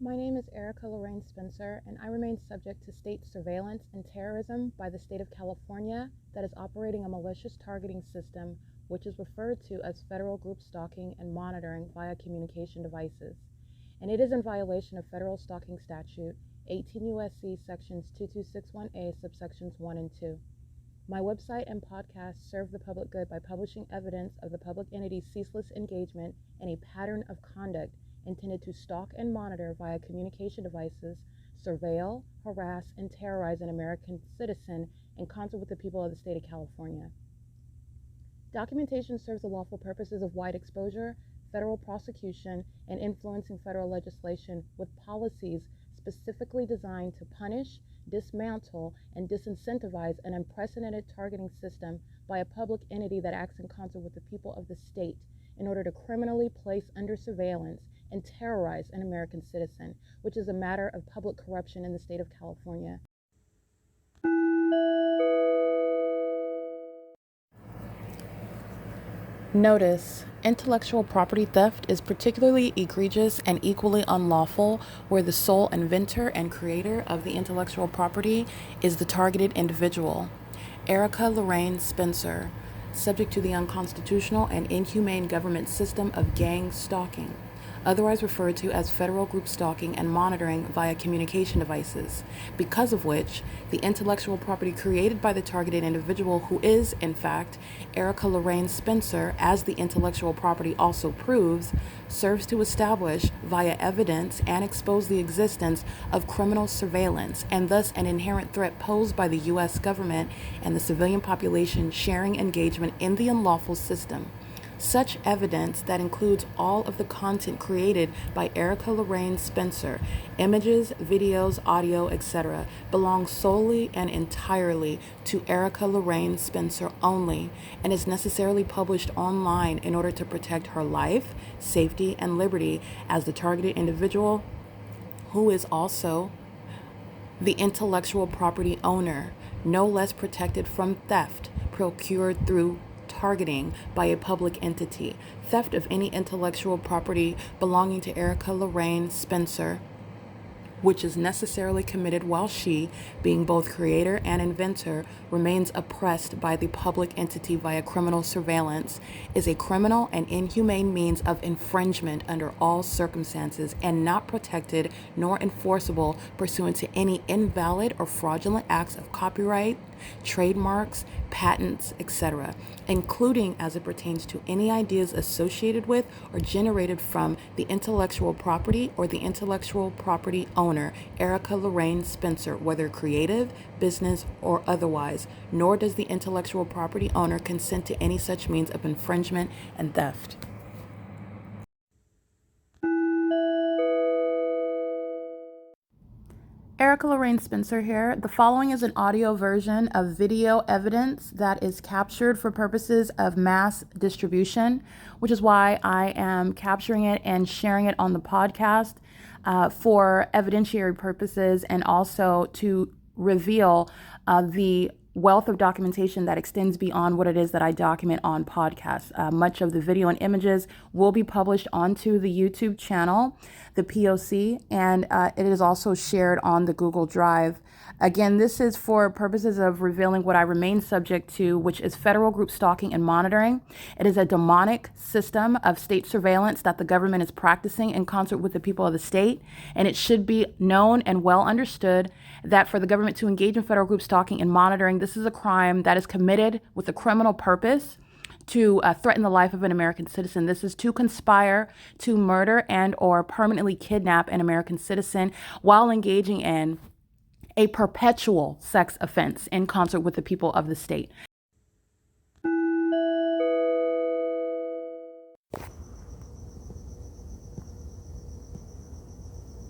My name is Erica Lorraine Spencer, and I remain subject to state surveillance and terrorism by the state of California that is operating a malicious targeting system which is referred to as federal group stalking and monitoring via communication devices. And it is in violation of federal stalking statute 18 U.S.C. sections 2261A subsections 1 and 2. My website and podcast serve the public good by publishing evidence of the public entity's ceaseless engagement in a pattern of conduct intended to stalk and monitor via communication devices, surveil, harass, and terrorize an American citizen in concert with the people of the state of California. Documentation serves the lawful purposes of wide exposure, federal prosecution, and influencing federal legislation with policies specifically designed to punish, dismantle, and disincentivize an unprecedented targeting system by a public entity that acts in concert with the people of the state in order to criminally place under surveillance and terrorize an American citizen, which is a matter of public corruption in the state of California. Notice: intellectual property theft is particularly egregious and equally unlawful where the sole inventor and creator of the intellectual property is the targeted individual. Erica Lorraine Spencer, subject to the unconstitutional and inhumane government system of gang stalking, otherwise referred to as federal group stalking and monitoring via communication devices, because of which the intellectual property created by the targeted individual, who is, in fact, Erica Lorraine Spencer, as the intellectual property also proves, serves to establish via evidence and expose the existence of criminal surveillance and thus an inherent threat posed by the U.S. government and the civilian population sharing engagement in the unlawful system. Such evidence, that includes all of the content created by Erica Lorraine Spencer, images, videos, audio, etc., belongs solely and entirely to Erica Lorraine Spencer only and is necessarily published online in order to protect her life, safety, and liberty as the targeted individual, who is also the intellectual property owner, no less protected from theft procured through targeting by a public entity. Theft of any intellectual property belonging to Erica Lorraine Spencer, which is necessarily committed while she, being both creator and inventor, remains oppressed by the public entity via criminal surveillance, is a criminal and inhumane means of infringement under all circumstances and not protected nor enforceable pursuant to any invalid or fraudulent acts of copyright, trademarks, patents, etc., including as it pertains to any ideas associated with or generated from the intellectual property or the intellectual property owner, Erica Lorraine Spencer, whether creative, business, or otherwise, nor does the intellectual property owner consent to any such means of infringement and theft. Erica Lorraine Spencer here. The following is an audio version of video evidence that is captured for purposes of mass distribution, which is why I am capturing it and sharing it on the podcast for evidentiary purposes and also to reveal the wealth of documentation that extends beyond what it is that I document on podcasts. Much of the video and images will be published onto the YouTube channel, the P.O.C, and it is also shared on the Google Drive. Again, this is for purposes of revealing what I remain subject to, which is federal group stalking and monitoring. It is a demonic system of state surveillance that the government is practicing in concert with the people of the state, and it should be known and well understood that for the government to engage in federal group stalking and monitoring, this is a crime that is committed with a criminal purpose to threaten the life of an American citizen. This is to conspire to murder and or permanently kidnap an American citizen while engaging in a perpetual sex offense in concert with the people of the state.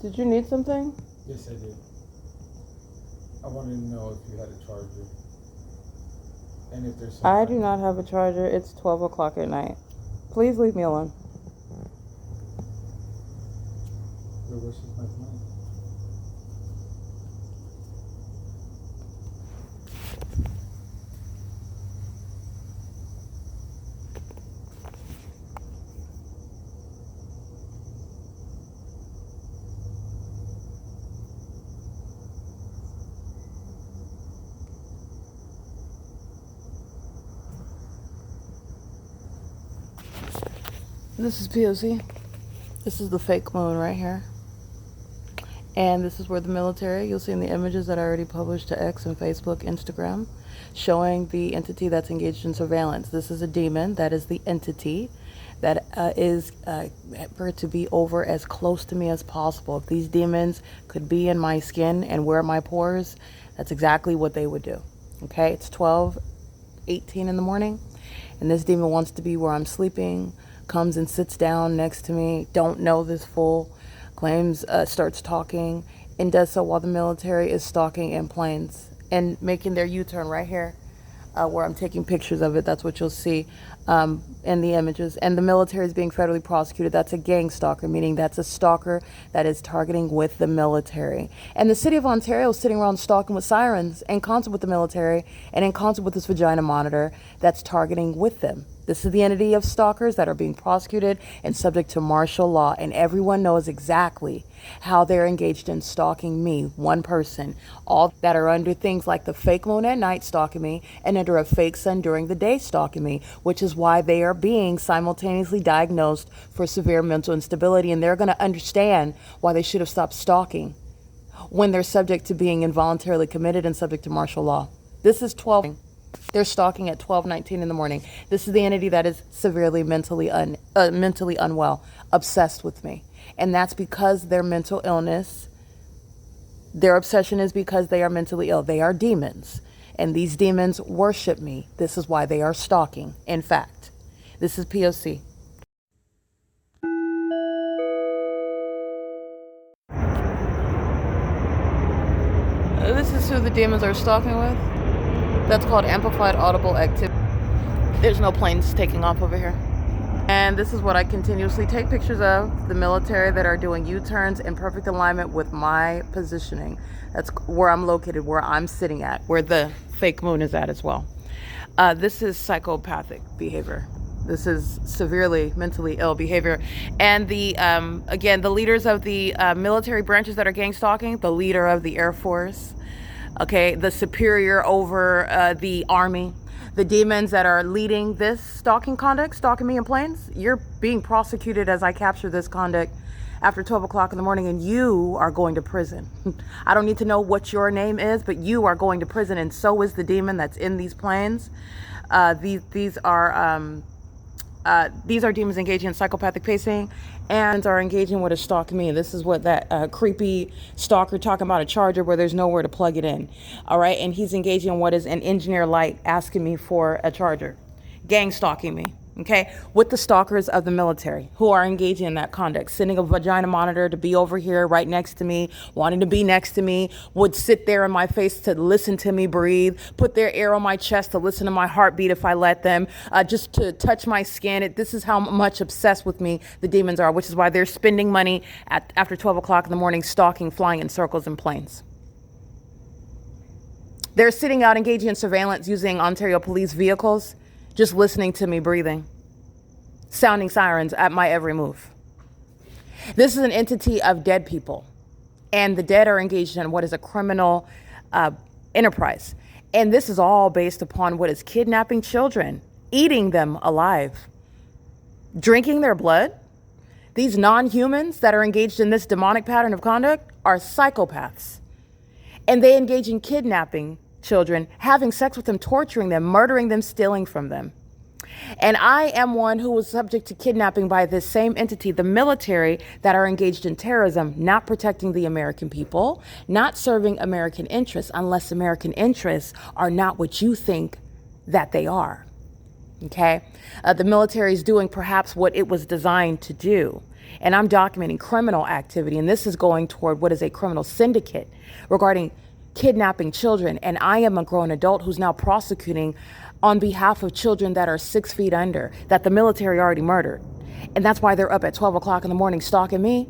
Did you need something? Yes, I did. I wanted to know if you had a charger. And if there's I do not have a charger. It's 12 o'clock at night. Please leave me alone. Your wish is my command. This is P.O.C. This is the fake moon right here. And this is where the military, you'll see in the images that I already published to X and Facebook, Instagram, showing the entity that's engaged in surveillance. This is a demon. That is the entity that is for it to be over as close to me as possible. If these demons could be in my skin and wear my pores, that's exactly what they would do. Okay, it's 12:18 in the morning, and this demon wants to be where I'm sleeping, comes and sits down next to me, don't know this fool, claims, starts talking, and does so while the military is stalking in planes and making their U-turn right here, where I'm taking pictures of it. That's what you'll see in the images. And the military is being federally prosecuted. That's a gang stalker, meaning that's a stalker that is targeting with the military. And the city of Ontario is sitting around stalking with sirens in concert with the military and in concert with this vagina monitor that's targeting with them. This is the entity of stalkers that are being prosecuted and subject to martial law, and everyone knows exactly how they're engaged in stalking me, one person, all that are under things like the fake moon at night stalking me and under a fake sun during the day stalking me, which is why they are being simultaneously diagnosed for severe mental instability, and they're going to understand why they should have stopped stalking when they're subject to being involuntarily committed and subject to martial law. This is 12. They're stalking at 12:19 in the morning. This is the entity that is severely mentally unwell, obsessed with me. And that's because their mental illness, their obsession is because they are mentally ill. They are demons. And these demons worship me. This is why they are stalking. In fact, this is P.O.C. This is who the demons are stalking with. That's called amplified audible activity. There's no planes taking off over here. And this is what I continuously take pictures of, the military that are doing U-turns in perfect alignment with my positioning. That's where I'm located, where I'm sitting at, where the fake moon is at as well. This is psychopathic behavior. This is severely mentally ill behavior. And the again, the leaders of the military branches that are gang stalking, the leader of the Air Force, okay, the superior over the Army, the demons that are leading this stalking conduct, stalking me in planes, you're being prosecuted as I capture this conduct after 12 o'clock in the morning, and you are going to prison. I don't need to know what your name is, but you are going to prison, and so is the demon that's in these planes. These are demons engaging in psychopathic pacing and are engaging with a stalk me. This is what that creepy stalker talking about, a charger where there's nowhere to plug it in. All right. And he's engaging in what is an engineer light, asking me for a charger, gang stalking me. Okay, with the stalkers of the military who are engaging in that conduct, sending a vagina monitor to be over here right next to me, wanting to be next to me, would sit there in my face to listen to me breathe, put their ear on my chest to listen to my heartbeat if I let them, just to touch my skin. This is how much obsessed with me the demons are, which is why they're spending money after 12 o'clock in the morning, stalking, flying in circles in planes. They're sitting out engaging in surveillance using Ontario police vehicles, just listening to me breathing, sounding sirens at my every move. This is an entity of dead people, and the dead are engaged in what is a criminal enterprise. And this is all based upon what is kidnapping children, eating them alive, drinking their blood. These non-humans that are engaged in this demonic pattern of conduct are psychopaths. And they engage in kidnapping children, having sex with them, torturing them, murdering them, stealing from them. And I am one who was subject to kidnapping by this same entity, the military, that are engaged in terrorism, not protecting the American people, not serving American interests, unless American interests are not what you think that they are. Okay? The military is doing perhaps what it was designed to do. And I'm documenting criminal activity, and this is going toward what is a criminal syndicate regarding kidnapping children. And I am a grown adult who's now prosecuting on behalf of children that are 6 feet under, that the military already murdered. And that's why they're up at 12 o'clock in the morning stalking me.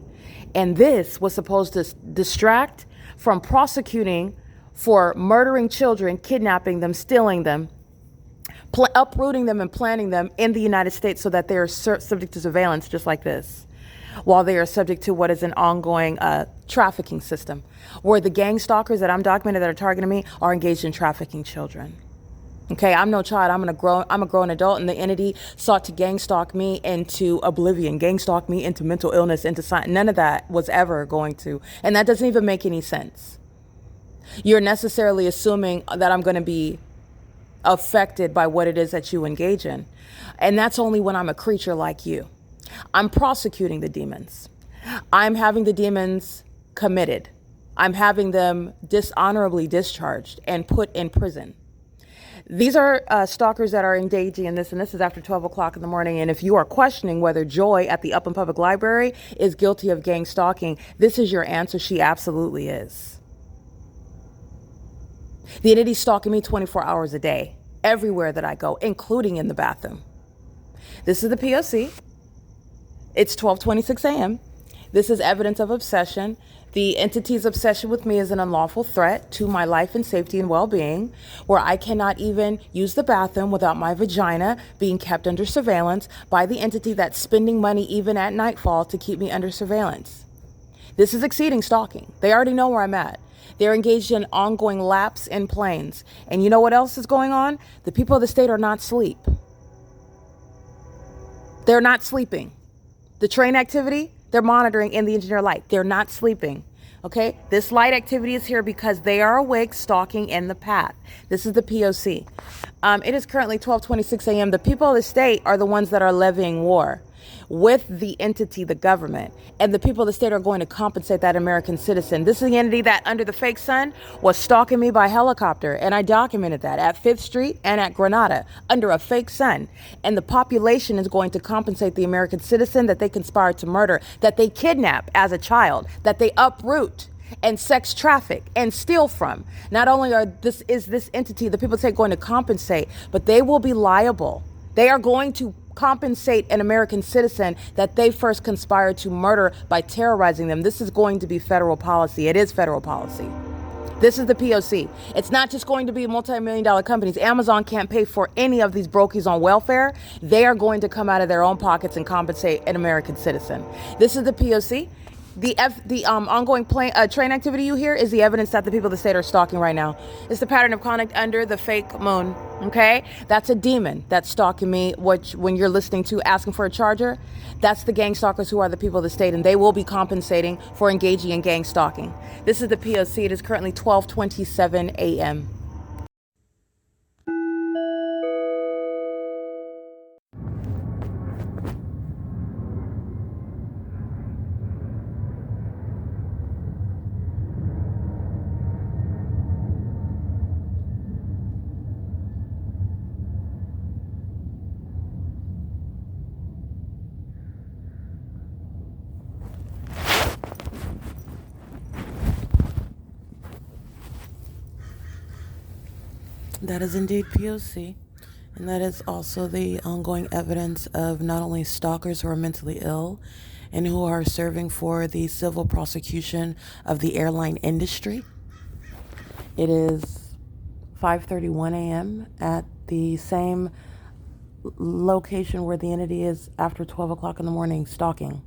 And this was supposed to distract from prosecuting for murdering children, kidnapping them, stealing them, uprooting them and planting them in the United States so that they are subject to surveillance just like this, while they are subject to what is an ongoing trafficking system, where the gang stalkers that I'm documenting that are targeting me are engaged in trafficking children. Okay, I'm no child. I'm a grown adult, and the entity sought to gang stalk me into oblivion, gang stalk me into mental illness, into science. None of that was ever going to, and that doesn't even make any sense. You're necessarily assuming that I'm going to be affected by what it is that you engage in. And that's only when I'm a creature like you. I'm prosecuting the demons. I'm having the demons committed. I'm having them dishonorably discharged and put in prison. These are stalkers that are engaging in this, and this is after 12 o'clock in the morning. And if you are questioning whether Joy at the Upland Public Library is guilty of gang stalking, this is your answer. She absolutely is. The entity's stalking me 24 hours a day, everywhere that I go, including in the bathroom. This is the P.O.C. It's 12:26 a.m. This is evidence of obsession. The entity's obsession with me is an unlawful threat to my life and safety and well-being, where I cannot even use the bathroom without my vagina being kept under surveillance by the entity that's spending money even at nightfall to keep me under surveillance. This is exceeding stalking. They already know where I'm at. They're engaged in ongoing lapse in planes. And you know what else is going on? The people of the state are not asleep. They're not sleeping. The train activity, they're monitoring in the engineer light. They're not sleeping. Okay? This light activity is here because they are awake, stalking in the path. This is the P.O.C. It is currently 12:26 a.m. The people of the state are the ones that are levying war with the entity, the government, and the people of the state are going to compensate that American citizen. This is the entity that, under the fake sun, was stalking me by helicopter, and I documented that at 5th Street and at Granada under a fake sun. And the population is going to compensate the American citizen that they conspired to murder, that they kidnap as a child, that they uproot and sex traffic and steal from. Not only is this entity, the people of the state, going to compensate, but they will be liable. They are going to compensate an American citizen that they first conspired to murder by terrorizing them. This is going to be federal policy. It is federal policy. This is the P.O.C. It's not just going to be multi-million-dollar companies. Amazon can't pay for any of these brokies on welfare. They are going to come out of their own pockets and compensate an American citizen. This is the P.O.C. The ongoing train activity you hear is the evidence that the people of the state are stalking right now. It's the pattern of conduct under the fake moon. Okay, that's a demon that's stalking me. Which, when you're listening to asking for a charger, that's the gang stalkers who are the people of the state, and they will be compensating for engaging in gang stalking. This is the P.O.C. It is currently 12:27 a.m. That is indeed P.O.C. And that is also the ongoing evidence of not only stalkers who are mentally ill and who are serving for the civil prosecution of the airline industry. It is 5:31 a.m. at the same location where the entity is after 12 o'clock in the morning stalking,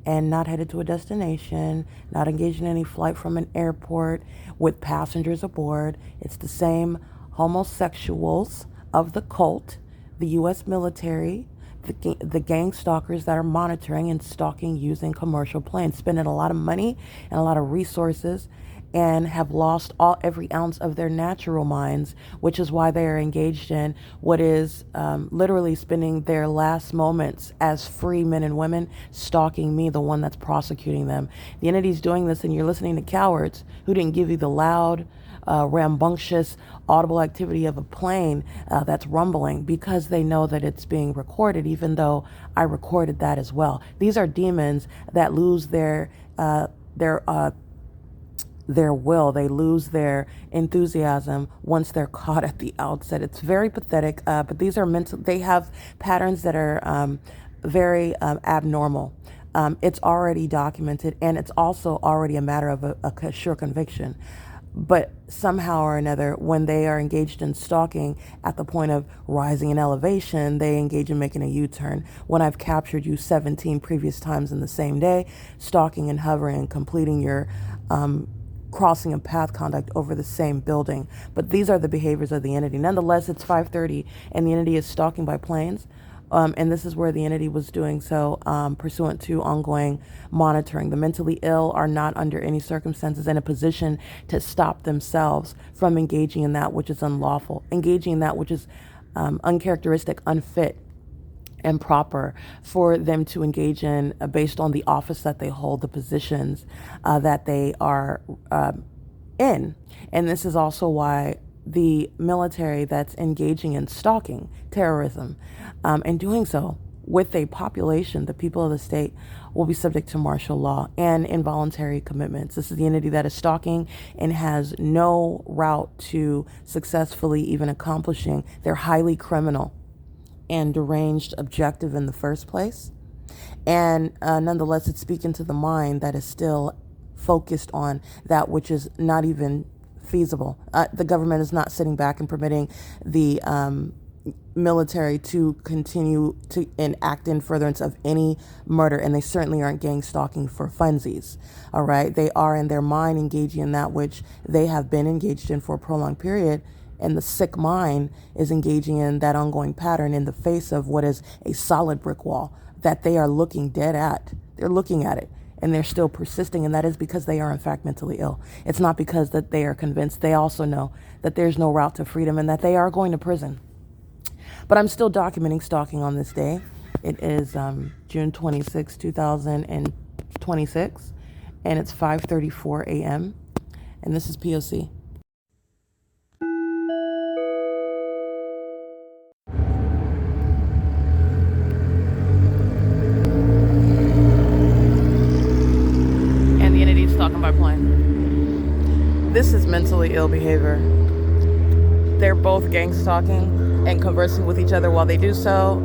and not headed to a destination, not engaged in any flight from an airport with passengers aboard. It's the same homosexuals of the cult, the U.S. military, the gang stalkers that are monitoring and stalking using commercial planes, spending a lot of money and a lot of resources, and have lost every ounce of their natural minds, which is why they are engaged in what is literally spending their last moments as free men and women stalking me, the one that's prosecuting them. The entity's doing this, and you're listening to cowards who didn't give you the loud, rambunctious, audible activity of a plane that's rumbling, because they know that it's being recorded, even though I recorded that as well. These are demons that lose their will. They lose their enthusiasm once they're caught at the outset. It's very pathetic, but these are mental. They have patterns that are very abnormal. It's already documented, and it's also already a matter of a sure conviction. But somehow or another, when they are engaged in stalking at the point of rising in elevation, they engage in making a U-turn. When I've captured you 17 previous times in the same day, stalking and hovering and completing your crossing of path conduct over the same building. But these are the behaviors of the entity. Nonetheless, it's 5:30 and the entity is stalking by planes. And this is where the entity was doing so pursuant to ongoing monitoring. The mentally ill are not under any circumstances in a position to stop themselves from engaging in that which is unlawful, engaging in that which is uncharacteristic, unfit, and proper for them to engage in based on the office that they hold, the positions that they are in. And this is also why the military that's engaging in stalking, terrorism, and doing so with a population, the people of the state, will be subject to martial law and involuntary commitments. This is the entity that is stalking and has no route to successfully even accomplishing their highly criminal and deranged objective in the first place. And nonetheless, it's speaking to the mind that is still focused on that which is not even feasible. The government is not sitting back and permitting the military to continue to enact in furtherance of any murder, and they certainly aren't gang stalking for funsies. All right, they are in their mind engaging in that which they have been engaged in for a prolonged period, and the sick mind is engaging in that ongoing pattern in the face of what is a solid brick wall that they are looking dead at. They're looking at it and they're still persisting, and that is because they are in fact mentally ill. It's not because that they are convinced. They also know that there's no route to freedom and that they are going to prison. But I'm still documenting stalking on this day. It is June 26, 2026, and it's 5:34 a.m. And this is P.O.C. And the entity is stalking by plane. This is mentally ill behavior. They're both gang stalking and conversing with each other while they do so.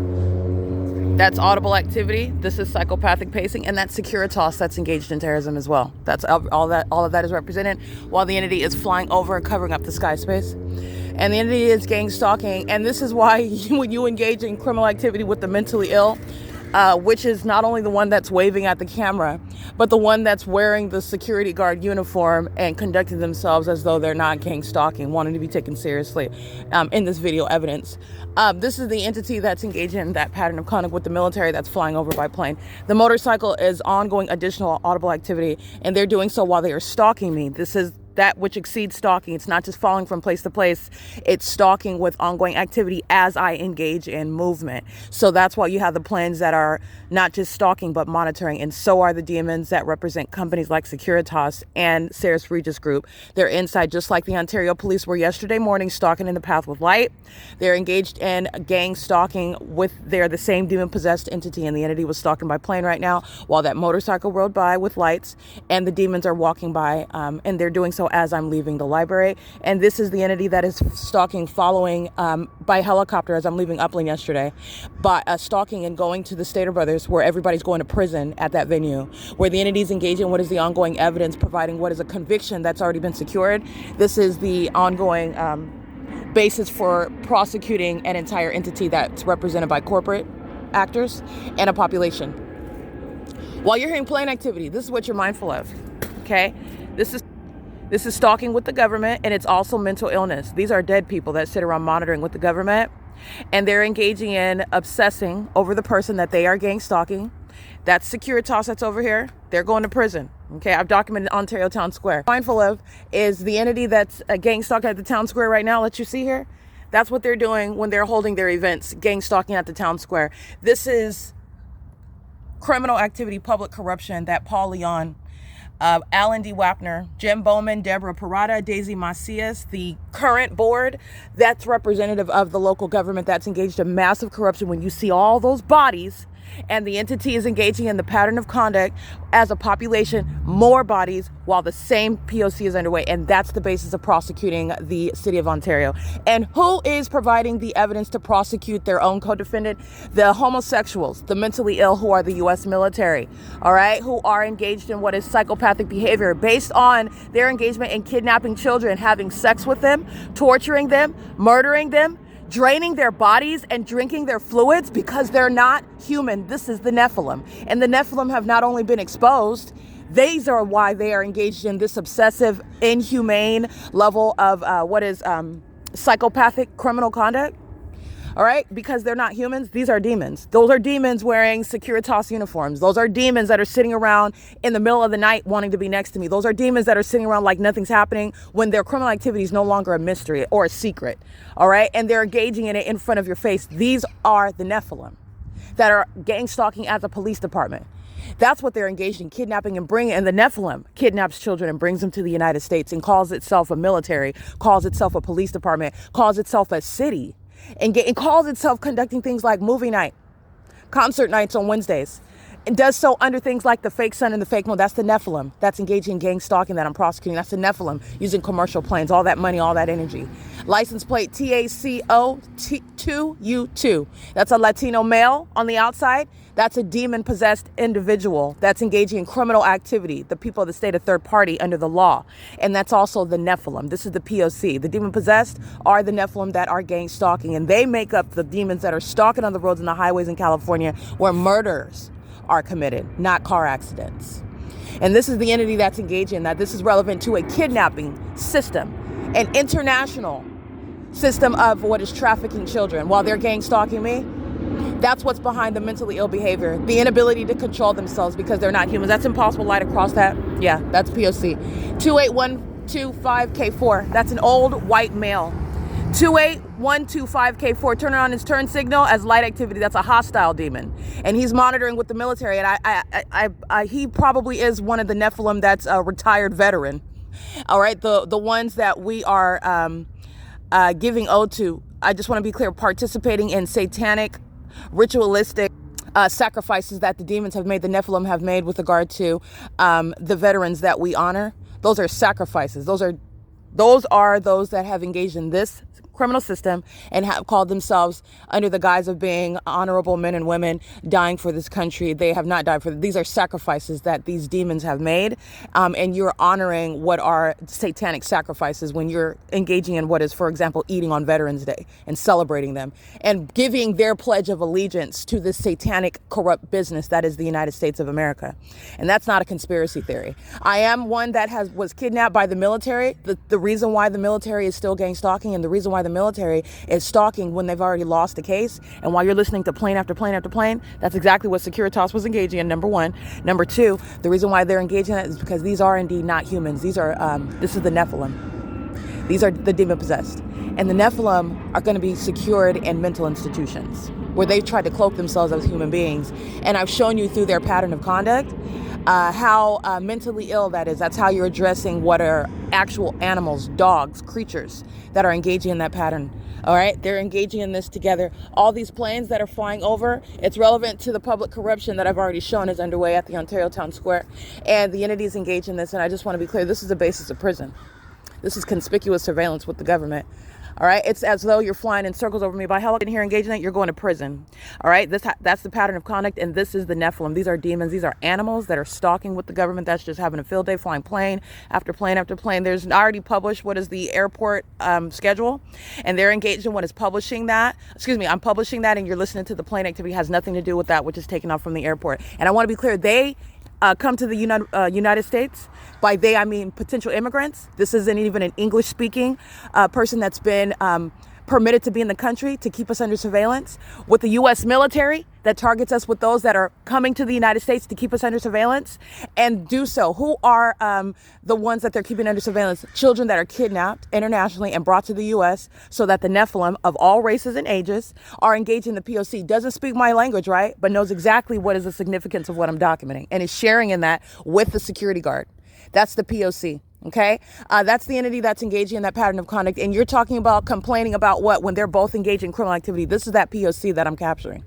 That's audible activity. This is psychopathic pacing, and that's Securitas that's engaged in terrorism as well. That's all of that is represented while the entity is flying over and covering up the sky space. And the entity is gang stalking, and this is why when you engage in criminal activity with the mentally ill, which is not only the one that's waving at the camera, but the one that's wearing the security guard uniform and conducting themselves as though they're not gang stalking, wanting to be taken seriously in this video evidence. This is the entity that's engaging in that pattern of conduct with the military that's flying over by plane. The motorcycle is ongoing additional audible activity, and they're doing so while they are stalking me. This is that which exceeds stalking. It's not just falling from place to place. It's stalking with ongoing activity as I engage in movement. So that's why you have the planes that are not just stalking, but monitoring. And so are the demons that represent companies like Securitas and Sarah's Regis Group. They're inside, just like the Ontario police were yesterday morning, stalking in the path with light. They're engaged in gang stalking they're the same demon-possessed entity, and the entity was stalking by plane right now while that motorcycle rode by with lights, and the demons are walking by, and they're doing so as I'm leaving the library. And this is the entity that is stalking, following by helicopter as I'm leaving Upland yesterday, but stalking and going to the Stater Brothers, where everybody's going to prison at that venue, where the entity's engaging what is the ongoing evidence, providing what is a conviction that's already been secured. This is the ongoing basis for prosecuting an entire entity that's represented by corporate actors and a population. While you're hearing plane activity, this is what you're mindful of, okay? This is stalking with the government, and it's also mental illness. These are dead people that sit around monitoring with the government, and they're engaging in obsessing over the person that they are gang stalking. That's Securitas that's over here. They're going to prison. Okay, I've documented Ontario Town Square. Mindful of is the entity that's gang stalking at the Town Square right now. Let you see here. That's what they're doing when they're holding their events, gang stalking at the Town Square. This is criminal activity, public corruption that Paul Leon, Alan D. Wapner, Jim Bowman, Deborah Parada, Daisy Macias, the current board, that's representative of the local government that's engaged in massive corruption. When you see all those bodies and the entity is engaging in the pattern of conduct as a population, more bodies, while the same P.O.C. is underway. And that's the basis of prosecuting the city of Ontario. And who is providing the evidence to prosecute their own co-defendant? The homosexuals, the mentally ill, who are the U.S. military, all right, who are engaged in what is psychopathic behavior based on their engagement in kidnapping children, having sex with them, torturing them, murdering them, draining their bodies and drinking their fluids because they're not human. This is the Nephilim. And the Nephilim have not only been exposed, These are why they are engaged in this obsessive, inhumane level of psychopathic criminal conduct. All right, because they're not humans. These are demons. Those are demons wearing Securitas uniforms. Those are demons that are sitting around in the middle of the night wanting to be next to me. Those are demons that are sitting around like nothing's happening when their criminal activity is no longer a mystery or a secret. All right, and they're engaging in it in front of your face. These are the Nephilim that are gang stalking at the police department. That's what they're engaged in, kidnapping and bringing. And the Nephilim kidnaps children and brings them to the United States and calls itself a military, calls itself a police department, calls itself a city. And calls itself conducting things like movie night, concert nights on Wednesdays, and does so under things like the fake sun and the fake moon. That's the Nephilim that's engaging in gang stalking that I'm prosecuting. That's the Nephilim using commercial planes, all that money, all that energy. License plate TACO2U2. That's a Latino male on the outside. That's a demon-possessed individual that's engaging in criminal activity, the people of the state of third party under the law. And that's also the Nephilim. This is the P.O.C. The demon-possessed are the Nephilim that are gang stalking, and they make up the demons that are stalking on the roads and the highways in California where murders are committed, not car accidents. And this is the entity that's engaged in that. This is relevant to a kidnapping system, an international system of what is trafficking children while they're gang stalking me. That's what's behind the mentally ill behavior, the inability to control themselves because they're not humans. That's impossible light across that. Yeah, that's P.O.C. 28125K4. That's an old white male. 28125K4. Turn on his turn signal as light activity. That's a hostile demon, and he's monitoring with the military. And he probably is one of the Nephilim that's a retired veteran. All right, the ones that we are giving ode to. I just want to be clear: participating in satanic, ritualistic sacrifices that the demons have made, the Nephilim have made with regard to the veterans that we honor. Those are sacrifices. Those are those that have engaged in this criminal system and have called themselves under the guise of being honorable men and women dying for this country. They have not died for these are sacrifices that these demons have made, and you're honoring what are satanic sacrifices when you're engaging in what is, for example, eating on Veterans Day and celebrating them and giving their pledge of allegiance to this satanic corrupt business that is the United States of America. And that's not a conspiracy theory. I am one that was kidnapped by the military. The reason why the military is still gang stalking and the reason why the military is stalking when they've already lost the case, and while you're listening to plane after plane after plane, that's exactly what Securitas was engaging in, number one. Number two, the reason why they're engaging in it is because these are indeed not humans. These are this is the Nephilim. These are the demon possessed, and the Nephilim are going to be secured in mental institutions where they tried to cloak themselves as human beings. And I've shown you through their pattern of conduct how mentally ill that is. That's how you're addressing what are actual animals, dogs, creatures that are engaging in that pattern. All right, they're engaging in this together. All these planes that are flying over, it's relevant to the public corruption that I've already shown is underway at the Ontario Town Square. And the entities engaged in this, and I just want to be clear, this is the basis of prison. This is conspicuous surveillance with the government. All right, it's as though you're flying in circles over me by helicopter here engaging that, you're going to prison. All right, that's the pattern of conduct, and this is the Nephilim. These are demons. These are animals that are stalking with the government. That's just having a field day, flying plane after plane after plane. There's already published what is the airport schedule, and they're engaged in what is publishing that. Excuse me, I'm publishing that, and you're listening to the plane activity. It has nothing to do with that, which is taken off from the airport. And I want to be clear, they come to the United States. By they, I mean potential immigrants. This isn't even an English-speaking person that's been permitted to be in the country to keep us under surveillance. With the U.S. military that targets us with those that are coming to the United States to keep us under surveillance and do so. Who are the ones that they're keeping under surveillance? Children that are kidnapped internationally and brought to the U.S. so that the Nephilim of all races and ages are engaged in the P.O.C. Doesn't speak my language, right? But knows exactly what is the significance of what I'm documenting and is sharing in that with the security guard. That's the P.O.C. Okay, that's the entity that's engaging in that pattern of conduct. And you're talking about complaining about what when they're both engaged in criminal activity. This is that P.O.C. that I'm capturing.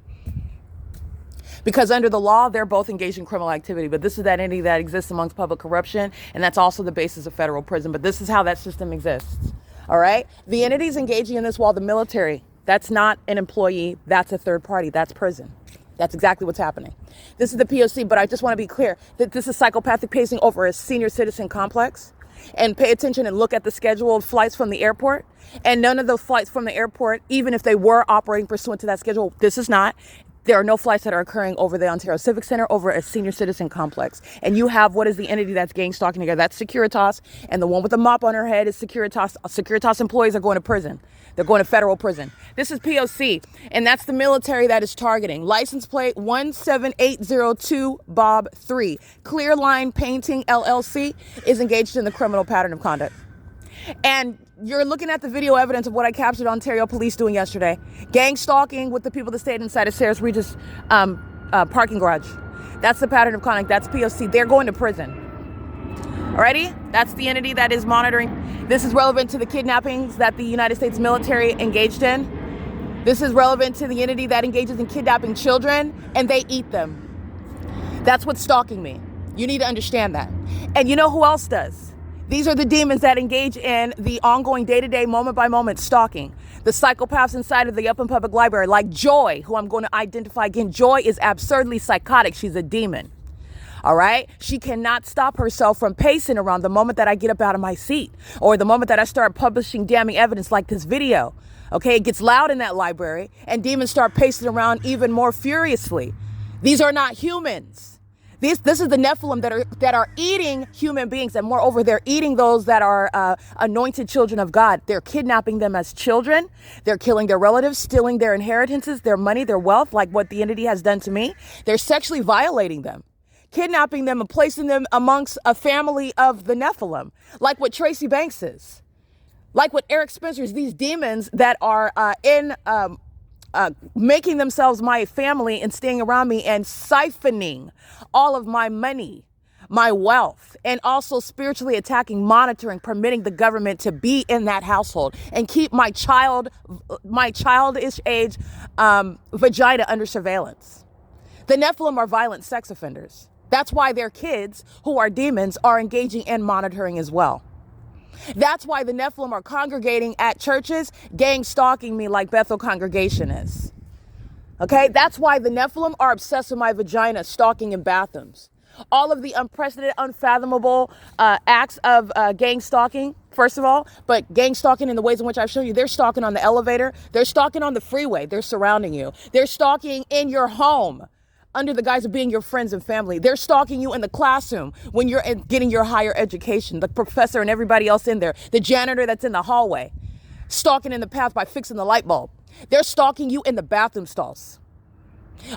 Because under the law, they're both engaged in criminal activity. But this is that entity that exists amongst public corruption. And that's also the basis of federal prison. But this is how that system exists. All right. The entities engaging in this while the military, that's not an employee. That's a third party. That's prison. That's exactly what's happening. This is the P.O.C. But I just want to be clear that this is psychopathic pacing over a senior citizen complex. And pay attention and look at the schedule of flights from the airport. And none of those flights from the airport, even if they were operating pursuant to that schedule, this There are no flights that are occurring over the Ontario Civic Center, over a senior citizen complex. And you have, what is the entity that's gang stalking together? That's Securitas. And the one with the mop on her head is Securitas. Securitas employees are going to prison. They're going to federal prison. This is P.O.C. And that's the military that is targeting. License plate 17802 Bob 3. Clear Line Painting LLC is engaged in the criminal pattern of conduct. And you're looking at the video evidence of what I captured Ontario police doing yesterday. Gang stalking with the people that stayed inside of Sarah's Regis parking garage. That's the pattern of conduct. That's P.O.C. They're going to prison. Alrighty? That's the entity that is monitoring. This is relevant to the kidnappings that the United States military engaged in. This is relevant to the entity that engages in kidnapping children, and they eat them. That's what's stalking me. You need to understand that. And you know who else does? These are the demons that engage in the ongoing day-to-day, moment-by-moment stalking. The psychopaths inside of the Upland Public Library, like Joy, who I'm going to identify again. Joy is absurdly psychotic. She's a demon. All right? She cannot stop herself from pacing around the moment that I get up out of my seat or the moment that I start publishing damning evidence like this video. Okay? It gets loud in that library and demons start pacing around even more furiously. These are not humans. This is the Nephilim that are eating human beings, and moreover, they're eating those that are anointed children of God. They're kidnapping them as children. They're killing their relatives, stealing their inheritances, their money, their wealth, like what the entity has done to me. They're sexually violating them, kidnapping them and placing them amongst a family of the Nephilim, like what Tracy Banks is, like what Eric Spencer is. These demons that are making themselves my family and staying around me and siphoning all of my money, my wealth, and also spiritually attacking, monitoring, permitting the government to be in that household and keep my childish age vagina under surveillance. The Nephilim are violent sex offenders. That's why their kids, who are demons, are engaging in monitoring as well. That's why the Nephilim are congregating at churches, gang stalking me like Bethel congregation is. Okay, that's why the Nephilim are obsessed with my vagina, stalking in bathrooms. All of the unprecedented, unfathomable acts of gang stalking, first of all, but gang stalking in the ways in which I've shown you. They're stalking on the elevator. They're stalking on the freeway. They're surrounding you. They're stalking in your home under the guise of being your friends and family. They're stalking you in the classroom when you're getting your higher education, the professor and everybody else in there, the janitor that's in the hallway, stalking in the path by fixing the light bulb. They're stalking you in the bathroom stalls.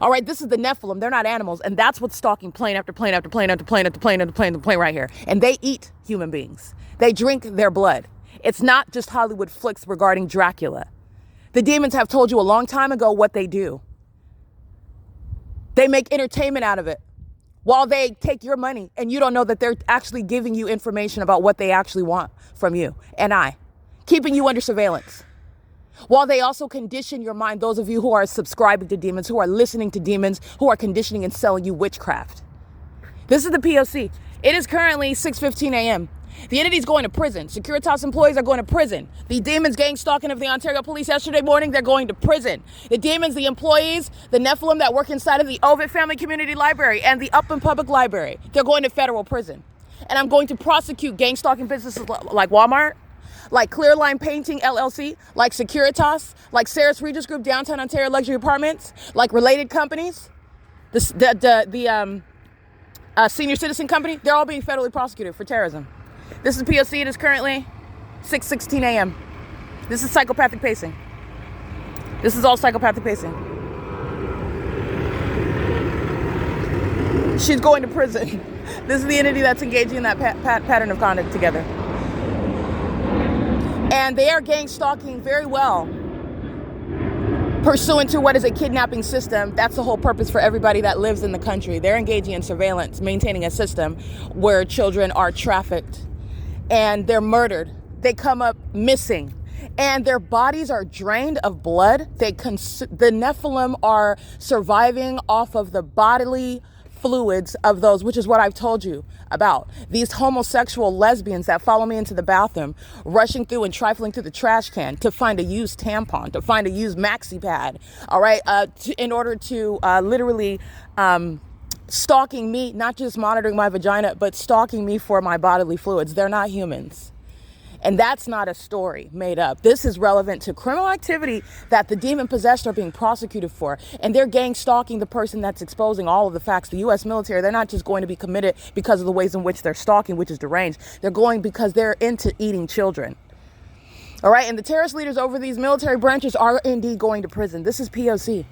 All right, this is the Nephilim. They're not animals. And that's what's stalking plane after plane after plane after plane after plane after plane after plane right here. And they eat human beings. They drink their blood. It's not just Hollywood flicks regarding Dracula. The demons have told you a long time ago what they do. They make entertainment out of it while they take your money, and you don't know that they're actually giving you information about what they actually want from you and I, keeping you under surveillance. While they also condition your mind, those of you who are subscribing to demons, who are listening to demons, who are conditioning and selling you witchcraft. This is the P.O.C. It is currently 6:15 a.m. The entity's going to prison. Securitas employees are going to prison. The demons gang stalking of the Ontario police yesterday morning, they're going to prison. The demons, the employees, the Nephilim that work inside of the Ovid Family Community Library and the Upland Public Library, they're going to federal prison. And I'm going to prosecute gang stalking businesses like Walmart, like Clear Line Painting LLC, like Securitas, like Sarah's Regis Group, Downtown Ontario Luxury Apartments, like related companies, the Senior Citizen Company. They're all being federally prosecuted for terrorism. This is P.O.C. It is currently 6:16 a.m. This is psychopathic pacing. This is all psychopathic pacing. She's going to prison. This is the entity that's engaging in that pattern of conduct together. And they are gang stalking very well, pursuant to what is a kidnapping system. That's the whole purpose for everybody that lives in the country. They're engaging in surveillance, maintaining a system where children are trafficked and they're murdered. They come up missing and their bodies are drained of blood. The Nephilim are surviving off of the bodily fluids of those, which is what I've told you about. These homosexual lesbians that follow me into the bathroom, rushing through and trifling through the trash can to find a used tampon, to find a used maxi pad, all right, in order to literally stalking me, not just monitoring my vagina, but stalking me for my bodily fluids. They're not humans. And that's not a story made up. This is relevant to criminal activity that the demon possessed are being prosecuted for. And they're gang stalking the person that's exposing all of the facts. The U.S. military, they're not just going to be committed because of the ways in which they're stalking, which is deranged. They're going because they're into eating children. All right, and the terrorist leaders over these military branches are indeed going to prison. This is P.O.C.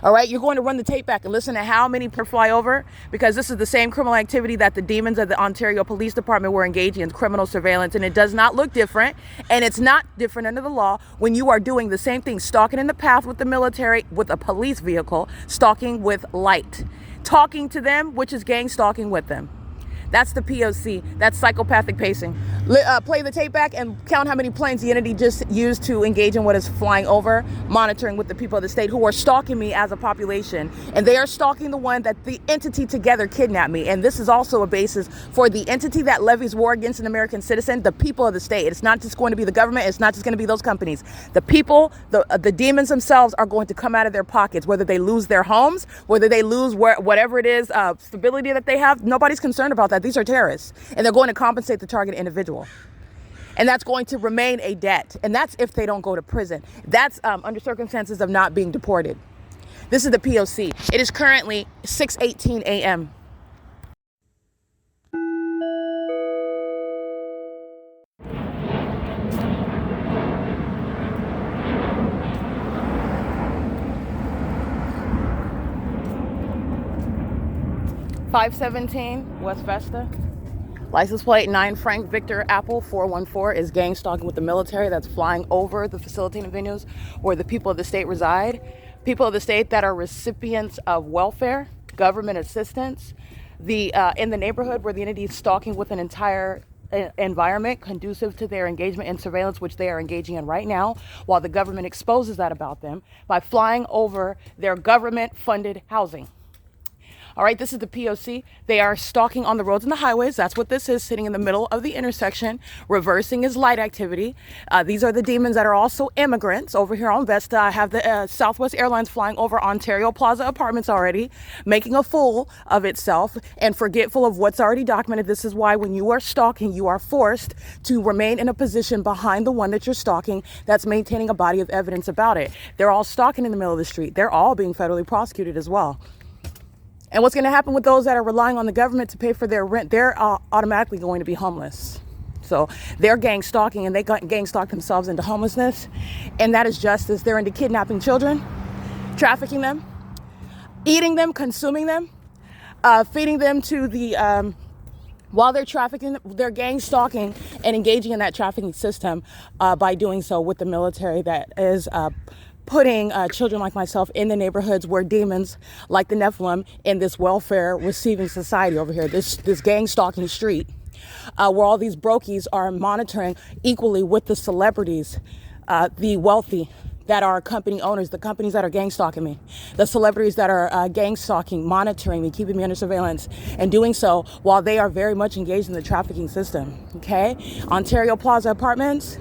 All right, you're going to run the tape back and listen to how many fly over, because this is the same criminal activity that the demons of the Ontario Police Department were engaging in, criminal surveillance, and it does not look different, and it's not different under the law when you are doing the same thing, stalking in the path with the military, with a police vehicle, stalking with light, talking to them, which is gang stalking with them. That's the P.O.C. That's psychopathic pacing. Play the tape back and count how many planes the entity just used to engage in what is flying over, monitoring with the people of the state who are stalking me as a population. And they are stalking the one that the entity together kidnapped me. And this is also a basis for the entity that levies war against an American citizen, the people of the state. It's not just going to be the government. It's not just going to be those companies. The people, the demons themselves are going to come out of their pockets, whether they lose their homes, whether they lose whatever it is, stability that they have. Nobody's concerned about that. These are terrorists, and they're going to compensate the target individual. And that's going to remain a debt. And that's if they don't go to prison. That's under circumstances of not being deported. This is the P.O.C. It is currently 6:18 a.m. .517 West Vesta. License plate 9 Frank Victor Apple 414 is gang stalking with the military that's flying over the facilitating venues where the people of the state reside. People of the state that are recipients of welfare, government assistance, in the neighborhood where the entity is stalking with an entire environment conducive to their engagement in surveillance, which they are engaging in right now, while the government exposes that about them by flying over their government-funded housing. All right, this is the P.O.C. They are stalking on the roads and the highways. That's what this is, sitting in the middle of the intersection. Reversing is light activity. These are the demons that are also immigrants. Over here on Vesta, I have the Southwest Airlines flying over Ontario Plaza Apartments already, making a fool of itself and forgetful of what's already documented. This is why when you are stalking, you are forced to remain in a position behind the one that you're stalking that's maintaining a body of evidence about it. They're all stalking in the middle of the street. They're all being federally prosecuted as well. And what's going to happen with those that are relying on the government to pay for their rent? They're automatically going to be homeless. So they're gang stalking, and they gang stalk themselves into homelessness. And that is justice. They're into kidnapping children, trafficking them, eating them, consuming them, feeding them to the, while they're trafficking, they're gang stalking and engaging in that trafficking system by doing so with the military that is putting children like myself in the neighborhoods where demons like the Nephilim in this welfare receiving society over here, this gang stalking street, where all these brokies are monitoring equally with the celebrities, the wealthy that are company owners, the companies that are gang stalking me, the celebrities that are gang stalking, monitoring me, keeping me under surveillance, and doing so while they are very much engaged in the trafficking system, okay? Ontario Plaza Apartments.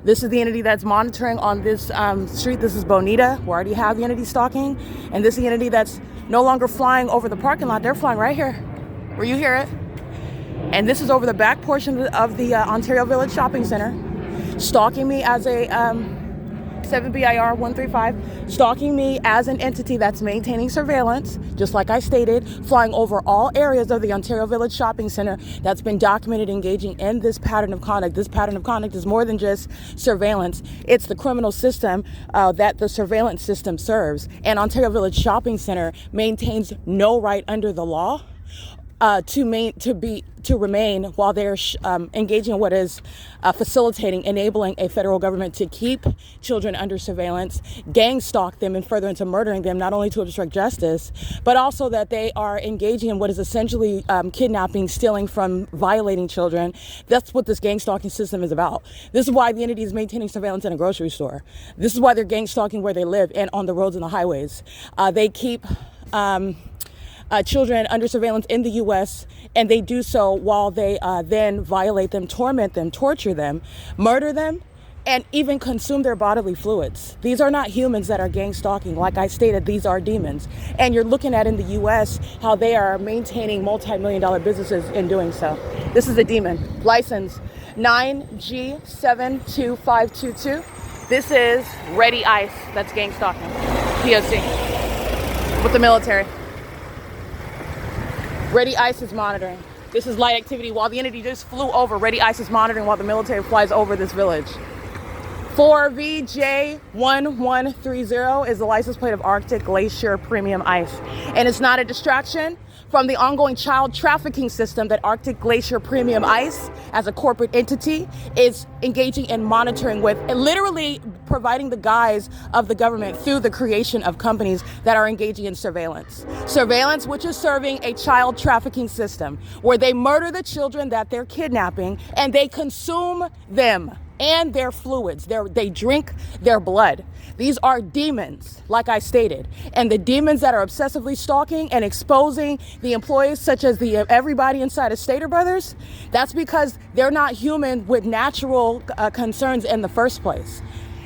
This is the entity that's monitoring on this street. This is Bonita. We already have the entity stalking. And this is the entity that's no longer flying over the parking lot. They're flying right here, where you hear it. And this is over the back portion of the Ontario Village Shopping Center, stalking me as a 7BIR 135, stalking me as an entity that's maintaining surveillance, just like I stated, flying over all areas of the Ontario Village Shopping Center that's been documented engaging in this pattern of conduct. This pattern of conduct is more than just surveillance. It's the criminal system that the surveillance system serves. And Ontario Village Shopping Center maintains no right under the law to remain while they're engaging in what is facilitating, enabling a federal government to keep children under surveillance, gang stalk them, and further into murdering them, not only to obstruct justice, but also that they are engaging in what is essentially kidnapping, stealing from, violating children. That's what this gang stalking system is about. This is why the entity is maintaining surveillance in a grocery store. This is why they're gang stalking where they live and on the roads and the highways. They keep children under surveillance in the U.S., and they do so while they then violate them, torment them, torture them, murder them, and even consume their bodily fluids. These are not humans that are gang stalking. Like I stated, these are demons. And you're looking at in the U.S. how they are maintaining multi-million-dollar businesses in doing so. This is a demon. License 9G72522. This is Ready ICE. That's gang stalking. P.O.C. with the military. Ready ICE is monitoring. This is light activity while the entity just flew over. Ready ICE is monitoring while the military flies over this village. 4VJ1130 is the license plate of Arctic Glacier Premium Ice. And it's not a distraction from the ongoing child trafficking system that Arctic Glacier Premium Ice, as a corporate entity, is engaging in monitoring with, and literally providing the guise of the government through the creation of companies that are engaging in surveillance. Surveillance, which is serving a child trafficking system where they murder the children that they're kidnapping and they consume them and their fluids. They drink their blood. These are demons, like I stated. And the demons that are obsessively stalking and exposing the employees, such as everybody inside of Stater Brothers, that's because they're not human with natural concerns in the first place.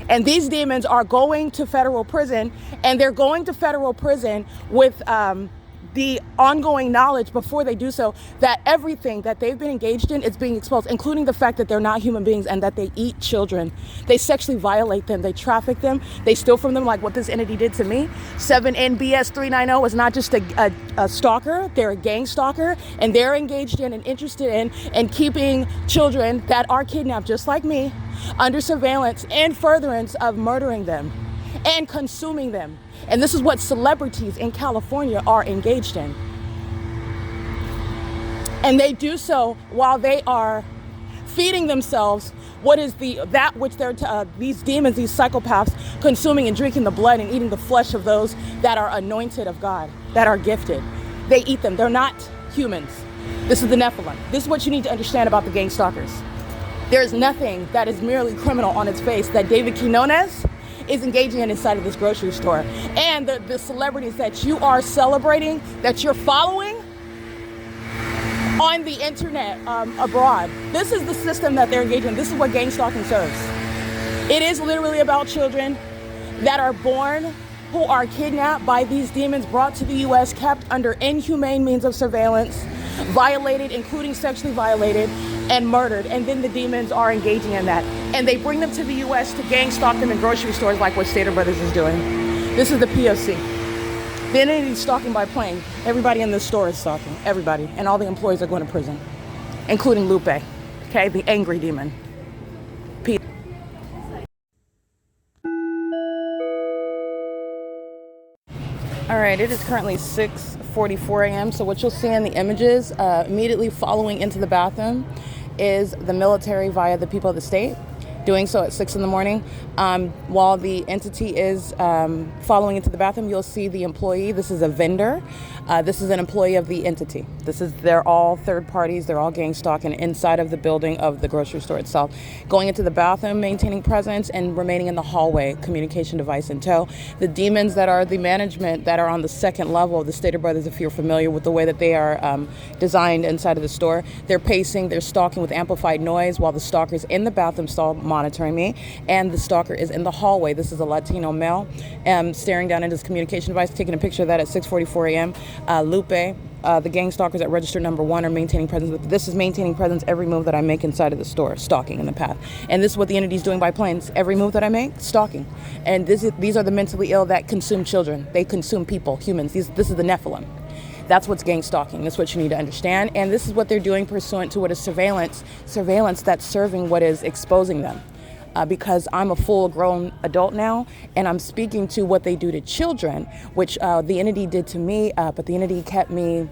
And these demons are going to federal prison, and they're going to federal prison with the ongoing knowledge before they do so that everything that they've been engaged in is being exposed, including the fact that they're not human beings and that they eat children. They sexually violate them. They traffic them. They steal from them, like what this entity did to me. 7NBS390 is not just a stalker. They're a gang stalker, and they're engaged in and interested in and keeping children that are kidnapped, just like me, under surveillance and furtherance of murdering them and consuming them. And this is what celebrities in California are engaged in. And they do so while they are feeding themselves what is that which they're these demons, these psychopaths, consuming and drinking the blood and eating the flesh of those that are anointed of God, that are gifted. They eat them. They're not humans. This is the Nephilim. This is what you need to understand about the gang stalkers. There's nothing that is merely criminal on its face that David Quinones is engaging in inside of this grocery store. And the celebrities that you are celebrating, that you're following on the internet abroad. This is the system that they're engaging in. This is what gang stalking serves. It is literally about children that are born who are kidnapped by these demons, brought to the U.S., kept under inhumane means of surveillance, violated, including sexually violated, and murdered. And then the demons are engaging in that. And they bring them to the U.S. to gang stalk them in grocery stores like what Stater Brothers is doing. This is the P.O.C. The entity is stalking by plane. Everybody in this store is stalking. Everybody. And all the employees are going to prison, including Lupe, okay, the angry demon. All right, it is currently 6:44 a.m. So what you'll see in the images immediately following into the bathroom is the military via the people of the state, doing so at 6 in the morning. While the entity is following into the bathroom, you'll see the employee. This is a vendor. This is an employee of the entity. They're all third parties. They're all gang stalking inside of the building of the grocery store itself. Going into the bathroom, maintaining presence, and remaining in the hallway, communication device in tow. The demons that are the management that are on the second level of the Stater Brothers, if you're familiar with the way that they are designed inside of the store, they're pacing, they're stalking with amplified noise while the stalker's in the bathroom stall monitoring me, and the stalker is in the hallway. This is a Latino male staring down into his communication device, taking a picture of that at 6:44 a.m. Lupe, the gang stalkers at register number 1 are maintaining presence. This is maintaining presence every move that I make inside of the store, stalking in the path. And this is what the entity is doing by planes. Every move that I make, stalking. And these are the mentally ill that consume children. They consume people, humans. This is the Nephilim. That's what's gang stalking. That's what you need to understand. And this is what they're doing pursuant to what is surveillance that's serving what is exposing them. Because I'm a full-grown adult now, and I'm speaking to what they do to children, which the entity did to me, but the entity kept me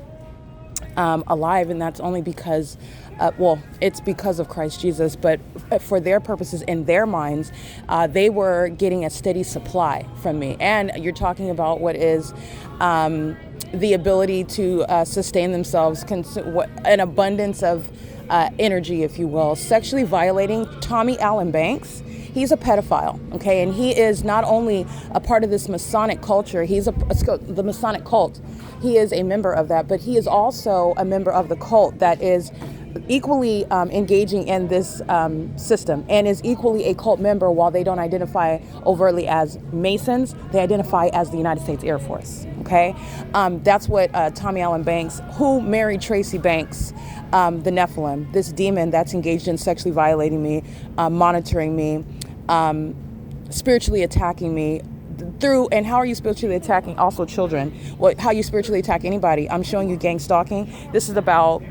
alive, and that's only because, it's because of Christ Jesus, but for their purposes, in their minds, they were getting a steady supply from me. And you're talking about what is the ability to sustain themselves, an abundance of energy, if you will, sexually violating Tommy Allen Banks. He's a pedophile, okay, and he is not only a part of this Masonic culture, the Masonic cult. He is a member of that, but he is also a member of the cult that is equally engaging in this system and is equally a cult member. While they don't identify overtly as Masons, they identify as the United States Air Force. Okay, that's what Tommy Allen Banks, who married Tracy Banks, the Nephilim, this demon that's engaged in sexually violating me, monitoring me, spiritually attacking me through. And how are you spiritually attacking also children? How you spiritually attack anybody? I'm showing you gang stalking. This is about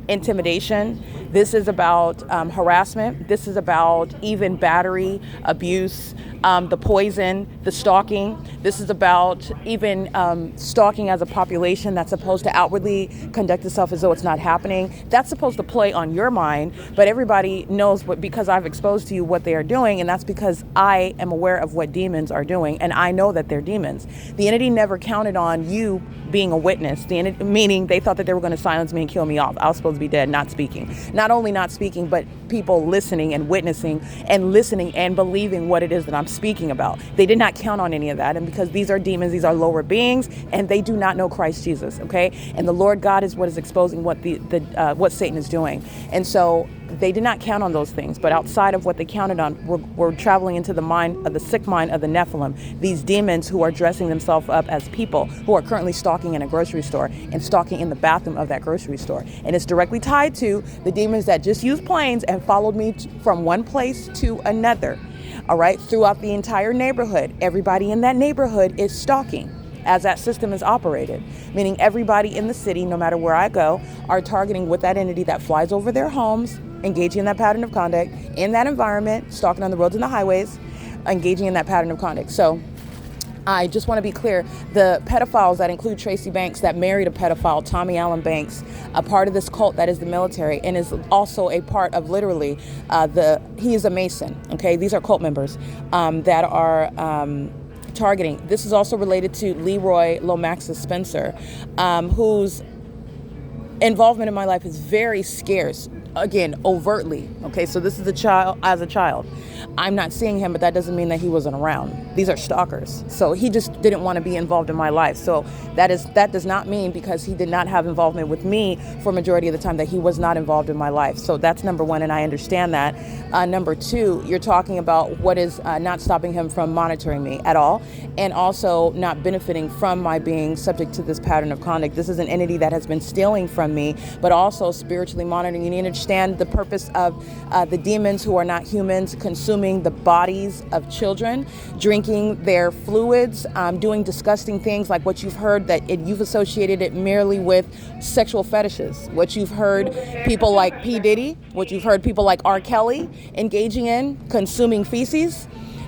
intimidation. This is about harassment. This is about even battery, abuse, the poison, the stalking. This is about even stalking as a population that's supposed to outwardly conduct itself as though it's not happening. That's supposed to play on your mind, but everybody knows because I've exposed to you what they are doing, and that's because I am aware of what demons are doing, and I know that they're demons. The entity never counted on you being a witness, meaning they thought that they were going to silence me and kill me off. I was supposed to be dead, not speaking. Not only not speaking, but people listening and witnessing and listening and believing what it is that I'm speaking about. They did not count on any of that. And because these are demons, these are lower beings, and they do not know Christ Jesus, okay? And the Lord God is what is exposing what what Satan is doing. And so they did not count on those things, but outside of what they counted on, we're traveling into the mind of the sick mind of the Nephilim, these demons who are dressing themselves up as people, who are currently stalking in a grocery store and stalking in the bathroom of that grocery store. And it's directly tied to the demons that just used planes and followed me from one place to another. All right, throughout the entire neighborhood, everybody in that neighborhood is stalking as that system is operated, meaning everybody in the city, no matter where I go, are targeting with that entity that flies over their homes, engaging in that pattern of conduct, in that environment, stalking on the roads and the highways, engaging in that pattern of conduct. So I just want to be clear, the pedophiles that include Tracy Banks that married a pedophile, Tommy Allen Banks, a part of this cult that is the military, and is also a part of literally he is a Mason, okay? These are cult members that are targeting. This is also related to Leroy Lomaxis Spencer, whose involvement in my life is very scarce. Again, overtly. Okay, so this is a child. As a child, I'm not seeing him, but that doesn't mean that he wasn't around. These are stalkers. So he just didn't want to be involved in my life. So that does not mean because he did not have involvement with me for a majority of the time that he was not involved in my life. So that's number one, and I understand that. Number two, you're talking about what is not stopping him from monitoring me at all, and also not benefiting from my being subject to this pattern of conduct. This is an entity that has been stealing from me, but also spiritually monitoring. You need to understand the purpose of the demons who are not humans, consuming the bodies of children, drinking their fluids, doing disgusting things like what you've heard you've associated it merely with sexual fetishes. What you've heard people like P. Diddy, what you've heard people like R. Kelly engaging in, consuming feces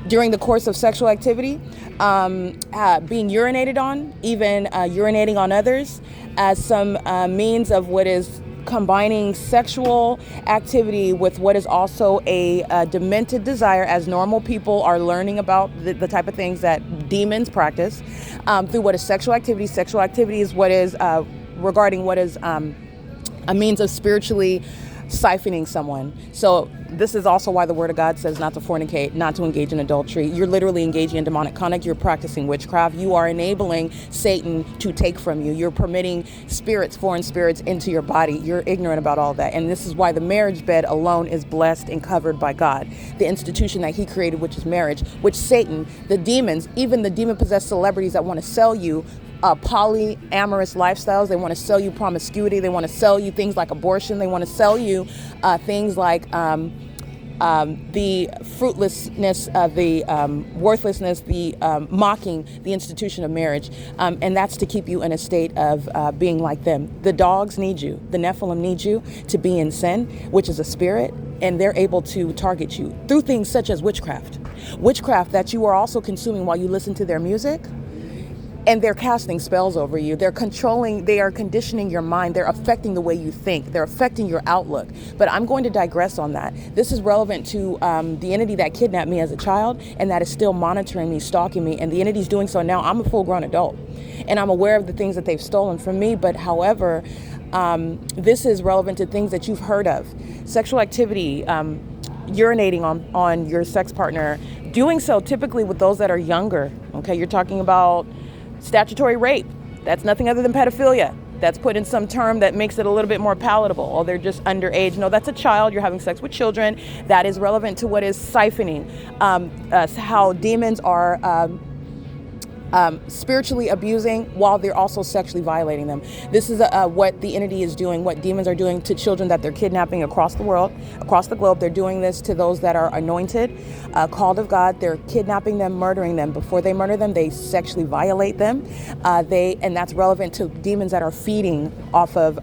during the course of sexual activity, being urinated on, even urinating on others as some means of what is combining sexual activity with what is also a demented desire, as normal people are learning about the type of things that demons practice through what is sexual activity. Sexual activity is what is regarding what is a means of spiritually siphoning someone. So this is also why the Word of God says not to fornicate, not to engage in adultery. You're literally engaging in demonic conduct. You're practicing witchcraft. You are enabling Satan to take from you. You're permitting spirits, foreign spirits, into your body. You're ignorant about all that. And this is why the marriage bed alone is blessed and covered by God. The institution that He created, which is marriage, which Satan, the demons, even the demon-possessed celebrities that want to sell you polyamorous lifestyles. They want to sell you promiscuity. They want to sell you things like abortion. They want to sell you things like the fruitlessness, the worthlessness, the mocking the institution of marriage. And that's to keep you in a state of being like them. The dogs need you. The Nephilim need you to be in sin, which is a spirit, and they're able to target you through things such as witchcraft. Witchcraft that you are also consuming while you listen to their music. And they're casting spells over you. They're controlling, they are conditioning your mind. They're affecting the way you think. They're affecting your outlook. But I'm going to digress on that. This is relevant to the entity that kidnapped me as a child and that is still monitoring me, stalking me. And the entity's doing so now. I'm a full-grown adult. And I'm aware of the things that they've stolen from me. But however, this is relevant to things that you've heard of. Sexual activity, urinating on your sex partner, doing so typically with those that are younger. Okay, you're talking about statutory rape. That's nothing other than pedophilia. that's put in some term that makes it a little bit more palatable. Oh, they're just underage. No, that's a child. You're having sex with children. That is relevant to what is siphoning, how demons are spiritually abusing while they're also sexually violating them. This is what the entity is doing, what demons are doing to children that they're kidnapping across the world, across the globe. They're doing this to those that are anointed, called of God. They're kidnapping them, murdering them. Before they murder them, they sexually violate them. And that's relevant to demons that are feeding off of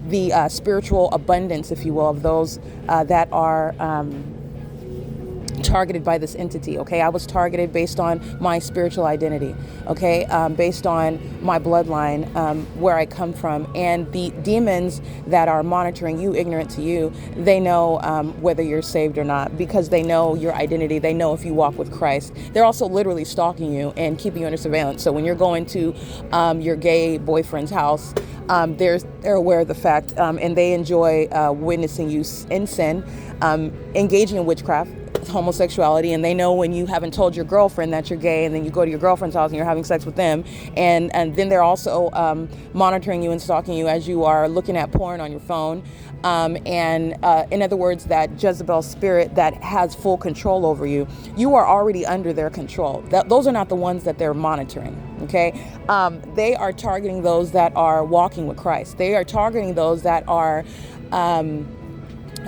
the spiritual abundance, if you will, of those that are targeted by this entity. Okay, I was targeted based on my spiritual identity, okay, based on my bloodline, where I come from. And the demons that are monitoring you, ignorant to you, they know whether you're saved or not, because they know your identity. They know if you walk with Christ. They're also literally stalking you and keeping you under surveillance. So when you're going to your gay boyfriend's house, they're aware of the fact, and they enjoy witnessing you in sin, engaging in witchcraft, homosexuality, and they know when you haven't told your girlfriend that you're gay, and then you go to your girlfriend's house and you're having sex with them, and then they're also monitoring you and stalking you as you are looking at porn on your phone, in other words, that Jezebel spirit that has full control over you, you are already under their control. Those are not the ones that they're monitoring, okay? They are targeting those that are walking with Christ. They are targeting those that are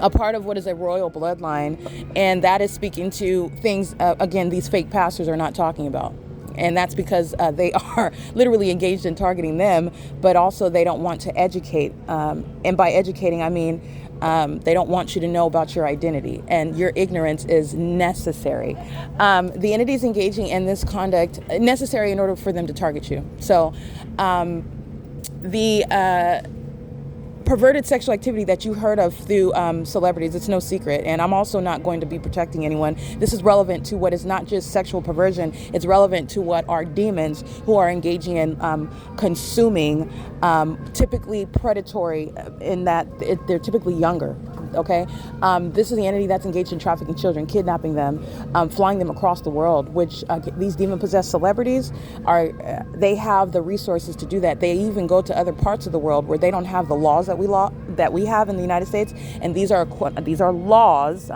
a part of what is a royal bloodline, and that is speaking to things, again, these fake pastors are not talking about. And that's because they are literally engaged in targeting them, but also they don't want to educate. And by educating, I mean they don't want you to know about your identity, and your ignorance is necessary. The entities engaging in this conduct necessary in order for them to target you. So the perverted sexual activity that you heard of through celebrities, it's no secret, and I'm also not going to be protecting anyone. This is relevant to what is not just sexual perversion, it's relevant to what are demons who are engaging in consuming, typically predatory, in that they're typically younger. Okay, this is the entity that's engaged in trafficking children, kidnapping them, flying them across the world, which these demon-possessed celebrities they have the resources to do that. They even go to other parts of the world where they don't have the laws that we have in the United States, and these are laws.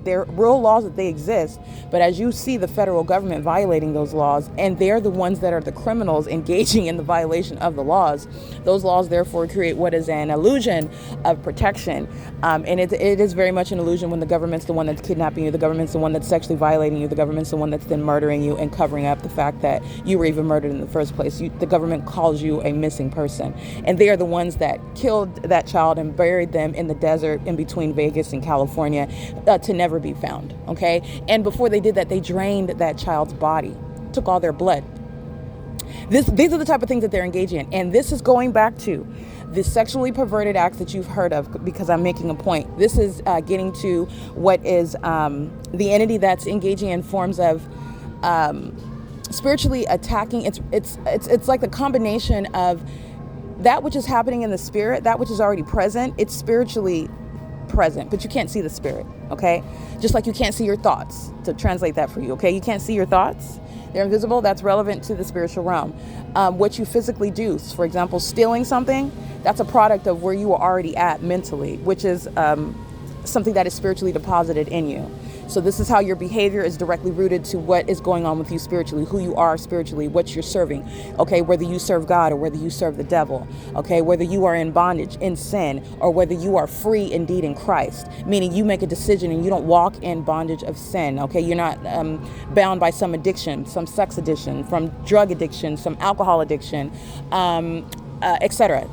They're real laws that they exist, but as you see the federal government violating those laws, and they're the ones that are the criminals engaging in the violation of the laws, those laws therefore create what is an illusion of protection. And it is very much an illusion when the government's the one that's kidnapping you, the government's the one that's sexually violating you, the government's the one that's then murdering you and covering up the fact that you were even murdered in the first place. The government calls you a missing person, and they are the ones that killed that child and buried them in the desert in between Vegas and California to never be found, okay? And before they did that, they drained that child's body, took all their blood. These are the type of things that they're engaging in, and this is going back to the sexually perverted acts that you've heard of, because I'm making a point. This is getting to what is the entity that's engaging in forms of spiritually attacking. It's like the combination of that which is happening in the spirit, that which is already present. It's spiritually present, but you can't see the spirit, okay? Just like you can't see your thoughts, to translate that for you, okay? You can't see your thoughts. They're invisible. That's relevant to the spiritual realm. What you physically do, for example, stealing something, that's a product of where you are already at mentally, which is something that is spiritually deposited in you. So this is how your behavior is directly rooted to what is going on with you spiritually, who you are spiritually, what you're serving, okay, whether you serve God or whether you serve the devil, okay, whether you are in bondage, in sin, or whether you are free indeed in Christ, meaning you make a decision and you don't walk in bondage of sin, okay, you're not bound by some addiction, some sex addiction, from drug addiction, some alcohol addiction, etc.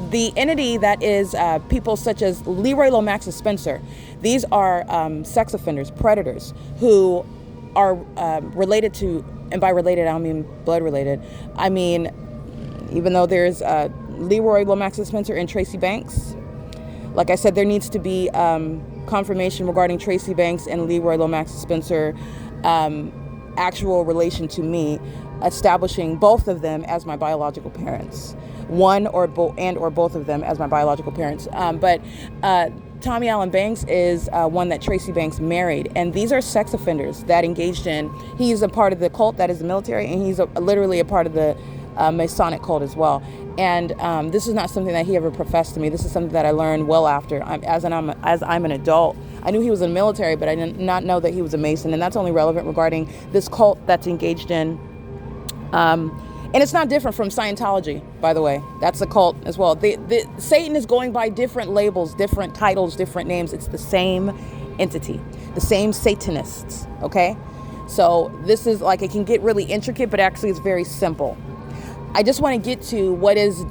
The entity that is people such as Leroy Lomax and Spencer, these are sex offenders, predators, who are related to, and by related I don't mean blood related, I mean even though there's Leroy Lomax and Spencer and Tracy Banks, like I said, there needs to be confirmation regarding Tracy Banks and Leroy Lomax and Spencer actual relation to me, establishing both of them as my biological parents. One or both of them as my biological parents. But Tommy Allen Banks is one that Tracy Banks married. And these are sex offenders that engaged in, he's a part of the cult that is the military, and he's literally a part of the Masonic cult as well. And this is not something that he ever professed to me. This is something that I learned well after, as I'm an adult. I knew he was in the military, but I did not know that he was a Mason. And that's only relevant regarding this cult that's engaged in. And it's not different from Scientology, by the way. That's a cult as well. Satan is going by different labels, different titles, different names. It's the same entity, the same Satanists, okay? So this is like, it can get really intricate, but actually it's very simple. I just want to get to what is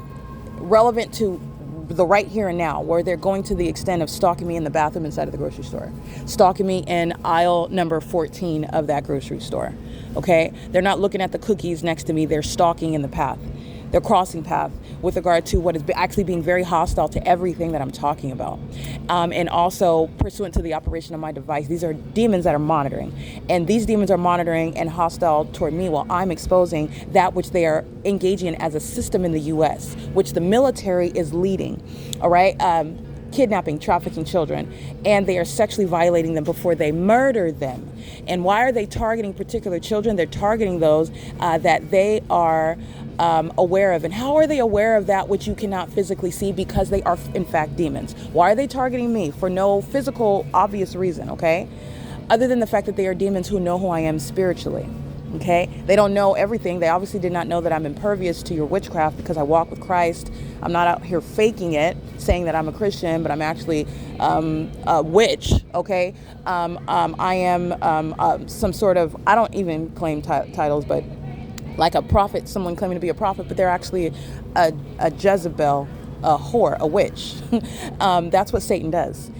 relevant to the right here and now, where they're going to the extent of stalking me in the bathroom inside of the grocery store, stalking me in aisle number 14 of that grocery store. Okay, they're not looking at the cookies next to me. They're stalking in the path. They're crossing path with regard to what is actually being very hostile to everything that I'm talking about. And also pursuant to the operation of my device, these are demons that are monitoring. And these demons are monitoring and hostile toward me while I'm exposing that which they are engaging in as a system in the U.S., which the military is leading. All right. Kidnapping, trafficking children, and they are sexually violating them before they murder them. And why are they targeting particular children? They're targeting those that they are aware of. And how are they aware of that which you cannot physically see? Because they are in fact demons. Why are they targeting me? For no physical obvious reason, okay? Other than the fact that they are demons who know who I am spiritually. Okay, they don't know everything. They obviously did not know that I'm impervious to your witchcraft because I walk with Christ. I'm not out here faking it, saying that I'm a Christian, but I'm actually a witch. Okay, I am some sort of, I don't even claim titles, but like a prophet, someone claiming to be a prophet, but they're actually a Jezebel, a whore, a witch. That's what Satan does.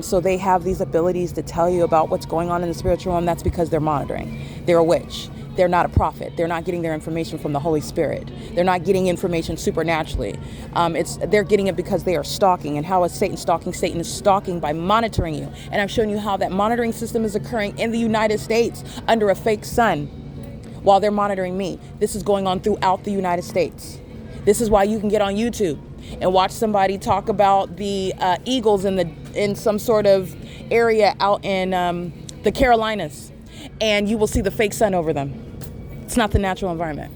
So they have these abilities to tell you about what's going on in the spiritual realm. That's because they're monitoring. They're a witch. They're not a prophet. They're not getting their information from the Holy Spirit. They're not getting information supernaturally. They're getting it because they are stalking. And how is Satan stalking? Satan is stalking by monitoring you. And I've shown you how that monitoring system is occurring in the United States under a fake sun while they're monitoring me. This is going on throughout the United States. This is why you can get on YouTube and watch somebody talk about the eagles in some sort of area out in the Carolinas, and you will see the fake sun over them. It's not the natural environment.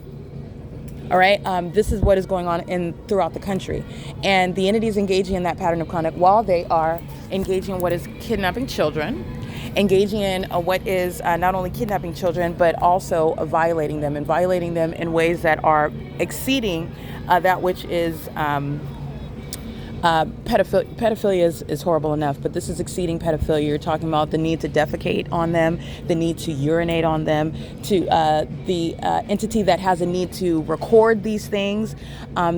All right. This is what is going on throughout the country, and the entities engaging in that pattern of conduct while they are engaging in what is kidnapping children, engaging in what is not only kidnapping children, but also violating them in ways that are exceeding that which is pedophilia is horrible enough, but this is exceeding pedophilia. You're talking about the need to defecate on them, the need to urinate on them, to the entity that has a need to record these things.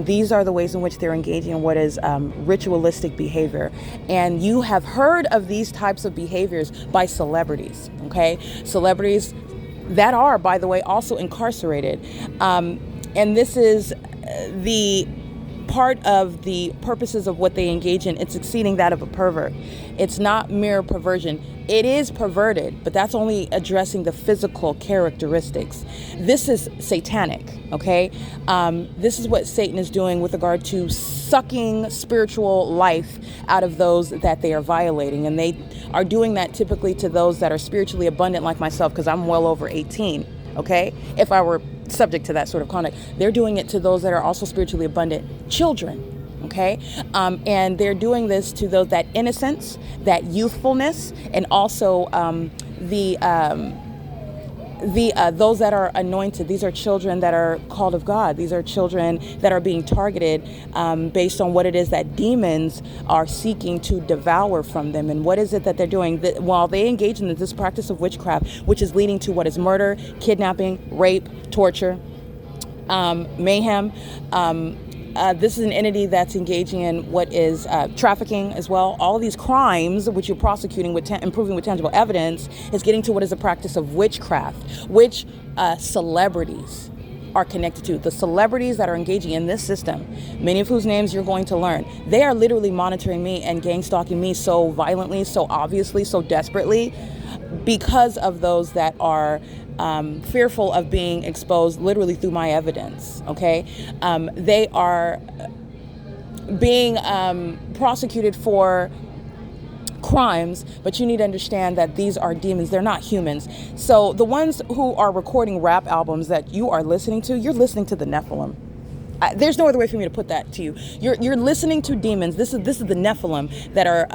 These are the ways in which they're engaging in what is ritualistic behavior. And you have heard of these types of behaviors by celebrities, okay? Celebrities that are, by the way, also incarcerated. And this is the part of the purposes of what they engage in. It's exceeding that of a pervert. It's not mere perversion. It is perverted, but that's only addressing the physical characteristics. This is satanic, okay? This is what Satan is doing with regard to sucking spiritual life out of those that they are violating. And they are doing that typically to those that are spiritually abundant like myself, because I'm well over 18, okay? If I were subject to that sort of conduct. They're doing it to those that are also spiritually abundant children, okay? And they're doing this to those, that innocence, that youthfulness, and also those that are anointed. These are children that are called of God. These are children that are being targeted based on what it is that demons are seeking to devour from them. And what is it that they're doing? While they engage in this practice of witchcraft, which is leading to what is murder, kidnapping, rape, torture, mayhem. This is an entity that's engaging in what is trafficking as well. All of these crimes, which you're prosecuting with and proving with tangible evidence, is getting to what is a practice of witchcraft, which celebrities are connected to. The celebrities that are engaging in this system, many of whose names you're going to learn, they are literally monitoring me and gang stalking me so violently, so obviously, so desperately, because of those that are fearful of being exposed literally through my evidence, okay? They are being prosecuted for crimes, but you need to understand that these are demons. They're not humans. So the ones who are recording rap albums that you are listening to, you're listening to the Nephilim. There's no other way for me to put that to you. You're listening to demons. This is the Nephilim that are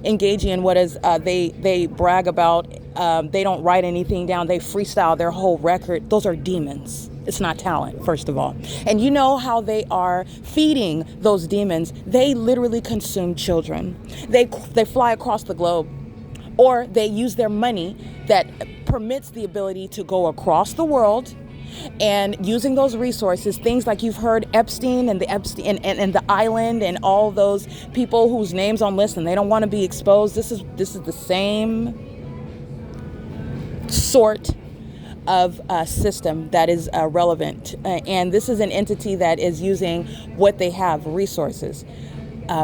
engaging in what is they brag about. They don't write anything down. They freestyle their whole record. Those are demons. It's not talent, first of all. And you know how they are feeding those demons. They literally consume children. They fly across the globe, or they use their money that permits the ability to go across the world. And using those resources, things like you've heard Epstein and the Epstein and the island and all those people whose names on list and they don't want to be exposed. This is the same sort of system that is relevant, and this is an entity that is using what they have, resources,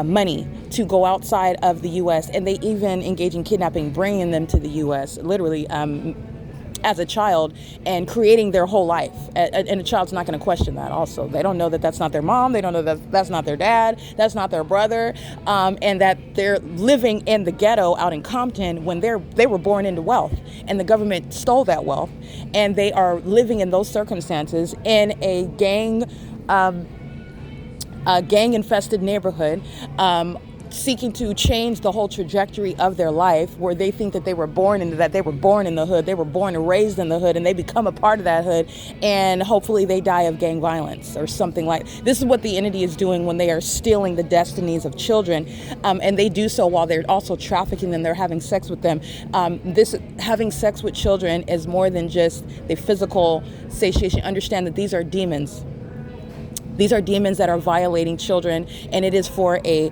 money, to go outside of the U.S. and they even engage in kidnapping, bringing them to the U.S. literally as a child and creating their whole life. And a child's not going to question that also. They don't know that that's not their mom. They don't know that that's not their dad. That's not their brother. And that they're living in the ghetto out in Compton when they were born into wealth. And the government stole that wealth. And they are living in those circumstances in a gang-infested neighborhood, seeking to change the whole trajectory of their life, where they think that they were born into that, they were born in the hood, they were born and raised in the hood, and they become a part of that hood, and hopefully they die of gang violence or something like this. Is what the entity is doing when they are stealing the destinies of children, and they do so while they're also trafficking them. They're having sex with them. This having sex with children is more than just the physical satiation. Understand that these are demons. These are demons that are violating children, and it is for a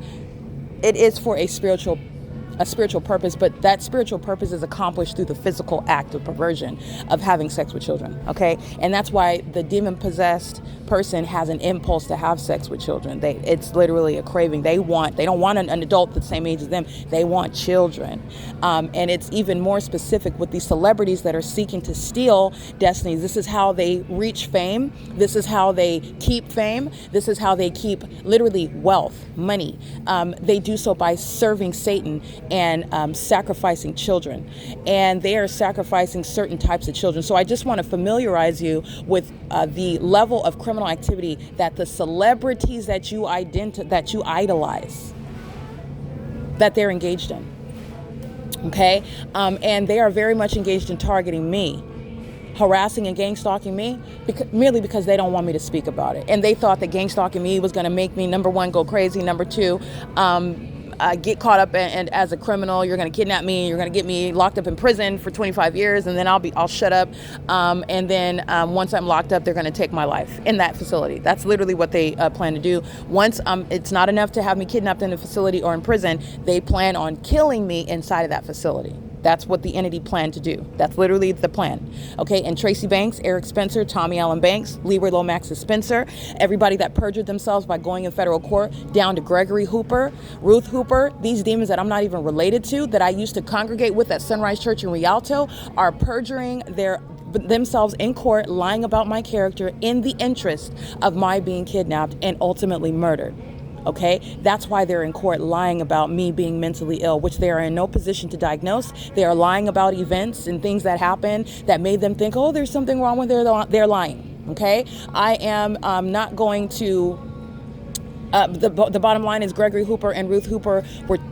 spiritual purpose, but that spiritual purpose is accomplished through the physical act of perversion of having sex with children, okay? And that's why the demon-possessed person has an impulse to have sex with children. It's literally a craving. They don't want an adult the same age as them. They want children. And it's even more specific with these celebrities that are seeking to steal destinies. This is how they reach fame. This is how they keep fame. This is how they keep literally wealth, money. They do so by serving Satan and sacrificing children. And they are sacrificing certain types of children. So I just want to familiarize you with the level of criminal activity that the celebrities that you idolize, that they're engaged in. Okay? And they are very much engaged in targeting me, harassing and gang stalking me merely because they don't want me to speak about it. And they thought that gang stalking me was going to make me, number one, go crazy, number two, get caught up and as a criminal. You're going to kidnap me, you're going to get me locked up in prison for 25 years, and then I'll shut up, and then once I'm locked up, they're going to take my life in that facility. That's literally what they plan to do. Once it's not enough to have me kidnapped in a facility or in prison, they plan on killing me inside of that facility. That's what the entity planned to do. That's literally the plan. Okay, and Tracy Banks, Eric Spencer, Tommy Allen Banks, Leroy Lomax Spencer, everybody that perjured themselves by going in federal court, down to Gregory Hooper, Ruth Hooper, these demons that I'm not even related to, that I used to congregate with at Sunrise Church in Rialto, are perjuring themselves in court, lying about my character in the interest of my being kidnapped and ultimately murdered. Okay, that's why they're in court lying about me being mentally ill, which they are in no position to diagnose. They are lying about events and things that happened that made them think, oh, there's something wrong with they're lying. Okay, I am not going to. The bottom line is Gregory Hooper and Ruth Hooper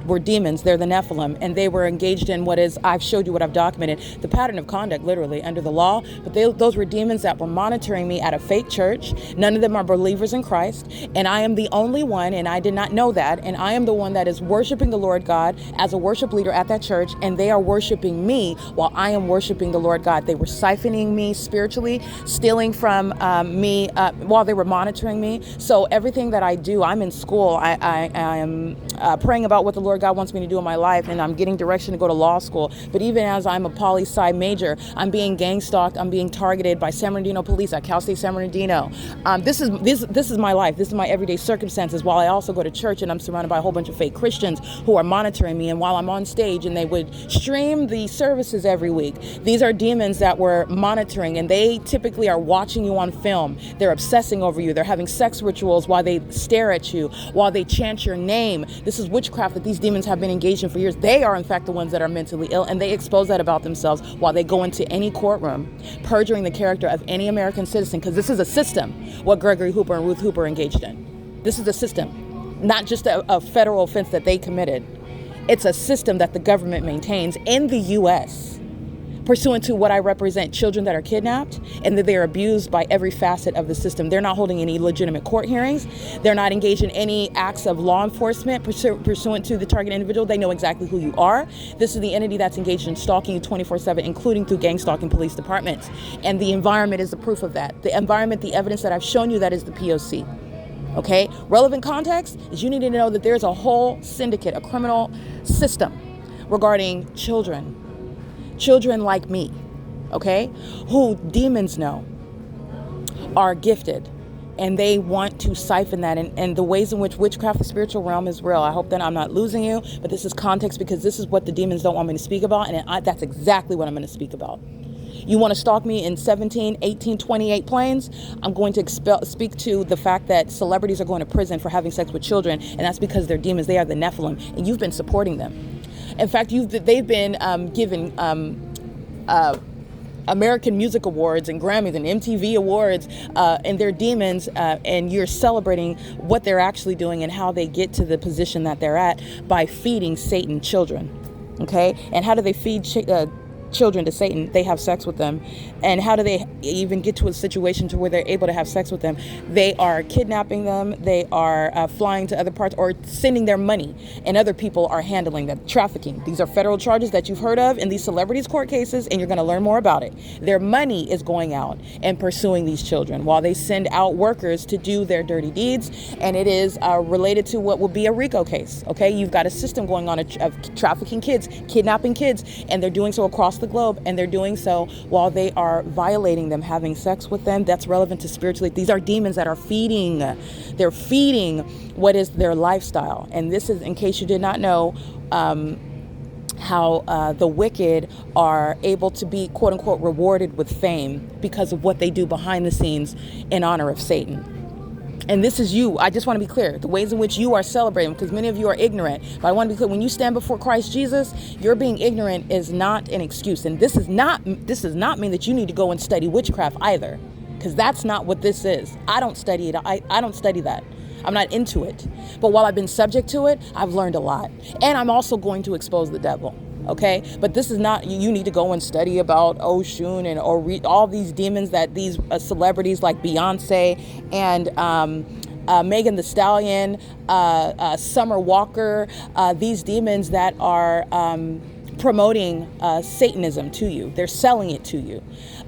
were demons. They're the Nephilim, and they were engaged in what is, I've showed you what I've documented, the pattern of conduct literally under the law, but those were demons that were monitoring me at a fake church. None of them are believers in Christ, and I am the only one, and I did not know that, and I am the one that is worshiping the Lord God as a worship leader at that church, and they are worshiping me while I am worshiping the Lord God. They were siphoning me spiritually, stealing from me while they were monitoring me. So everything that I do, I'm in school. I am praying about what the Lord God wants me to do in my life, and I'm getting direction to go to law school. But even as I'm a poli-sci major, I'm being gang stalked. I'm being targeted by San Bernardino police at Cal State San Bernardino. This is my life. This is my everyday circumstances. While I also go to church, and I'm surrounded by a whole bunch of fake Christians who are monitoring me. And while I'm on stage, and they would stream the services every week, these are demons that were monitoring, and they typically are watching you on film. They're obsessing over you. They're having sex rituals while they stare at you, while they chant your name. This is witchcraft that these demons have been engaged in for years. They are in fact the ones that are mentally ill, and they expose that about themselves while they go into any courtroom, perjuring the character of any American citizen, because this is a system, what Gregory Hooper and Ruth Hooper engaged in. This is a system, not just a federal offense that they committed. It's a system that the government maintains in the U.S., pursuant to what I represent, children that are kidnapped and that they are abused by every facet of the system. They're not holding any legitimate court hearings. They're not engaged in any acts of law enforcement pursuant to the target individual. They know exactly who you are. This is the entity that's engaged in stalking you 24/7, including through gang stalking police departments. And the environment is the proof of that. The environment, the evidence that I've shown you, that is the P.O.C. Okay? Relevant context is you need to know that there's a whole syndicate, a criminal system regarding children like me, okay, who demons know are gifted, and they want to siphon that, and the ways in which witchcraft, the spiritual realm, is real. I hope that I'm not losing you, but this is context, because this is what the demons don't want me to speak about, and that's exactly what I'm going to speak about. You want to stalk me in 17, 18, 28 planes? I'm going to speak to the fact that celebrities are going to prison for having sex with children, and that's because they're demons. They are the Nephilim, and you've been supporting them. In fact, they've been given American Music Awards and Grammys and MTV Awards, and they're demons, and you're celebrating what they're actually doing and how they get to the position that they're at by feeding Satan children. Okay? And how do they feed children to Satan? They have sex with them. And how do they even get to a situation to where they're able to have sex with them? They are kidnapping them. They are flying to other parts or sending their money, and other people are handling that. Trafficking. These are federal charges that you've heard of in these celebrities' court cases, and you're going to learn more about it. Their money is going out and pursuing these children while they send out workers to do their dirty deeds, and it is related to what will be a RICO case. Okay, you've got a system going on of trafficking kids, kidnapping kids, and they're doing so across the globe, and they're doing so while they are violating them, having sex with them. That's relevant to spiritually. These are demons that are feeding. They're feeding what is their lifestyle. And this is, in case you did not know, how the wicked are able to be, quote unquote, rewarded with fame because of what they do behind the scenes in honor of Satan. And this is you. I just want to be clear. The ways in which you are celebrating, because many of you are ignorant. But I want to be clear. When you stand before Christ Jesus, your being ignorant is not an excuse. And this does not mean that you need to go and study witchcraft either, because that's not what this is. I don't study it. I don't study that. I'm not into it. But while I've been subject to it, I've learned a lot. And I'm also going to expose the devil. Okay, but this is not, you need to go and study about Oshun or read all these demons that these celebrities like Beyonce and Megan Thee Stallion, Summer Walker, these demons that are promoting Satanism to you. They're selling it to you.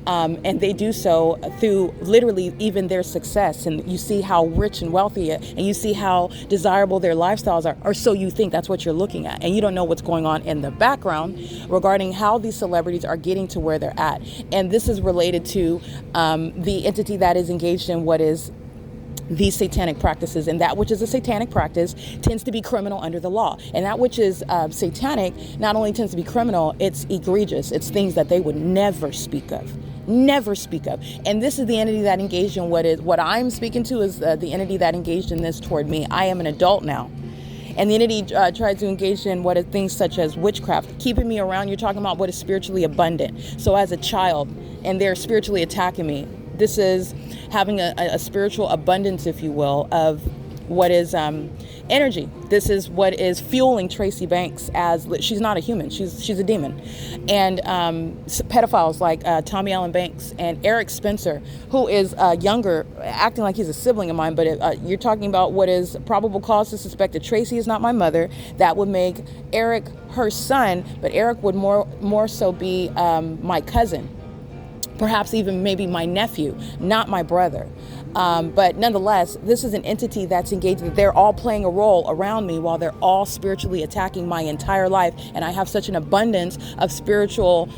And they do so through literally even their success. And you see how rich and wealthy, and you see how desirable their lifestyles are, or so you think. That's what you're looking at. And you don't know what's going on in the background regarding how these celebrities are getting to where they're at. And this is related to the entity that is engaged in what is these satanic practices, and that which is a satanic practice tends to be criminal under the law, and that which is satanic not only tends to be criminal, it's egregious. It's things that they would never speak of. And this is the entity that engaged in what I'm speaking to is the entity that engaged in this toward me. I am an adult now. And the entity tried to engage in what are things such as witchcraft, keeping me around. You're talking about what is spiritually abundant. So as a child, and they're spiritually attacking me. This is having a spiritual abundance, if you will, of what is energy. This is what is fueling Tracy Banks as she's not a human. She's a demon. And pedophiles like Tommy Allen Banks and Eric Spencer, who is younger, acting like he's a sibling of mine. But you're talking about what is probable cause to suspect that Tracy is not my mother. That would make Eric her son, but Eric would more so be my cousin. Perhaps even maybe my nephew, not my brother. But nonetheless, this is an entity that's engaged. They're all playing a role around me while they're all spiritually attacking my entire life. And I have such an abundance of spiritual,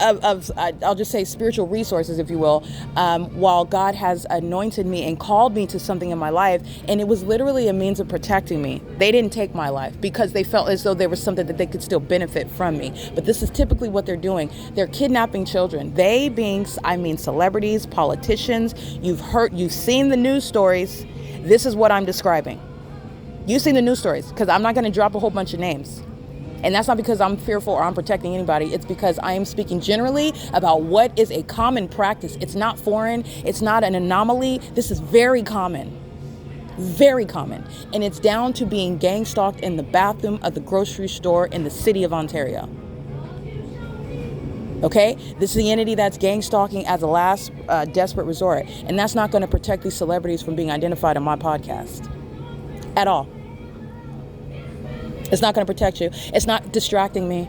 I'll just say spiritual resources, if you will, while God has anointed me and called me to something in my life. And it was literally a means of protecting me. They didn't take my life because they felt as though there was something that they could still benefit from me. But this is typically what they're doing. They're kidnapping children. They being, celebrities, politicians. You've seen the news stories. This is what I'm describing. You've seen the news stories, because I'm not going to drop a whole bunch of names. And that's not because I'm fearful or I'm protecting anybody. It's because I am speaking generally about what is a common practice. It's not foreign. It's not an anomaly. This is very common. Very common. And it's down to being gang stalked in the bathroom of the grocery store in the city of Ontario. Okay? This is the entity that's gang stalking as a last desperate resort. And that's not going to protect these celebrities from being identified on my podcast. At all. It's not going to protect you. It's not distracting me.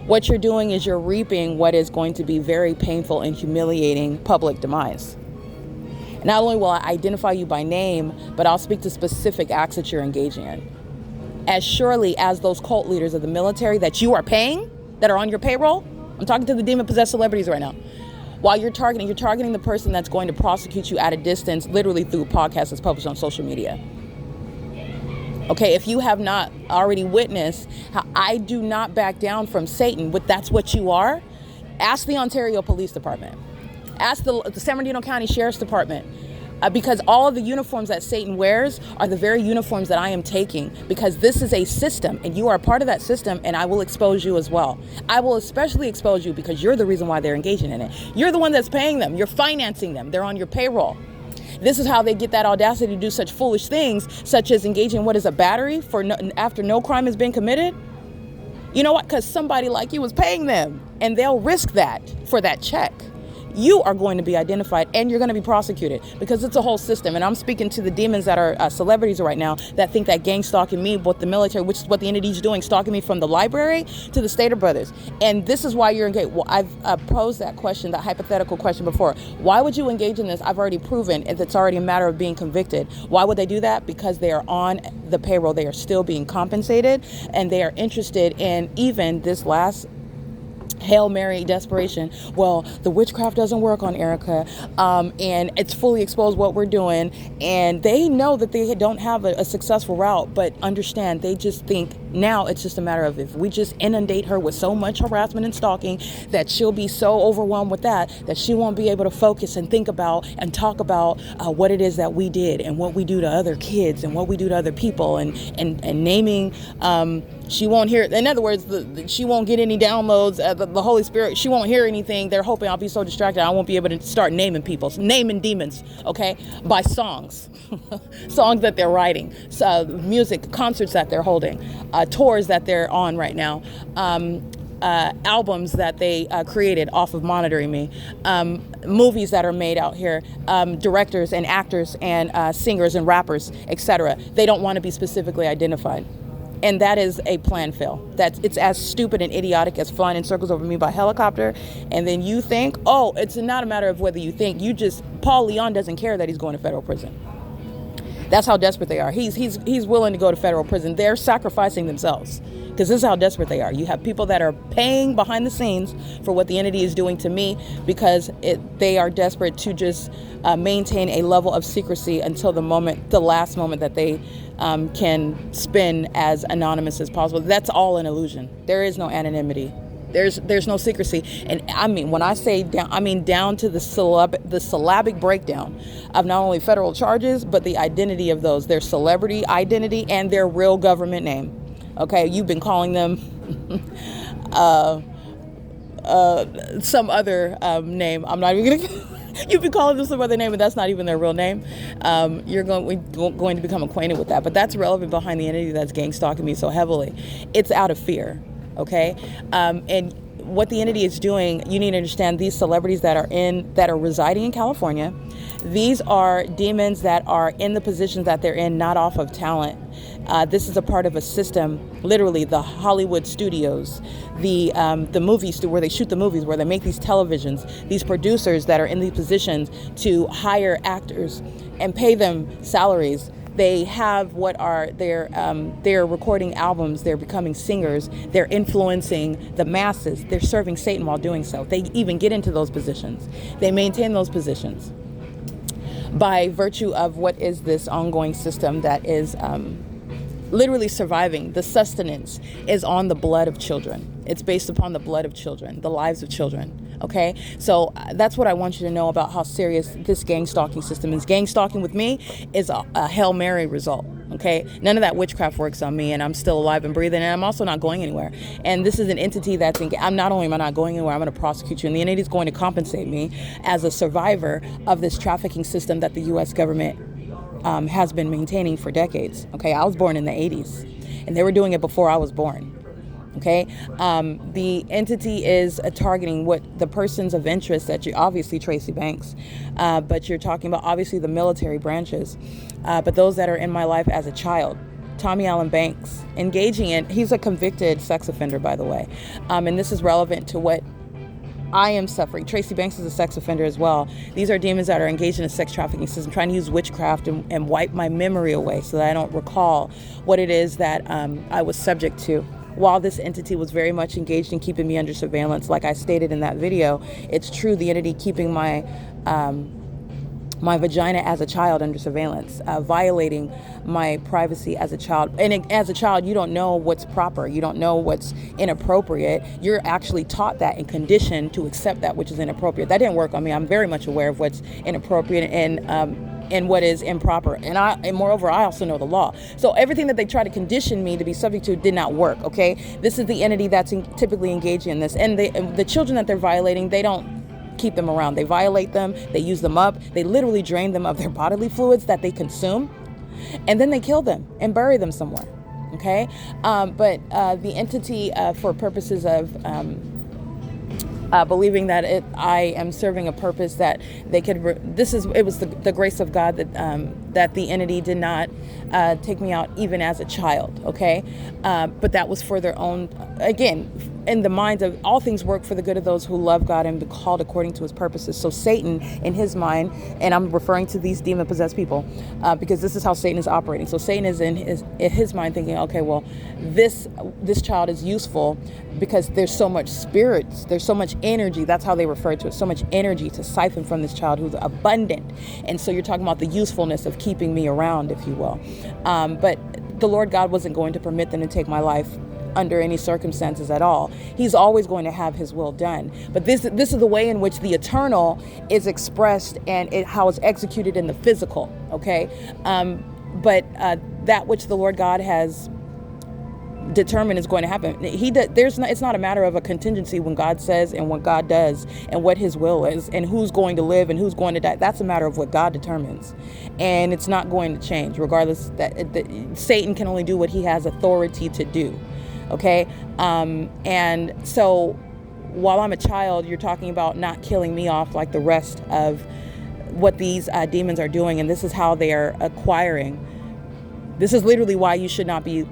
What you're doing is you're reaping what is going to be very painful and humiliating public demise. Not only will I identify you by name, but I'll speak to specific acts that you're engaging in. As surely as those cult leaders of the military that you are paying, that are on your payroll. I'm talking to the demon-possessed celebrities right now. While you're targeting the person that's going to prosecute you at a distance, literally through a podcast that's published on social media. Okay, if you have not already witnessed how I do not back down from Satan, but that's what you are, ask the Ontario Police Department. Ask the San Bernardino County Sheriff's Department. Because all of the uniforms that Satan wears are the very uniforms that I am taking, because this is a system and you are a part of that system, and I will expose you as well. I will especially expose you because you're the reason why they're engaging in it. You're the one that's paying them. You're financing them. They're on your payroll. This is how they get that audacity to do such foolish things, such as engaging in what is a battery after no crime has been committed. You know what? Because somebody like you is paying them, and they'll risk that for that check. You are going to be identified and you're going to be prosecuted, because it's a whole system. And I'm speaking to the demons that are celebrities right now that think that gang stalking me with the military, which is what the entity is doing, stalking me from the library to the Stater Brothers. And this is why you're engaged. Well, I've posed that question, that hypothetical question before. Why would you engage in this? I've already proven it's already a matter of being convicted. Why would they do that? Because they are on the payroll. They are still being compensated, and they are interested in even this last Hail Mary desperation. Well, the witchcraft doesn't work on Erica, and it's fully exposed what we're doing, and they know that they don't have a successful route, but understand, they just think now it's just a matter of if we just inundate her with so much harassment and stalking that she'll be so overwhelmed with that she won't be able to focus and think about and talk about what it is that we did and what we do to other kids and what we do to other people, and naming, she won't hear, in other words, she won't get any downloads. The Holy Spirit, she won't hear anything. They're hoping I'll be so distracted I won't be able to start naming people, naming demons, okay, by songs, songs that they're writing, music, concerts that they're holding, tours that they're on right now, albums that they created off of monitoring me, movies that are made out here, directors and actors and singers and rappers, etc. They don't want to be specifically identified. And that is a plan fail. It's as stupid and idiotic as flying in circles over me by helicopter. And then you think, oh, it's not a matter of whether you think. Paul Leon doesn't care that he's going to federal prison. That's how desperate they are. He's willing to go to federal prison. They're sacrificing themselves, because this is how desperate they are. You have people that are paying behind the scenes for what the entity is doing to me, because they are desperate to just maintain a level of secrecy until the last moment that they can spin as anonymous as possible. That's all an illusion. There is no anonymity. There's no secrecy. And I mean, when I say down, I mean down to the syllabic breakdown of not only federal charges, but the identity of those, their celebrity identity and their real government name. Okay, you've been calling them some other name. I'm not even gonna. You've been calling them some other name, and that's not even their real name. You're going to become acquainted with that. But that's relevant behind the entity that's gang stalking me so heavily. It's out of fear, okay? And what the entity is doing, you need to understand, these celebrities that are residing in California, these are demons that are in the positions that they're in, not off of talent. This is a part of a system, literally the Hollywood studios, the movies where they shoot the movies, where they make these televisions, these producers that are in these positions to hire actors and pay them salaries. They have they're recording albums, they're becoming singers, they're influencing the masses, they're serving Satan while doing so. They even get into those positions. They maintain those positions by virtue of what is this ongoing system that is literally surviving. The sustenance is on the blood of children. It's based upon the blood of children, the lives of children. Okay, so that's what I want you to know about how serious this gang stalking system is. Gang stalking with me is a Hail Mary result. Okay, none of that witchcraft works on me, and I'm still alive and breathing, and I'm also not going anywhere. And this is an entity that's I'm not only am I not going anywhere, I'm going to prosecute you, and the entity is going to compensate me as a survivor of this trafficking system that the U.S. government has been maintaining for decades. Okay, I was born in the 80s, and they were doing it before I was born. Okay, the entity is targeting what the persons of interest that you obviously Tracy Banks, but you're talking about obviously the military branches, but those that are in my life as a child. Tommy Allen Banks engaging in, he's a convicted sex offender, by the way, and this is relevant to what I am suffering. Tracy Banks is a sex offender as well. These are demons that are engaged in a sex trafficking system, trying to use witchcraft and wipe my memory away so that I don't recall what it is that I was subject to. While this entity was very much engaged in keeping me under surveillance, like I stated in that video, it's true, the entity keeping my vagina as a child under surveillance, violating my privacy as a child. And as a child, you don't know what's proper. You don't know what's inappropriate. You're actually taught that and conditioned to accept that which is inappropriate. That didn't work on me. I'm very much aware of what's inappropriate and what is improper. And moreover, I also know the law. So everything that they try to condition me to be subject to did not work, okay? This is the entity that's typically engaging in this. And the children that they're violating, they don't keep them around. They violate them, they use them up, they literally drain them of their bodily fluids that they consume, and then they kill them and bury them somewhere, okay? But the entity, for purposes of believing that I am serving a purpose that they could, it was the grace of God that the entity did not take me out even as a child, okay? But that was for their own, again, in the minds of all things work for the good of those who love God and be called according to his purposes. So Satan, in his mind, and I'm referring to these demon-possessed people, because this is how Satan is operating. So Satan is in his mind thinking, okay, well, this child is useful because there's so much spirit, there's so much energy. That's how they refer to it, so much energy to siphon from this child who's abundant. And so you're talking about the usefulness of keeping me around, if you will. But the Lord God wasn't going to permit them to take my life under any circumstances at all. He's always going to have his will done. But this is the way in which the eternal is expressed and how it's executed in the physical, okay? But that which the Lord God has determined is going to happen. It's not a matter of a contingency when God says and what God does and what his will is and who's going to live and who's going to die. That's a matter of what God determines. And it's not going to change, regardless that Satan can only do what he has authority to do. Okay, and so while I'm a child, you're talking about not killing me off like the rest of what these demons are doing, and this is how they are acquiring. This is literally why you should not be.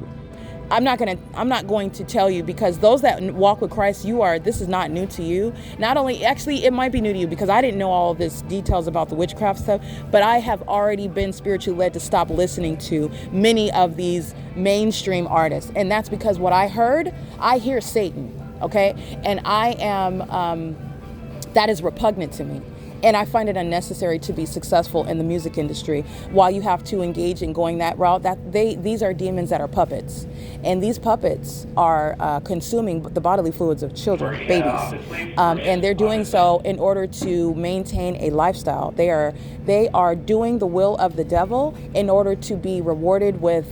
I'm not going to tell you, because those that walk with Christ, this is not new to you. Not only, actually, it might be new to you because I didn't know all of this details about the witchcraft stuff, but I have already been spiritually led to stop listening to many of these mainstream artists. And that's because what I hear Satan, okay? And I am, that is repugnant to me. And I find it unnecessary to be successful in the music industry while you have to engage in going that route. These are demons that are puppets. And these puppets are consuming the bodily fluids of children, babies. And they're doing so in order to maintain a lifestyle. They are doing the will of the devil in order to be rewarded with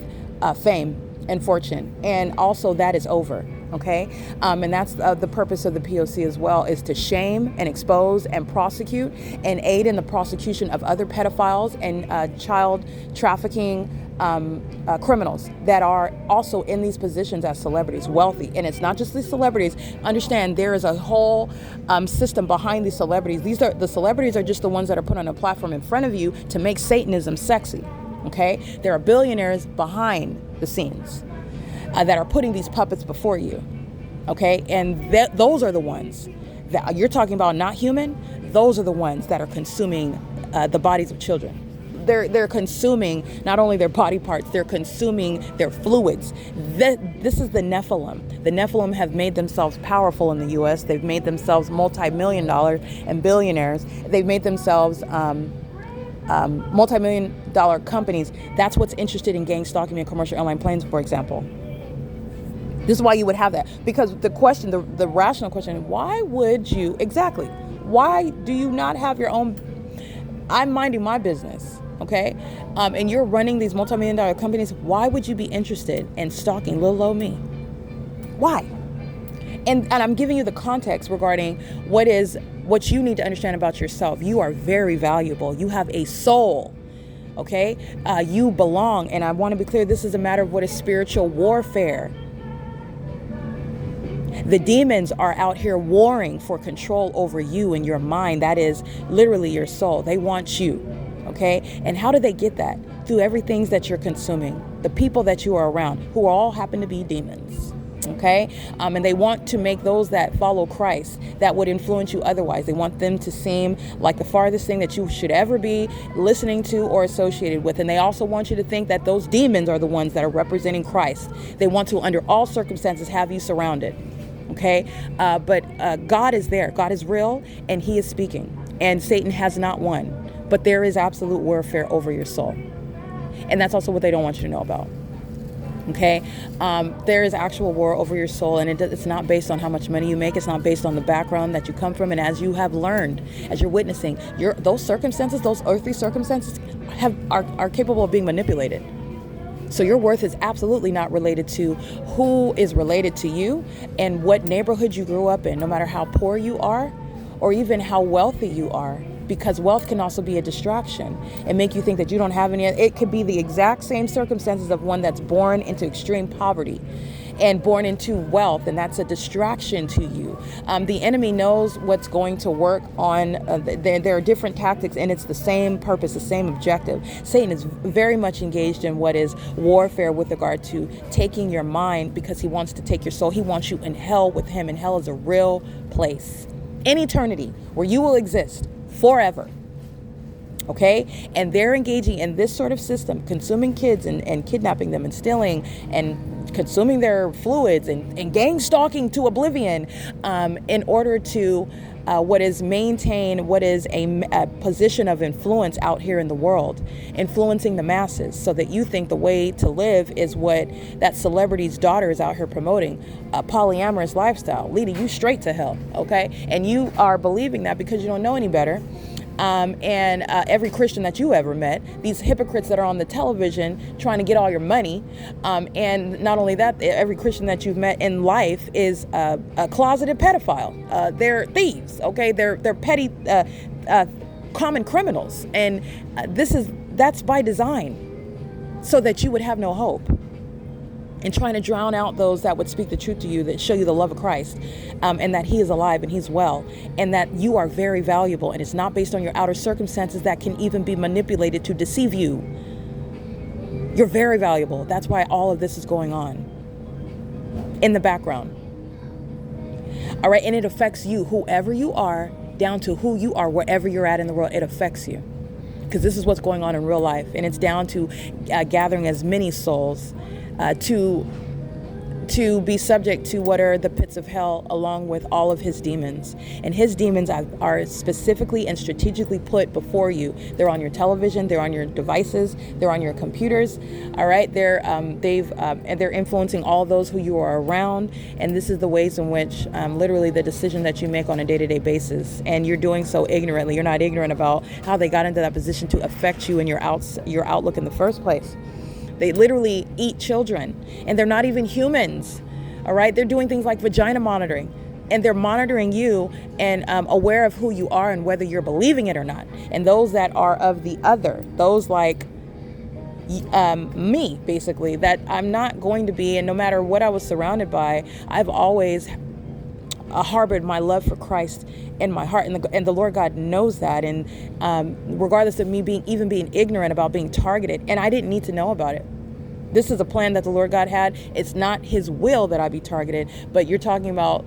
fame and fortune. And also that is over. Okay, and that's the purpose of the P.O.C. as well, is to shame and expose and prosecute and aid in the prosecution of other pedophiles and child trafficking criminals that are also in these positions as celebrities, wealthy. And it's not just the celebrities. Understand, there is a whole system behind these celebrities. The celebrities are just the ones that are put on a platform in front of you to make Satanism sexy. Okay, there are billionaires behind the scenes that are putting these puppets before you, okay? And those are the ones that you're talking about, not human. Those are the ones that are consuming the bodies of children. They're consuming not only their body parts, they're consuming their fluids. This is the Nephilim. The Nephilim have made themselves powerful in the U.S. They've made themselves multi-million-dollar and billionaires. They've made themselves multi-million-dollar companies. That's what's interested in gang stalking and commercial airline planes, for example. This is why you would have that. Because the question, the rational question, why would you, exactly, why do you not have your own, I'm minding my business, okay? And you're running these multi-million-dollar companies. Why would you be interested in stalking little old me? Why? And I'm giving you the context regarding what you need to understand about yourself. You are very valuable. You have a soul, okay? You belong. And I want to be clear, this is a matter of what is spiritual warfare. The demons are out here warring for control over you and your mind. That is literally your soul. They want you, okay? And how do they get that? Through everything that you're consuming, the people that you are around, who all happen to be demons, okay? And they want to make those that follow Christ, that would influence you otherwise. They want them to seem like the farthest thing that you should ever be listening to or associated with. And they also want you to think that those demons are the ones that are representing Christ. They want to, under all circumstances, have you surrounded. Okay, but God is there. God is real, and He is speaking. And Satan has not won. But there is absolute warfare over your soul. And that's also what they don't want you to know about. Okay, there is actual war over your soul, and it's not based on how much money you make. It's not based on the background that you come from. And as you have learned, as you're witnessing, those circumstances, those earthly circumstances, are capable of being manipulated. So your worth is absolutely not related to who is related to you and what neighborhood you grew up in, no matter how poor you are or even how wealthy you are, because wealth can also be a distraction and make you think that you don't have any. It could be the exact same circumstances of one that's born into extreme poverty and born into wealth, and that's a distraction to you. The enemy knows what's going to work on, there are different tactics, and it's the same purpose, the same objective. Satan is very much engaged in what is warfare with regard to taking your mind, because he wants to take your soul. He wants you in hell with him, and hell is a real place in eternity where you will exist forever. Okay, and they're engaging in this sort of system, consuming kids and kidnapping them and stealing and consuming their fluids and gang stalking to oblivion, in order to maintain what is a position of influence out here in the world, influencing the masses, so that you think the way to live is what that celebrity's daughter is out here promoting, a polyamorous lifestyle leading you straight to hell. Okay, and you are believing that because you don't know any better. Every Christian that you ever met, these hypocrites that are on the television trying to get all your money, and not only that, every Christian that you've met in life is a closeted pedophile. They're thieves, okay? They're petty, common criminals, and that's by design, so that you would have no hope. And trying to drown out those that would speak the truth to you, that show you the love of Christ, and that He is alive and He's well, and that you are very valuable, and it's not based on your outer circumstances that can even be manipulated to deceive you. You're very valuable. That's why all of this is going on in the background. All right, and it affects you, whoever you are, down to who you are, wherever you're at in the world. It affects you, because this is what's going on in real life, and it's down to gathering as many souls to be subject to what are the pits of hell, along with all of his demons. And his demons are specifically and strategically put before you. They're on your television, they're on your devices, they're on your computers. All right, they're influencing all those who you are around. And this is the ways in which literally the decision that you make on a day-to-day basis. And you're doing so ignorantly. You're not ignorant about how they got into that position to affect you and your outlook in the first place. They literally eat children, and they're not even humans. All right, they're doing things like vagina monitoring, and they're monitoring you and aware of who you are and whether you're believing it or not. And those that are of the other, those like me, basically, that I'm not going to be, and no matter what I was surrounded by, I've always harbored my love for Christ in my heart, and the Lord God knows that. And regardless of me being ignorant about being targeted, and I didn't need to know about it. This is a plan that the Lord God had. It's not His will that I be targeted, but you're talking about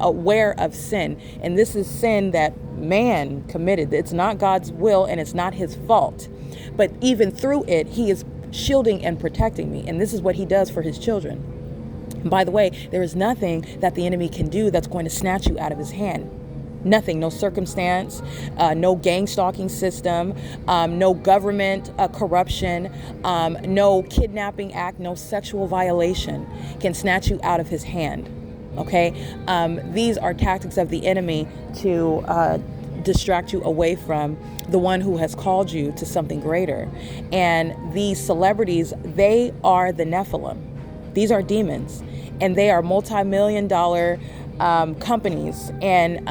aware of sin, and this is sin that man committed. It's not God's will, and it's not His fault. But even through it, He is shielding and protecting me, and this is what He does for His children. And by the way, there is nothing that the enemy can do that's going to snatch you out of His hand. Nothing, no circumstance, no gang stalking system, no government corruption, no kidnapping act, no sexual violation can snatch you out of his hand. Okay? These are tactics of the enemy to distract you away from the one who has called you to something greater. And these celebrities, they are the Nephilim. These are demons, and they are multi-million-dollar companies and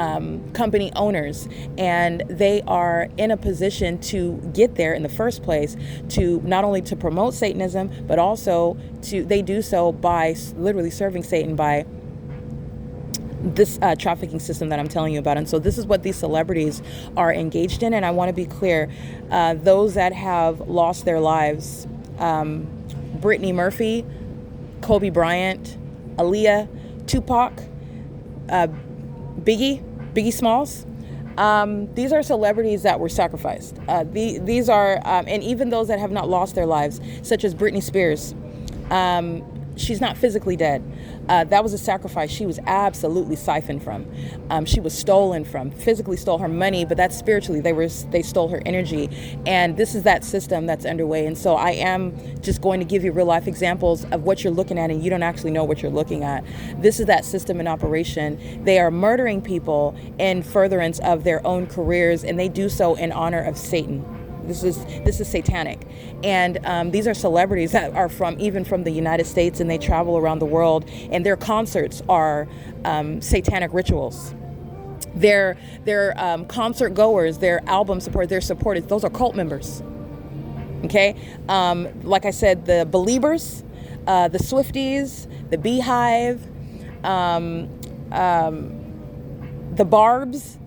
company owners, and they are in a position to get there in the first place, to not only to promote Satanism, but also they do so by literally serving Satan by this trafficking system that I'm telling you about. And so this is what these celebrities are engaged in. And I want to be clear, those that have lost their lives, Brittany Murphy, Kobe Bryant, Aaliyah, Tupac, Biggie Smalls, these are celebrities that were sacrificed. These are, and even those that have not lost their lives, such as Britney Spears, she's not physically dead. That was a sacrifice she was absolutely siphoned from. She was stolen from, physically stole her money, but that's spiritually, they stole her energy. And this is that system that's underway. And so I am just going to give you real life examples of what you're looking at, and you don't actually know what you're looking at. This is that system in operation. They are murdering people in furtherance of their own careers, and they do so in honor of Satan. This is satanic. And these are celebrities that are even from the United States, and they travel around the world, and their concerts are satanic rituals. Their concert goers, their album supporters, their supporters, those are cult members. Okay? Like I said, the Beliebers, the Swifties, the Beehive, the Barbs,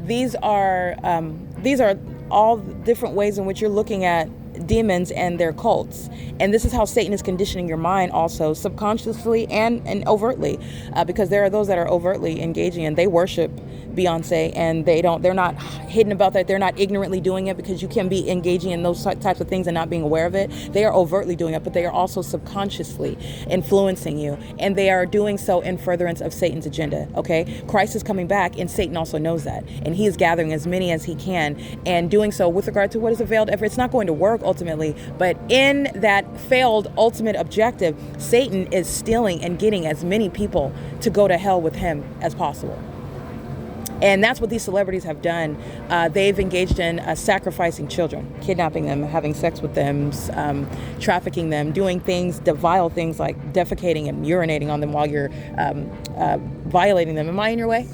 these are all different ways in which you're looking at demons and their cults. And this is how Satan is conditioning your mind also, subconsciously and overtly, because there are those that are overtly engaging, and they worship Beyonce, and they're not hidden about that. They're not ignorantly doing it, because you can be engaging in those types of things and not being aware of it. They are overtly doing it, but they are also subconsciously influencing you, and they are doing so in furtherance of Satan's agenda. Okay, Christ is coming back, and Satan also knows that, and he is gathering as many as he can, and doing so with regard to what is a veiled effort. It's not going to work ultimately, but in that failed ultimate objective, Satan is stealing and getting as many people to go to hell with him as possible. And that's what these celebrities have done. They've engaged in sacrificing children, kidnapping them, having sex with them, trafficking them, doing things, vile things like defecating and urinating on them while you're violating them. Am I in your way?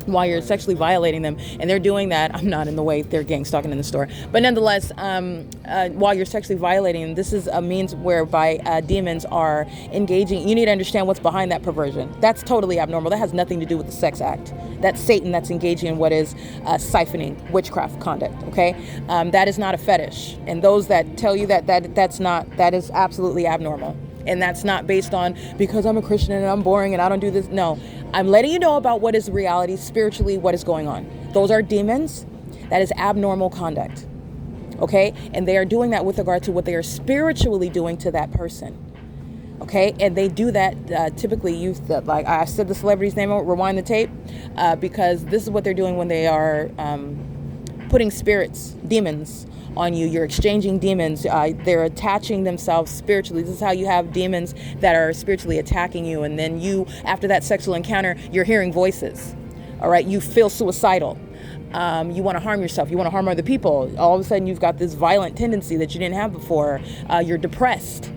While you're sexually violating them, and they're doing that. I'm not in the way, they're gang stalking in the store, but nonetheless, while you're sexually violating them, this is a means whereby demons are engaging. You need to understand what's behind that perversion. That's totally abnormal. That has nothing to do with the sex act. That's Satan that's engaging in what is siphoning witchcraft conduct. Okay, that is not a fetish, and those that tell you that is absolutely abnormal. And that's not based on, because I'm a Christian and I'm boring and I don't do this. No, I'm letting you know about what is reality, spiritually, what is going on. Those are demons. That is abnormal conduct. Okay? And they are doing that with regard to what they are spiritually doing to that person. Okay? And they do that, typically like I said the celebrity's name, rewind the tape, because this is what they're doing when they are putting spirits, demons, on you. You're exchanging demons. They're attaching themselves spiritually. This is how you have demons that are spiritually attacking you. And then you, after that sexual encounter, you're hearing voices. All right. You feel suicidal. You want to harm yourself. You want to harm other people. All of a sudden, you've got this violent tendency that you didn't have before. You're depressed.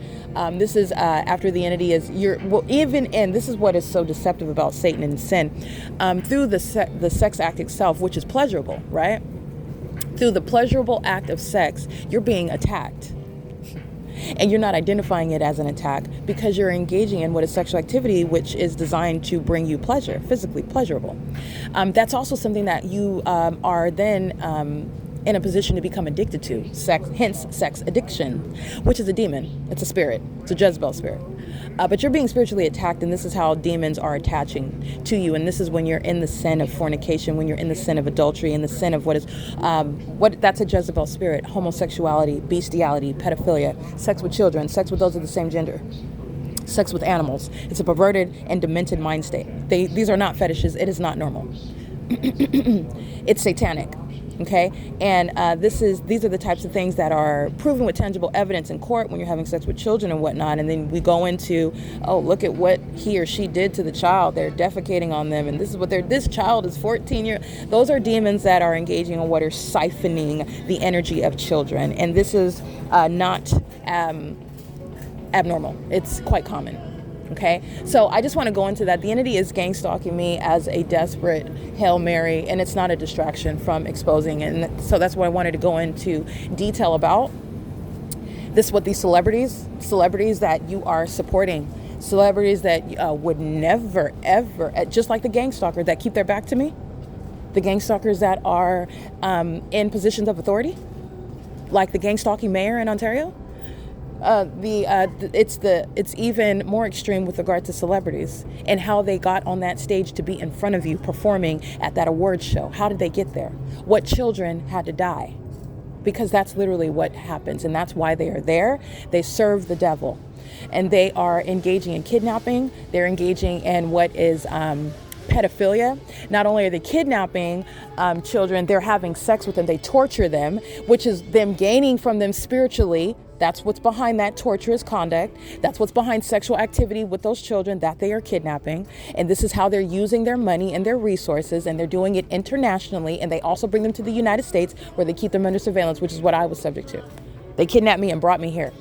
This is after the entity is this is what is so deceptive about Satan and sin. Through the sex act itself, which is pleasurable, right? Through the pleasurable act of sex, you're being attacked. And you're not identifying it as an attack, because you're engaging in what is sexual activity, which is designed to bring you pleasure, physically pleasurable. That's also something that you are then in a position to become addicted to, sex, hence sex addiction, which is a demon. It's a spirit. It's a Jezebel spirit. But you're being spiritually attacked, and this is how demons are attaching to you. And this is when you're in the sin of fornication, when you're in the sin of adultery, in the sin of what is, that's a Jezebel spirit: homosexuality, bestiality, pedophilia, sex with children, sex with those of the same gender, sex with animals. It's a perverted and demented mind state. These are not fetishes. It is not normal. It's satanic. Okay, and these are the types of things that are proven with tangible evidence in court when you're having sex with children and whatnot. And then we go into, oh, look at what he or she did to the child. They're defecating on them, and this is what this child is 14 years. Those are demons that are engaging in what are siphoning the energy of children, and this is not abnormal. It's quite common. Okay, so I just want to go into that. The entity is gang stalking me as a desperate Hail Mary, and it's not a distraction from exposing. And so that's what I wanted to go into detail about. This is what these celebrities that you are supporting, celebrities that would never, ever, just like the gang stalker that keep their back to me, the gang stalkers that are in positions of authority, like the gang stalking mayor in Ontario. It's even more extreme with regard to celebrities and how they got on that stage to be in front of you performing at that awards show. How did they get there? What children had to die? Because that's literally what happens, and that's why they are there. They serve the devil, and they are engaging in kidnapping. They're engaging in what is pedophilia. Not only are they kidnapping children, they're having sex with them. They torture them, which is them gaining from them spiritually. That's what's behind that torturous conduct. That's what's behind sexual activity with those children that they are kidnapping. And this is how they're using their money and their resources, and they're doing it internationally. And they also bring them to the United States where they keep them under surveillance, which is what I was subject to. They kidnapped me and brought me here.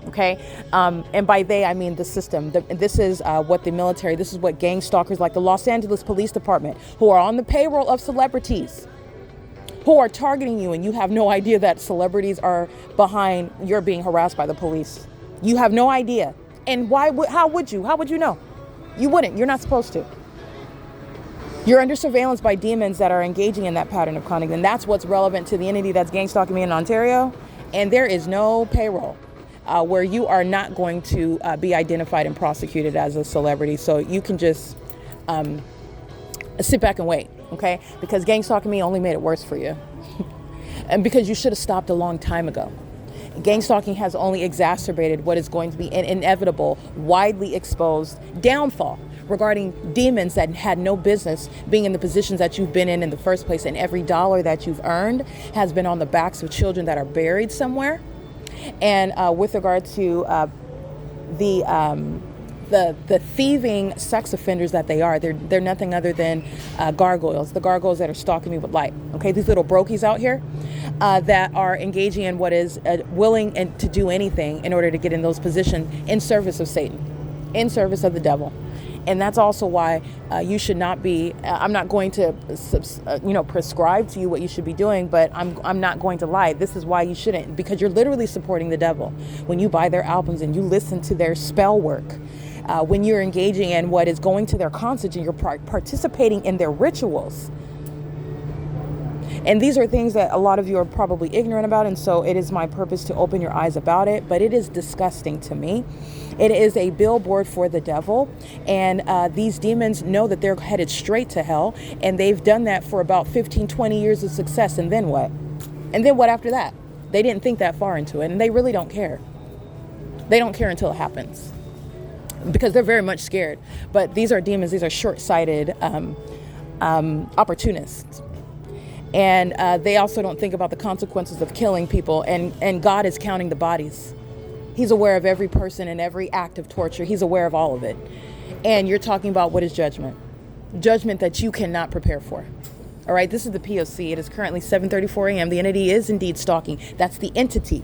Okay, and by they I mean the system. This is what the military, this is what gang stalkers like the Los Angeles Police Department, who are on the payroll of celebrities, who are targeting you, and you have no idea that celebrities are behind your being harassed by the police. You have no idea. And how would you? How would you know? You wouldn't. You're not supposed to. You're under surveillance by demons that are engaging in that pattern of conduct, and that's what's relevant to the entity that's gang stalking me in Ontario. And there is no payroll where you are not going to be identified and prosecuted as a celebrity. So you can just sit back and wait, okay? Because gang stalking me only made it worse for you. And because you should have stopped a long time ago. Gang stalking has only exacerbated what is going to be an inevitable, widely exposed downfall regarding demons that had no business being in the positions that you've been in the first place. And every dollar that you've earned has been on the backs of children that are buried somewhere. And with regard to the thieving sex offenders that they are, they're nothing other than gargoyles, the gargoyles that are stalking me with light. Okay, these little brokies out here that are engaging in what is willing and to do anything in order to get in those positions in service of Satan, in service of the devil. And that's also why you should not be, I'm not going to, prescribe to you what you should be doing, but I'm not going to lie. This is why you shouldn't, because you're literally supporting the devil. When you buy their albums and you listen to their spell work, when you're engaging in what is going to their concerts and you're participating in their rituals. And these are things that a lot of you are probably ignorant about, and so it is my purpose to open your eyes about it, but it is disgusting to me. It is a billboard for the devil, and these demons know that they're headed straight to hell, and they've done that for about 15, 20 years of success, and then what? And then what after that? They didn't think that far into it, and they really don't care. They don't care until it happens, because they're very much scared. But these are demons, these are short-sighted opportunists. And they also don't think about the consequences of killing people. And God is counting the bodies. He's aware of every person and every act of torture. He's aware of all of it. And you're talking about what is judgment? Judgment that you cannot prepare for. All right, this is the P.O.C. It is currently 7:34 a.m. The entity is indeed stalking. That's the entity.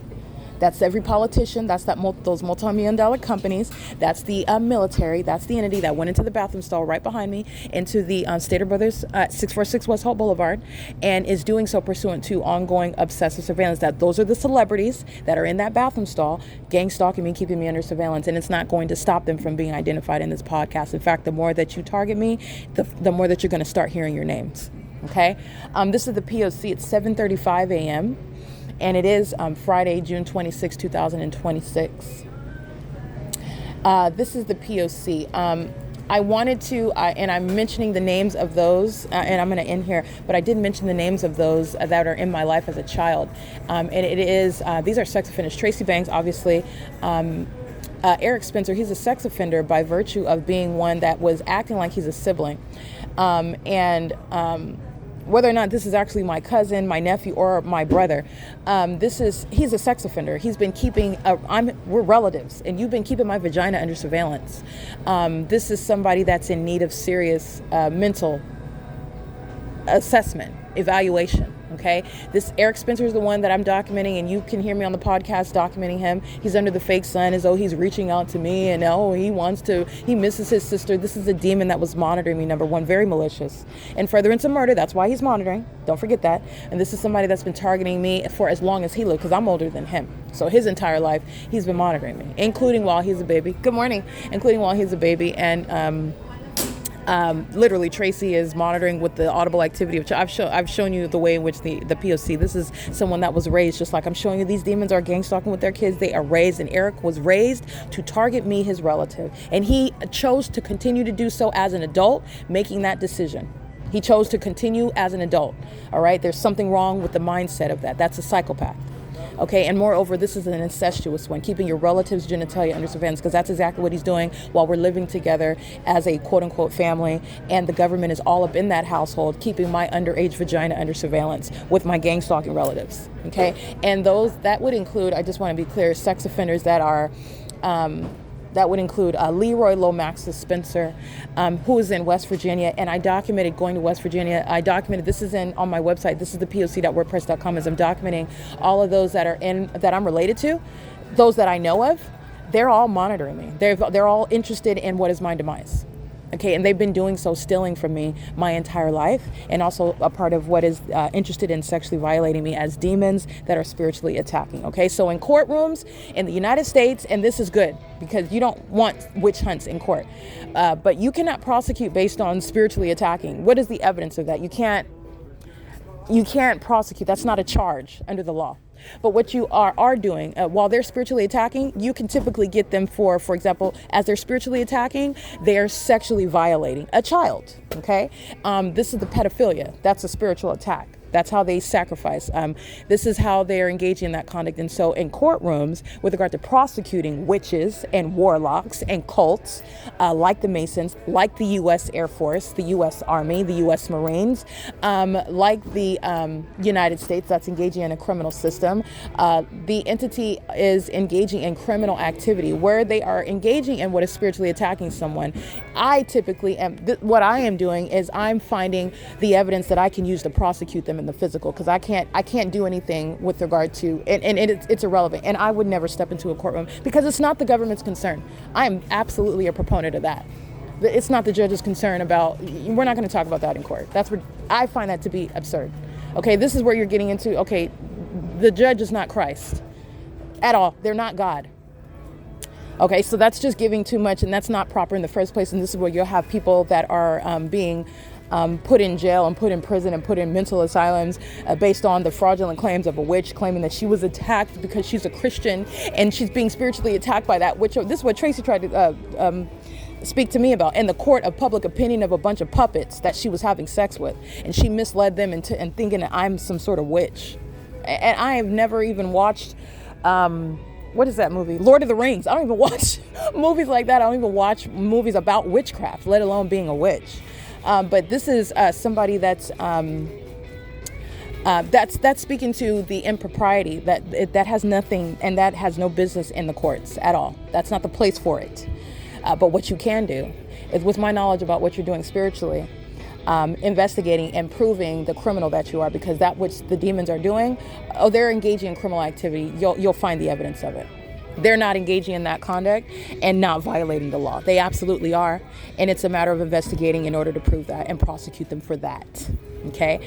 That's every politician. That's those multi-million-dollar companies. That's the military. That's the entity that went into the bathroom stall right behind me, into the Stater Brothers 646 West Hope Boulevard, and is doing so pursuant to ongoing obsessive surveillance. That those are the celebrities that are in that bathroom stall, gang stalking me, keeping me under surveillance, and it's not going to stop them from being identified in this podcast. In fact, the more that you target me, the more that you're going to start hearing your names. Okay, this is the P.O.C. It's 7:35 a.m. And it is Friday, June 26, 2026. This is the P.O.C. I wanted to, and I'm mentioning the names of those, and I'm going to end here, but I did mention the names of those that are in my life as a child. And it is, these are sex offenders. Tracy Banks, obviously. Eric Spencer, he's a sex offender by virtue of being one that was acting like he's a sibling. whether or not this is actually my cousin, my nephew, or my brother, he's a sex offender. He's been we're relatives, and you've been keeping my vagina under surveillance. This is somebody that's in need of serious mental assessment, evaluation. Okay, this Eric Spencer is the one that I'm documenting, and you can hear me on the podcast documenting him. He's under the fake sun as though he's reaching out to me, and he misses his sister. This is a demon that was monitoring me, number one, very malicious. And furtherance of murder, that's why he's monitoring. Don't forget that. And this is somebody that's been targeting me for as long as he lived, because I'm older than him. So his entire life, he's been monitoring me, including while he's a baby. Good morning. Including while he's a baby, and literally, Tracy is monitoring with the audible activity, which I've shown you the way in which the P.O.C. This is someone that was raised, just like I'm showing you. These demons are gang stalking with their kids. They are raised, and Eric was raised to target me, his relative, and he chose to continue to do so as an adult, making that decision. He chose to continue as an adult. All right, there's something wrong with the mindset of that. That's a psychopath. Okay, and moreover, this is an incestuous one, keeping your relatives' genitalia under surveillance, because that's exactly what he's doing while we're living together as a quote-unquote family, and the government is all up in that household, keeping my underage vagina under surveillance with my gang-stalking relatives, okay? And that would include, I just want to be clear, sex offenders that are... that would include Leroy Lomax Spencer, who is in West Virginia, and I documented going to West Virginia. I documented, this is on my website, this is the POC.wordpress.com, as I'm documenting all of those that I'm related to, those that I know of. They're all monitoring me. They're all interested in what is my demise. Okay, and they've been doing so, stealing from me my entire life, and also a part of what is interested in sexually violating me as demons that are spiritually attacking. Okay, so in courtrooms in the United States, and this is good because you don't want witch hunts in court, but you cannot prosecute based on spiritually attacking. What is the evidence of that? You can't prosecute. That's not a charge under the law. But what you are doing while they're spiritually attacking, you can typically get them for example, as they're spiritually attacking, they're sexually violating a child. Okay, this is the pedophilia. That's a spiritual attack. That's how they sacrifice. This is how they're engaging in that conduct. And so in courtrooms, with regard to prosecuting witches and warlocks and cults, like the Masons, like the U.S. Air Force, the U.S. Army, the U.S. Marines, like the United States that's engaging in a criminal system, the entity is engaging in criminal activity where they are engaging in what is spiritually attacking someone. I typically am, what I am doing is I'm finding the evidence that I can use to prosecute them in the physical, because I can't do anything with regard to, and it's irrelevant, and I would never step into a courtroom because it's not the government's concern. I am absolutely a proponent of that. It's not the judge's concern about, we're not going to talk about that in court. That's where I find that to be absurd. Okay, this is where you're getting into, okay, the judge is not Christ at all. They're not God. Okay, so that's just giving too much, and that's not proper in the first place, and this is where you'll have people that are being put in jail and put in prison and put in mental asylums based on the fraudulent claims of a witch, claiming that she was attacked because she's a Christian and she's being spiritually attacked by that witch. This is what Tracy tried to speak to me about, in the court of public opinion of a bunch of puppets that she was having sex with, and she misled them into thinking that I'm some sort of witch. And I have never even watched what is that movie? Lord of the Rings. I don't even watch movies like that. I don't even watch movies about witchcraft, let alone being a witch. But this is somebody that's speaking to the impropriety that has nothing, and that has no business in the courts at all. That's not the place for it. But what you can do is, with my knowledge about what you're doing spiritually, investigating and proving the criminal that you are, because that which the demons are doing, they're engaging in criminal activity. You'll find the evidence of it. They're not engaging in that conduct and not violating the law. They absolutely are. And it's a matter of investigating in order to prove that and prosecute them for that. Okay?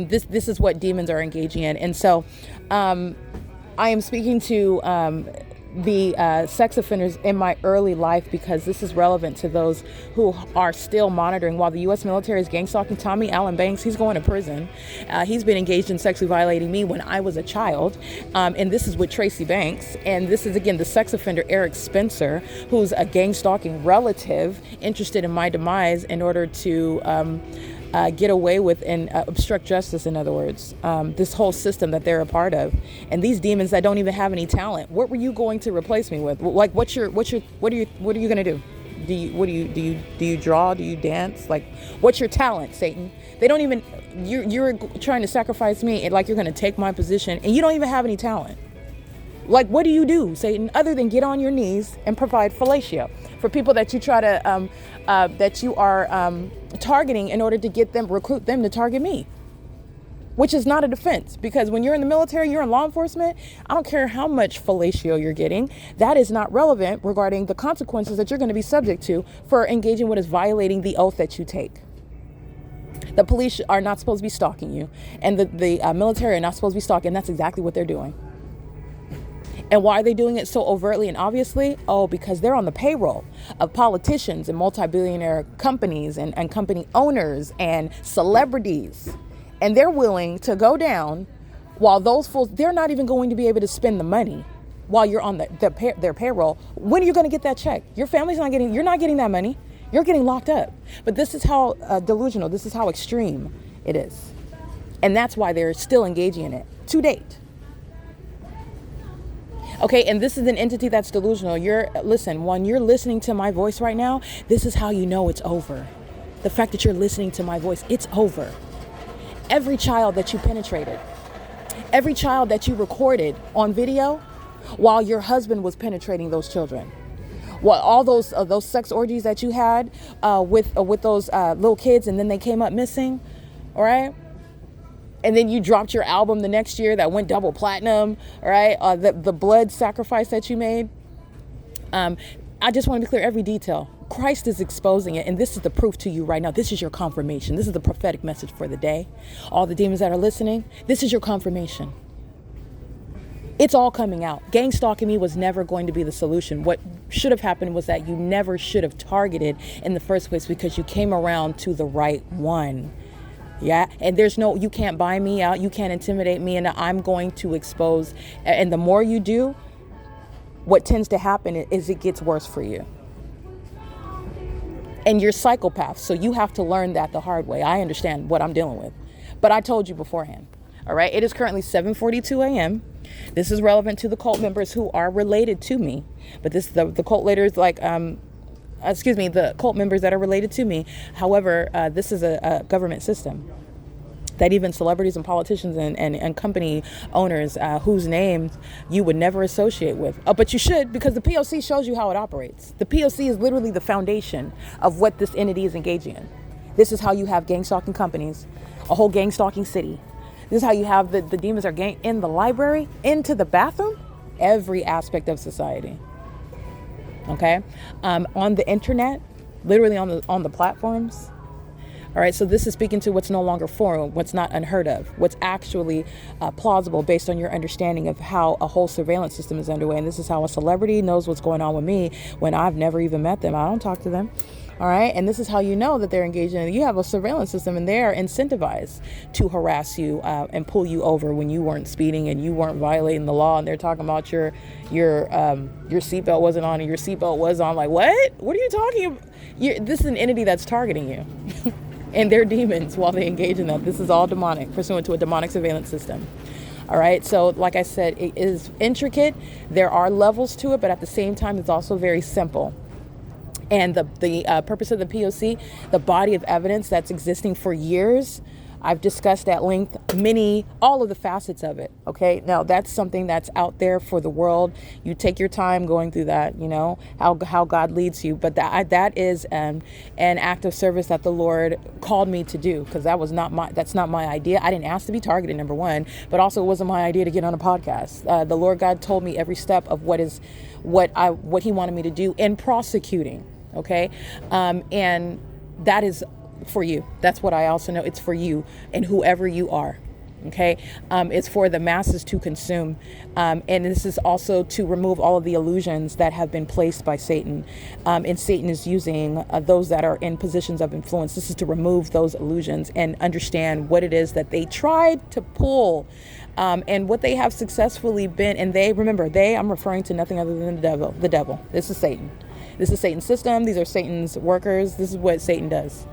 This is what demons are engaging in. And so I am speaking to the sex offenders in my early life, because this is relevant to those who are still monitoring. While the U.S. military is gang stalking Tommy Allen Banks, he's going to prison. He's been engaged in sexually violating me when I was a child. And this is with Tracy Banks. And this is, again, the sex offender Eric Spencer, who's a gang stalking relative interested in my demise in order to get away with and obstruct justice, in other words, this whole system that they're a part of. And these demons that don't even have any talent, what were you going to replace me with? Like, what are you going to do? Do you draw? Do you dance? Like, what's your talent, Satan? They don't even, you're trying to sacrifice me, and like you're going to take my position, and you don't even have any talent. Like, what do you do, Satan, other than get on your knees and provide fellatio for people that you try to, that you are targeting in order to get them, recruit them to target me? Which is not a defense, because when you're in the military, you're in law enforcement, I don't care how much fellatio you're getting, that is not relevant regarding the consequences that you're going to be subject to for engaging what is violating the oath that you take. The police are not supposed to be stalking you, and the military are not supposed to be stalking. That's exactly what they're doing. And why are they doing it so overtly and obviously? Oh, because they're on the payroll of politicians and multi-billionaire companies and company owners and celebrities. And they're willing to go down while those fools, they're not even going to be able to spend the money while you're on their payroll. When are you going to get that check? Your family's not getting, you're not getting that money. You're getting locked up. But this is how delusional, this is how extreme it is. And that's why they're still engaging in it to date. Okay, and this is an entity that's delusional. Listen, when you're listening to my voice right now, this is how you know it's over. The fact that you're listening to my voice, it's over. Every child that you penetrated, every child that you recorded on video while your husband was penetrating those children, all those sex orgies that you had with those little kids, and then they came up missing, all right? And then you dropped your album the next year that went double platinum, all right? The blood sacrifice that you made. I just want to be clear, every detail. Christ is exposing it, and this is the proof to you right now. This is your confirmation. This is the prophetic message for the day. All the demons that are listening, this is your confirmation. It's all coming out. Gang stalking me was never going to be the solution. What should have happened was that you never should have targeted in the first place, because you came around to the right one. Yeah, and you can't buy me out. You can't intimidate me, and I'm going to expose. And the more you do, what tends to happen is it gets worse for you. And you're psychopaths, so you have to learn that the hard way. I understand what I'm dealing with, but I told you beforehand. All right, it is currently 7:42 a.m. This is relevant to the cult members who are related to me, but this the cult leaders the cult members that are related to me. However, this is a government system that even celebrities and politicians and company owners whose names you would never associate with. But you should, because the P.O.C. shows you how it operates. The P.O.C. is literally the foundation of what this entity is engaging in. This is how you have gang stalking companies, a whole gang stalking city. This is how you have the demons are gang in the library, into the bathroom, every aspect of society. Okay, on the internet, literally on the platforms. All right, so this is speaking to what's no longer foreign, what's not unheard of, what's actually plausible based on your understanding of how a whole surveillance system is underway. And this is how a celebrity knows what's going on with me when I've never even met them. I don't talk to them. All right, and this is how you know that they're engaged in it. You have a surveillance system, and they're incentivized to harass you and pull you over when you weren't speeding and you weren't violating the law. And they're talking about your seatbelt wasn't on and your seatbelt was on. Like, what? What are you talking about? This is an entity that's targeting you. And they're demons while they engage in that. This is all demonic, pursuant to a demonic surveillance system. All right, so like I said, it is intricate. There are levels to it, but at the same time, it's also very simple. And the purpose of the P.O.C., the body of evidence that's existing for years, I've discussed at length all of the facets of it. Okay, now that's something that's out there for the world. You take your time going through that, you know, how God leads you. But that is an act of service that the Lord called me to do, because that's not my idea. I didn't ask to be targeted, number one, but also it wasn't my idea to get on a podcast. The Lord God told me every step of what He wanted me to do in prosecuting. Okay, and that is for you. That's what I also know. It's for you and whoever you are. Okay, it's for the masses to consume, and this is also to remove all of the illusions that have been placed by Satan, and Satan is using those that are in positions of influence. This is to remove those illusions and understand what it is that they tried to pull, and what they have successfully been. And I'm referring to nothing other than the devil. This is Satan. This is Satan's system. These are Satan's workers. This is what Satan does.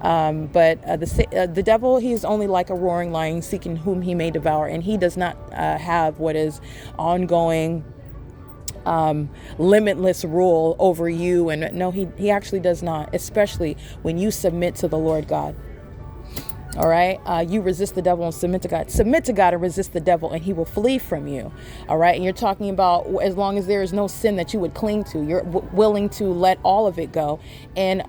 But the devil, he's only like a roaring lion seeking whom he may devour. And he does not have what is ongoing limitless rule over you. And no, he actually does not, especially when you submit to the Lord God. All right. You resist the devil and submit to God. Submit to God and resist the devil and he will flee from you. All right. And you're talking about as long as there is no sin that you would cling to, you're willing to let all of it go. And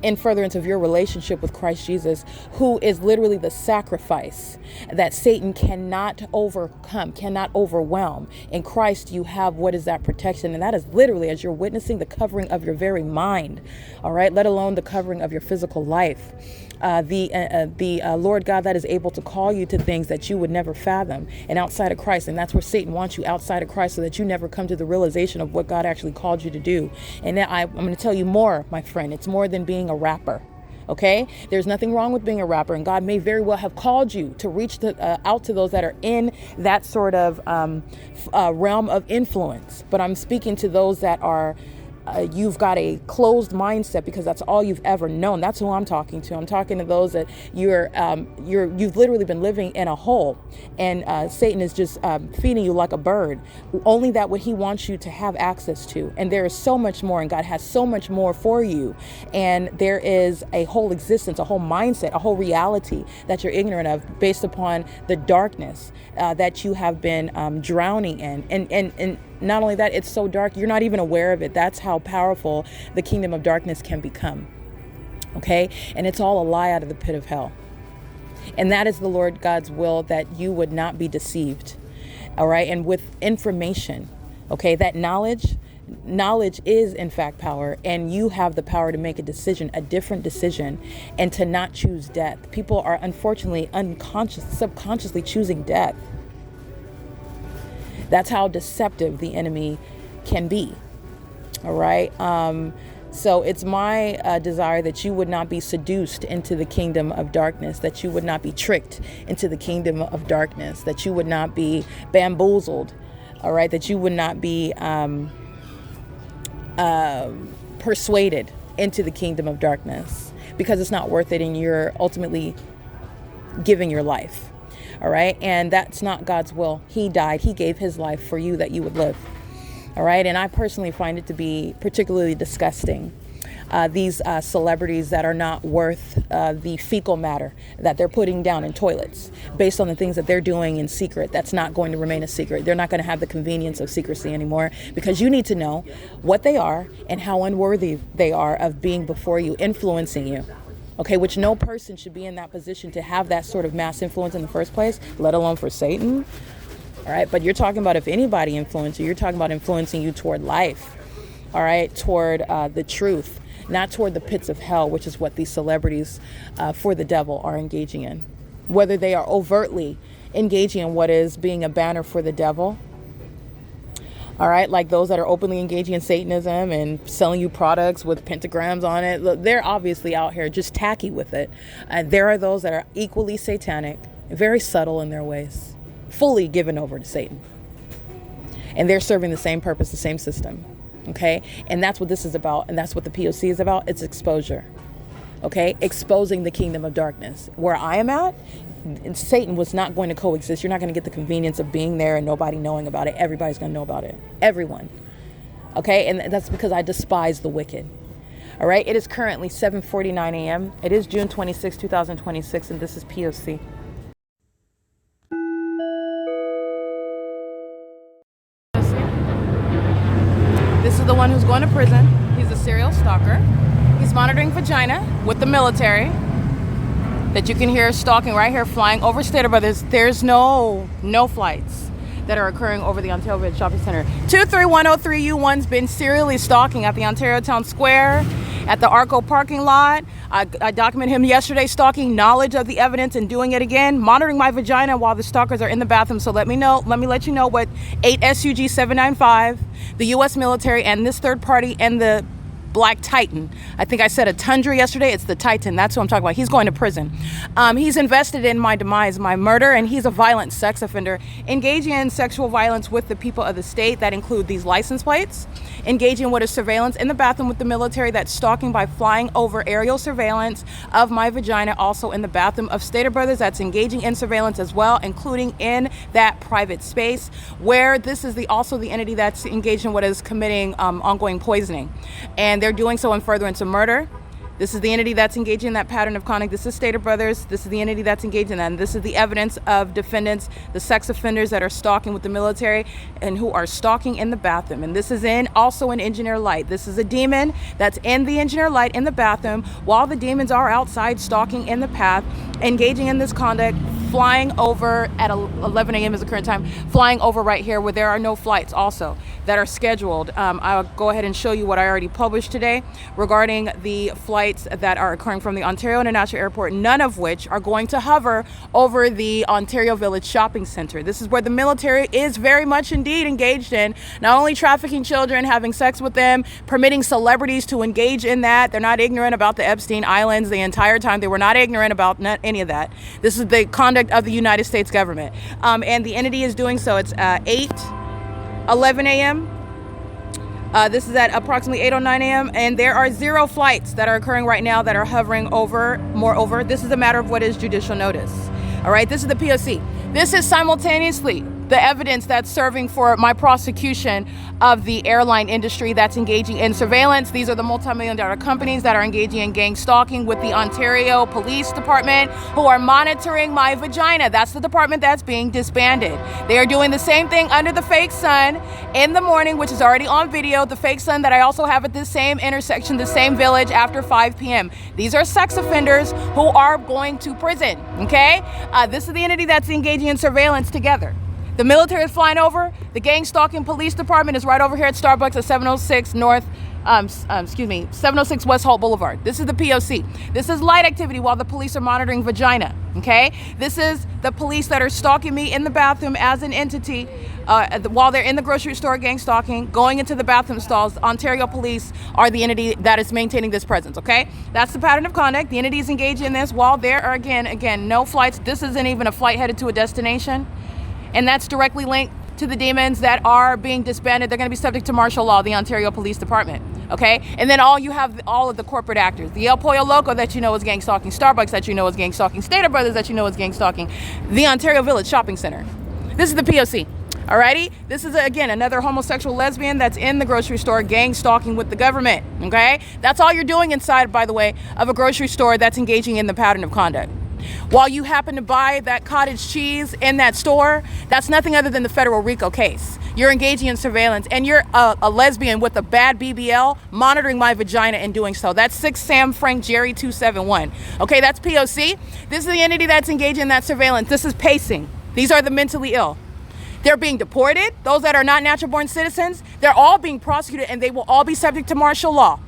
in furtherance of your relationship with Christ Jesus, who is literally the sacrifice that Satan cannot overcome, cannot overwhelm. In Christ, you have what is that protection? And that is literally, as you're witnessing, the covering of your very mind, all right, let alone the covering of your physical life. The Lord God that is able to call you to things that you would never fathom and outside of Christ. And that's where Satan wants you, outside of Christ, so that you never come to the realization of what God actually called you to do. And I'm going to tell you more, my friend. It's more than being a rapper. Okay, there's nothing wrong with being a rapper, and God may very well have called you to reach out to those that are in that sort of realm of influence. But I'm speaking to those that are you've got a closed mindset because that's all you've ever known. That's who I'm talking to. I'm talking to those that you've literally been living in a hole, and Satan is just feeding you like a bird. Only that what he wants you to have access to. And there is so much more, and God has so much more for you. And there is a whole existence, a whole mindset, a whole reality that you're ignorant of based upon the darkness that you have been drowning in. And not only that, it's so dark, you're not even aware of it. That's how powerful the kingdom of darkness can become. Okay? And it's all a lie out of the pit of hell. And that is the Lord God's will, that you would not be deceived. All right? And with information, okay, that knowledge is in fact power, and you have the power to make a decision, a different decision, and to not choose death. People are unfortunately subconsciously choosing death. That's how deceptive the enemy can be. All right. So it's my desire that you would not be seduced into the kingdom of darkness, that you would not be tricked into the kingdom of darkness, that you would not be bamboozled. All right. That you would not be persuaded into the kingdom of darkness, because it's not worth it, and you're ultimately giving your life. All right. And that's not God's will. He died. He gave his life for you that you would live. All right. And I personally find it to be particularly disgusting. These celebrities that are not worth the fecal matter that they're putting down in toilets based on the things that they're doing in secret. That's not going to remain a secret. They're not going to have the convenience of secrecy anymore, because you need to know what they are and how unworthy they are of being before you, influencing you. Okay, which no person should be in that position to have that sort of mass influence in the first place, let alone for Satan. All right, but you're talking about, if anybody influences you, you're talking about influencing you toward life. All right, toward the truth, not toward the pits of hell, which is what these celebrities for the devil are engaging in. Whether they are overtly engaging in what is being a banner for the devil. All right, like those that are openly engaging in Satanism and selling you products with pentagrams on it. Look, they're obviously out here just tacky with it. There are those that are equally satanic, very subtle in their ways, fully given over to Satan. And they're serving the same purpose, the same system. Okay, and that's what this is about, and that's what the P.O.C. is about. It's exposure. Okay, exposing the kingdom of darkness. Where I am at, Satan was not going to coexist. You're not going to get the convenience of being there and nobody knowing about it. Everybody's going to know about it. Everyone. Okay, and that's because I despise the wicked. All right, it is currently 7:49 a.m. It is June 26, 2026, and this is P.O.C. This is the one who's going to prison. He's a serial stalker. He's monitoring vagina with the military that you can hear stalking right here, flying over state, but there's no flights that are occurring over the Ontario Village Shopping Center. 23103U1's been serially stalking at the Ontario Town Square, at the Arco parking lot. I documented him yesterday, stalking, knowledge of the evidence and doing it again, monitoring my vagina while the stalkers are in the bathroom. So let me let you know what 8 SUG 795, the U.S. military, and this third party and the black Titan. I think I said a Tundra yesterday. It's the Titan. That's what I'm talking about. He's going to prison. He's invested in my demise, my murder, and he's a violent sex offender, engaging in sexual violence with the people of the state. That include these license plates, engaging what is surveillance in the bathroom with the military, that's stalking by flying over aerial surveillance of my vagina, also in the bathroom of Stater Brothers, that's engaging in surveillance as well, including in that private space, where this is also the entity that's engaged in what is committing ongoing poisoning. And they're doing so in furtherance of murder. This is the entity that's engaging in that pattern of conduct. This is Stater Brothers. This is the entity that's engaged in that. And this is the evidence of defendants, the sex offenders that are stalking with the military and who are stalking in the bathroom. And this is also in Engineer Light. This is a demon that's in the Engineer Light in the bathroom while the demons are outside stalking in the path, engaging in this conduct, flying over at 11 a.m. is the current time, flying over right here where there are no flights also that are scheduled. I'll go ahead and show you what I already published today regarding the flights that are occurring from the Ontario International Airport, none of which are going to hover over the Ontario Village Shopping Center. This is where the military is very much indeed engaged in not only trafficking children, having sex with them, permitting celebrities to engage in that. They're not ignorant about the Epstein Islands the entire time. They were not ignorant about any of that. This is the conduct of the United States government. And the entity is doing so. It's 8:11 a.m. This is at approximately 8:09 a.m. and there are 0 flights that are occurring right now that are hovering over. Moreover, this is a matter of what is judicial notice. All right, this is the P.O.C. This is simultaneously the evidence that's serving for my prosecution of the airline industry that's engaging in surveillance. These are the multi-million-dollar companies that are engaging in gang stalking with the Ontario Police Department, who are monitoring my vagina. That's the department that's being disbanded. They are doing the same thing under the fake sun in the morning, which is already on video. The fake sun that I also have at this same intersection, the same village after 5 p.m. These are sex offenders who are going to prison, okay? This is the entity that's engaging in surveillance together. The military is flying over. The gang stalking police department is right over here at Starbucks at 706 706 West Holt Boulevard. This is the P.O.C. This is light activity while the police are monitoring vagina, okay? This is the police that are stalking me in the bathroom as an entity while they're in the grocery store gang stalking, going into the bathroom stalls. Ontario police are the entity that is maintaining this presence, okay? That's the pattern of conduct. The entity is engaged in this while there are, again, no flights. This isn't even a flight headed to a destination. And that's directly linked to the demons that are being disbanded. They're going to be subject to martial law, the Ontario Police Department. Okay? And then you have all of the corporate actors. The El Pollo Loco that you know is gang stalking. Starbucks that you know is gang stalking. Stater Brothers that you know is gang stalking. The Ontario Village Shopping Center. This is the P.O.C. Alrighty? This is, again, another homosexual lesbian that's in the grocery store gang stalking with the government. Okay? That's all you're doing inside, by the way, of a grocery store that's engaging in the pattern of conduct. While you happen to buy that cottage cheese in that store, that's nothing other than the federal RICO case. You're engaging in surveillance, and you're a lesbian with a bad BBL monitoring my vagina and doing so. That's 6 Sam Frank Jerry 271. Okay, that's P.O.C. This is the entity that's engaging in that surveillance. This is pacing. These are the mentally ill. They're being deported. Those that are not natural-born citizens, they're all being prosecuted, and they will all be subject to martial law.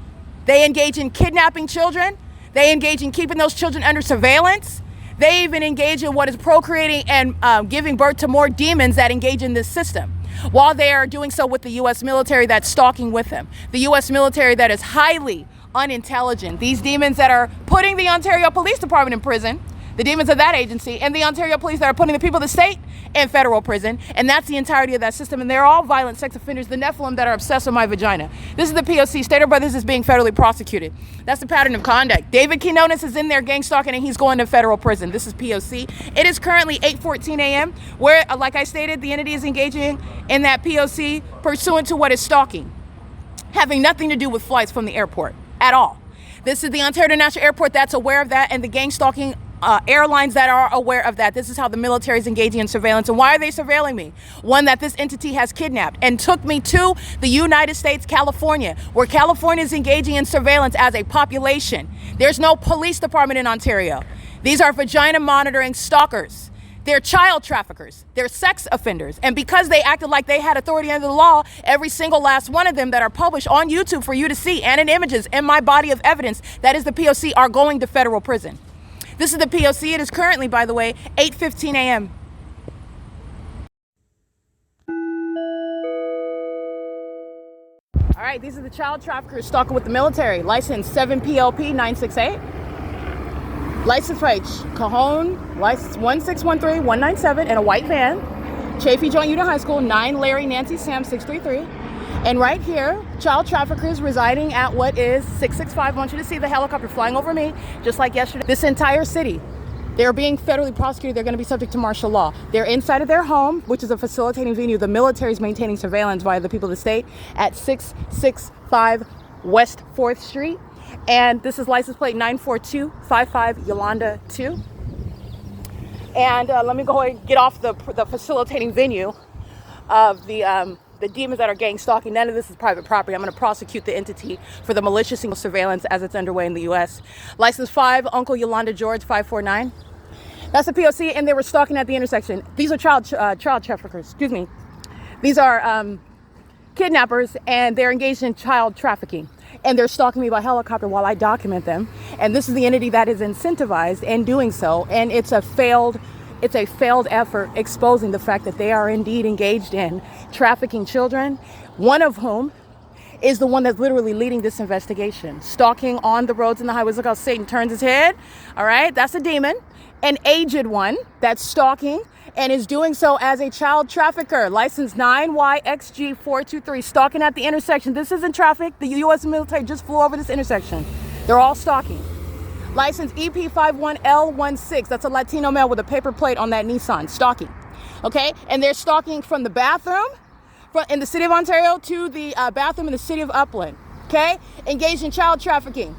They engage in kidnapping children. They engage in keeping those children under surveillance. They even engage in what is procreating and giving birth to more demons that engage in this system, while they are doing so with the U.S. military that's stalking with them. The U.S. military that is highly unintelligent. These demons that are putting the Ontario Police Department in prison, the demons of that agency, and the Ontario Police that are putting the people of the state in federal prison. And that's the entirety of that system. And they're all violent sex offenders, the Nephilim that are obsessed with my vagina. This is the P.O.C. Stater Brothers is being federally prosecuted. That's the pattern of conduct. David Quinones is in there gang stalking and he's going to federal prison. This is P.O.C. It is currently 8:14 a.m. where, like I stated, the entity is engaging in that P.O.C. pursuant to what is stalking, having nothing to do with flights from the airport at all. This is the Ontario International Airport that's aware of that, and the gang stalking airlines that are aware of that. This is how the military is engaging in surveillance. And why are they surveilling me? One, that this entity has kidnapped and took me to the United States, California, where California is engaging in surveillance as a population. There's no police department in Ontario. These are vagina monitoring stalkers. They're child traffickers. They're sex offenders. And because they acted like they had authority under the law, every single last one of them that are published on YouTube for you to see and in images in my body of evidence, that is the P.O.C., are going to federal prison. This is the P.O.C. It is currently, by the way, 8:15 a.m. All right, these are the child traffickers stalking with the military. License 7 PLP 968. License plate Cajon, license 1613197 in a white van. Chaffee Joint Union High School, 9 Larry Nancy Sam 633. And right here, child traffickers residing at what is 665. I want you to see the helicopter flying over me, just like yesterday. This entire city, they're being federally prosecuted. They're going to be subject to martial law. They're inside of their home, which is a facilitating venue. The military is maintaining surveillance via the people of the state at 665 West 4th Street. And this is license plate 94255 Yolanda 2. And let me go ahead and get off the facilitating venue of the demons that are gang stalking. None of this is private property. I'm going to prosecute the entity for the malicious surveillance as it's underway in the U.S. License 5, Uncle Yolanda George 549. That's the P.O.C. and they were stalking at the intersection. These are child traffickers. Excuse me. These are kidnappers, and they're engaged in child trafficking. And they're stalking me by helicopter while I document them. And this is the entity that is incentivized in doing so. And it's a failed effort exposing the fact that they are indeed engaged in trafficking children, one of whom is the one that's literally leading this investigation. Stalking on the roads and the highways. Look how Satan turns his head. All right, that's a demon. An aged one that's stalking and is doing so as a child trafficker. License 9YXG423, stalking at the intersection. This isn't traffic. The U.S. military just flew over this intersection. They're all stalking. License EP51L16, that's a Latino male with a paper plate on that Nissan, stalking. Okay, and they're stalking from the bathroom in the city of Ontario to the bathroom in the city of Upland. Okay, engaged in child trafficking.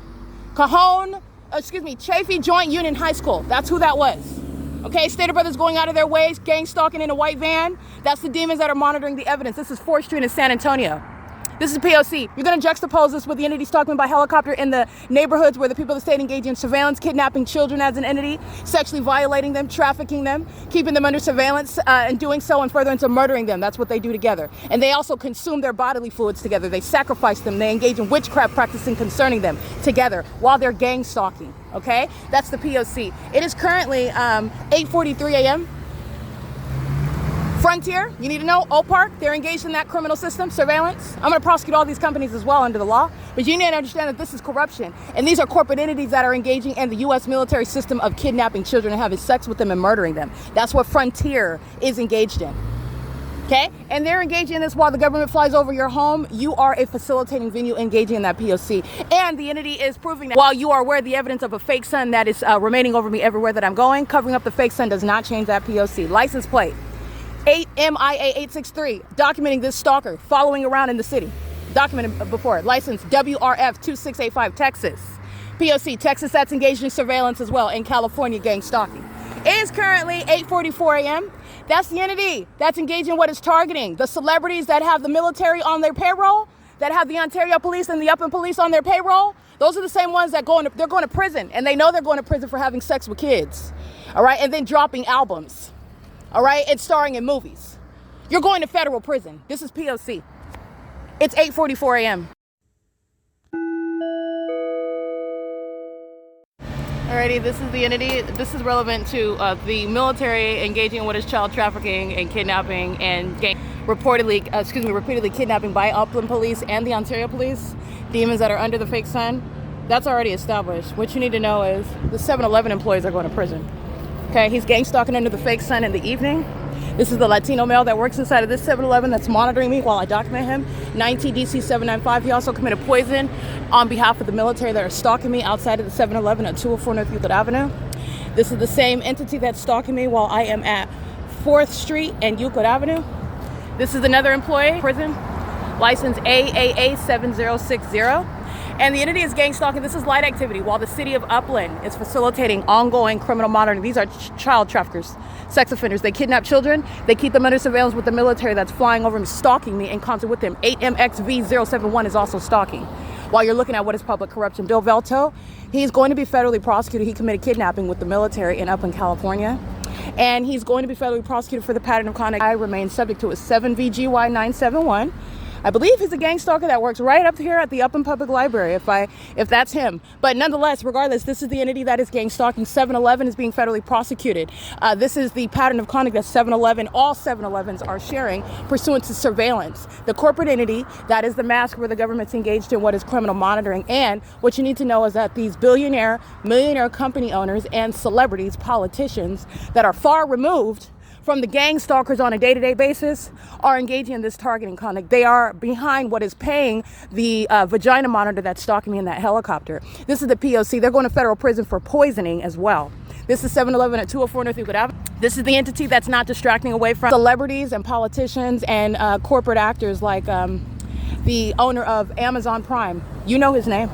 Chaffee Joint Union High School, that's who that was. Okay, Stater Brothers going out of their ways, gang stalking in a white van. That's the demons that are monitoring the evidence. This is 4th Street in San Antonio. This is P.O.C. You're going to juxtapose this with the entity stalking by helicopter in the neighborhoods where the people of the state engage in surveillance, kidnapping children as an entity, sexually violating them, trafficking them, keeping them under surveillance, and doing so and further into murdering them. That's what they do together. And they also consume their bodily fluids together. They sacrifice them. They engage in witchcraft practicing concerning them together while they're gang stalking. Okay? That's the P.O.C. It is currently 8:43 a.m. Frontier, you need to know, Park, they're engaged in that criminal system, surveillance. I'm going to prosecute all these companies as well under the law, but you need to understand that this is corruption. And these are corporate entities that are engaging in the U.S. military system of kidnapping children and having sex with them and murdering them. That's what Frontier is engaged in. Okay? And they're engaging in this while the government flies over your home. You are a facilitating venue engaging in that P.O.C. And the entity is proving that while you are aware of the evidence of a fake sun that is remaining over me everywhere that I'm going, covering up the fake sun does not change that P.O.C. License plate 8MIA863, documenting this stalker following around in the city. Documented before. License WRF2685, Texas. P.O.C. Texas, that's engaged in surveillance as well, in California gang stalking. It is currently 8:44 a.m. That's the entity that's engaged in what is targeting the celebrities that have the military on their payroll, that have the Ontario police and the Upland police on their payroll. Those are the same ones that they're going to prison, and they know they're going to prison for having sex with kids. All right, and then dropping albums. All right, and starring in movies. You're going to federal prison. This is P.O.C. It's 8:44 a.m. Alrighty, this is the entity. This is relevant to the military engaging in what is child trafficking and kidnapping and repeatedly kidnapping by Upland Police and the Ontario Police. Demons that are under the fake sun. That's already established. What you need to know is the 7-Eleven employees are going to prison. Okay, he's gang stalking under the fake sun in the evening. This is the Latino male that works inside of this 7-Eleven that's monitoring me while I document him. 9TDC 795. He also committed poison on behalf of the military that are stalking me outside of the 7-Eleven at 204 North Euclid Avenue. This is the same entity that's stalking me while I am at 4th Street and Euclid Avenue. This is another employee, prison, license AAA 7060. And the entity is gang stalking. This is light activity while the city of Upland is facilitating ongoing criminal monitoring. These are child traffickers, sex offenders. They kidnap children. They keep them under surveillance with the military that's flying over me, stalking me in concert with them. 8MXV071 is also stalking. While you're looking at what is public corruption. Bill Velto, he's going to be federally prosecuted. He committed kidnapping with the military in Upland, California. And he's going to be federally prosecuted for the pattern of conduct. I remain subject to a 7VGY971. I believe he's a gang stalker that works right up here at the Upland Public Library, if that's him. But nonetheless, regardless, this is the entity that is gang stalking. 7-Eleven is being federally prosecuted. This is the pattern of conduct that 7-Eleven, all 7-Elevens are sharing pursuant to surveillance. The corporate entity, that is the mask where the government's engaged in what is criminal monitoring. And what you need to know is that these billionaire, millionaire company owners and celebrities, politicians that are far removed from the gang stalkers on a day-to-day basis are engaging in this targeting conduct. They are behind what is paying the vagina monitor that's stalking me in that helicopter. This is the P.O.C. They're going to federal prison for poisoning as well. This is 7-Eleven at 204 North Euclid Avenue. This is the entity that's not distracting away from celebrities and politicians and corporate actors like the owner of Amazon Prime. You know his name.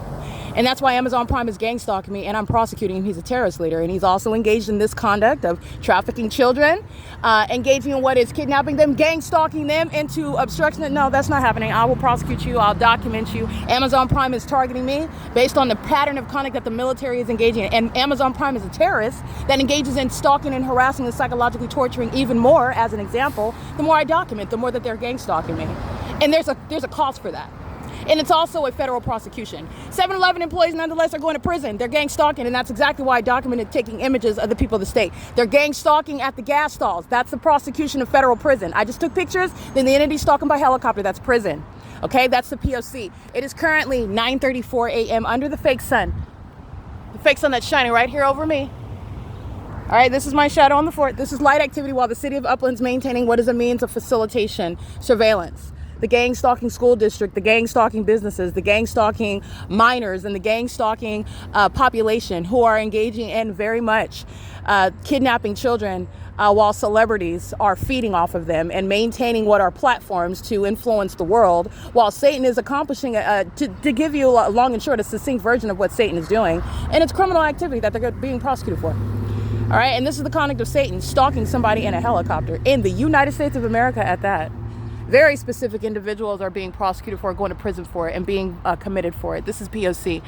And that's why Amazon Prime is gang stalking me, and I'm prosecuting him. He's a terrorist leader, and he's also engaged in this conduct of trafficking children, engaging in what is kidnapping them, gang stalking them into obstruction. No, that's not happening. I will prosecute you. I'll document you. Amazon Prime is targeting me based on the pattern of conduct that the military is engaging in. And Amazon Prime is a terrorist that engages in stalking and harassing and psychologically torturing even more. As an example, the more I document, the more that they're gang stalking me. And there's a cost for that. And it's also a federal prosecution. 7-Eleven employees, nonetheless, are going to prison. They're gang stalking, and that's exactly why I documented taking images of the people of the state. They're gang stalking at the gas stalls. That's the prosecution of federal prison. I just took pictures, then the entity stalking by helicopter, that's prison. Okay, that's the P.O.C. It is currently 9:34 a.m. under the fake sun. The fake sun that's shining right here over me. All right, this is my shadow on the fort. This is light activity while the city of Upland's maintaining what is a means of facilitation, surveillance. The gang stalking school district, the gang stalking businesses, the gang stalking minors, and the gang stalking population who are engaging in very much kidnapping children while celebrities are feeding off of them and maintaining what are platforms to influence the world, while Satan is accomplishing, to give you a long and short, a succinct version of what Satan is doing, and it's criminal activity that they're being prosecuted for. All right, and this is the conduct of Satan, stalking somebody in a helicopter in the United States of America at that. Very specific individuals are being prosecuted for it, going to prison for it, and being committed for it. This is P.O.C.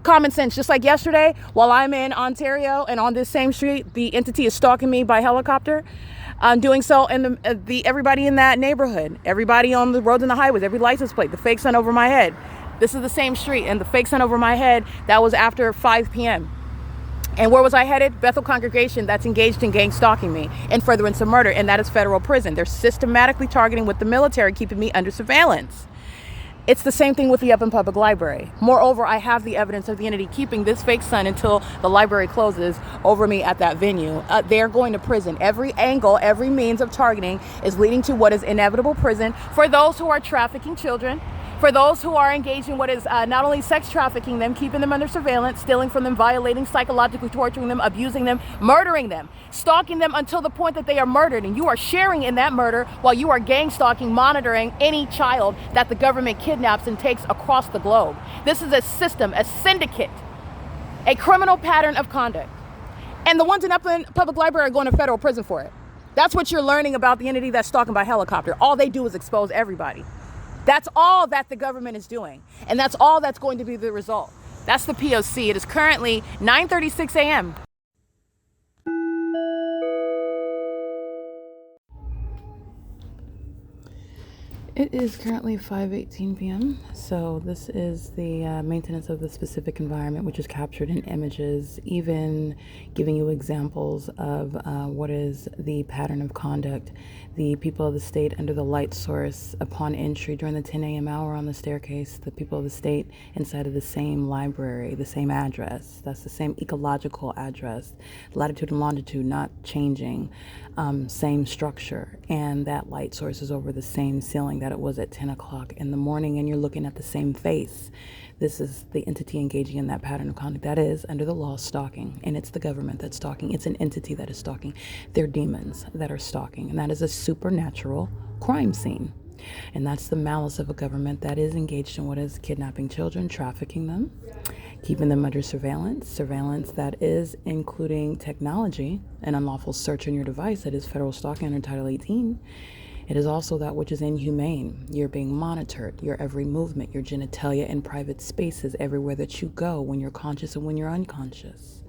Common sense, just like yesterday, while I'm in Ontario and on this same street, the entity is stalking me by helicopter. Doing so, and everybody in that neighborhood, everybody on the roads and the highways, every license plate, the fake sun over my head. This is the same street, and the fake sun over my head, that was after 5 p.m. And where was I headed? Bethel congregation that's engaged in gang stalking me and furtherance of murder, and that is federal prison. They're systematically targeting with the military, keeping me under surveillance. It's the same thing with the Upland Public Library. Moreover, I have the evidence of the entity keeping this fake sun until the library closes over me at that venue. They're going to prison. Every angle, every means of targeting is leading to what is inevitable prison for those who are trafficking children, for those who are engaged in what is not only sex trafficking them, keeping them under surveillance, stealing from them, violating, psychologically torturing them, abusing them, murdering them, stalking them until the point that they are murdered. And you are sharing in that murder while you are gang stalking, monitoring any child that the government kidnaps and takes across the globe. This is a system, a syndicate, a criminal pattern of conduct. And the ones in Upland Public Library are going to federal prison for it. That's what you're learning about the entity that's stalking by helicopter. All they do is expose everybody. That's all that the government is doing. And that's all that's going to be the result. That's the P.O.C. It is currently 9:36 a.m. It is currently 5:18 p.m. So this is the maintenance of the specific environment, which is captured in images, even giving you examples of what is the pattern of conduct. The people of the state under the light source upon entry during the 10 a.m. hour on the staircase, the people of the state inside of the same library, the same address. That's the same ecological address, latitude and longitude not changing, same structure, and that light source is over the same ceiling that it was at 10 o'clock in the morning, and you're looking at the same face. This is the entity engaging in that pattern of conduct. That is, under the law, stalking, and it's the government that's stalking. It's an entity that is stalking. They're demons that are stalking, and that is a supernatural crime scene. And that's the malice of a government that is engaged in what is kidnapping children, trafficking them, keeping them under surveillance that is including technology, an unlawful search on your device, that is federal stalking under Title 18. It is also that which is inhumane. You're being monitored, your every movement, your genitalia in private spaces, everywhere that you go, when you're conscious and when you're unconscious.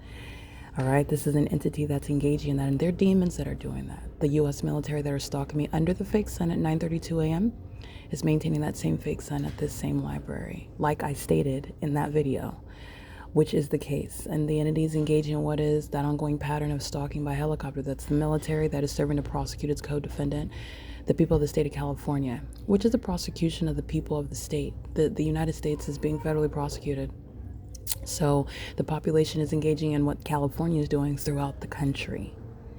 All right, this is an entity that's engaging in that, and they're demons that are doing that. The U.S. military that are stalking me under the fake sun at 9:32 a.m. is maintaining that same fake son at this same library, like I stated in that video, which is the case. And the entities engaging in what is that ongoing pattern of stalking by helicopter. That's the military that is serving to prosecute its co-defendant, the people of the state of California, which is a prosecution of the people of the state. The United States is being federally prosecuted. So the population is engaging in what California is doing throughout the country.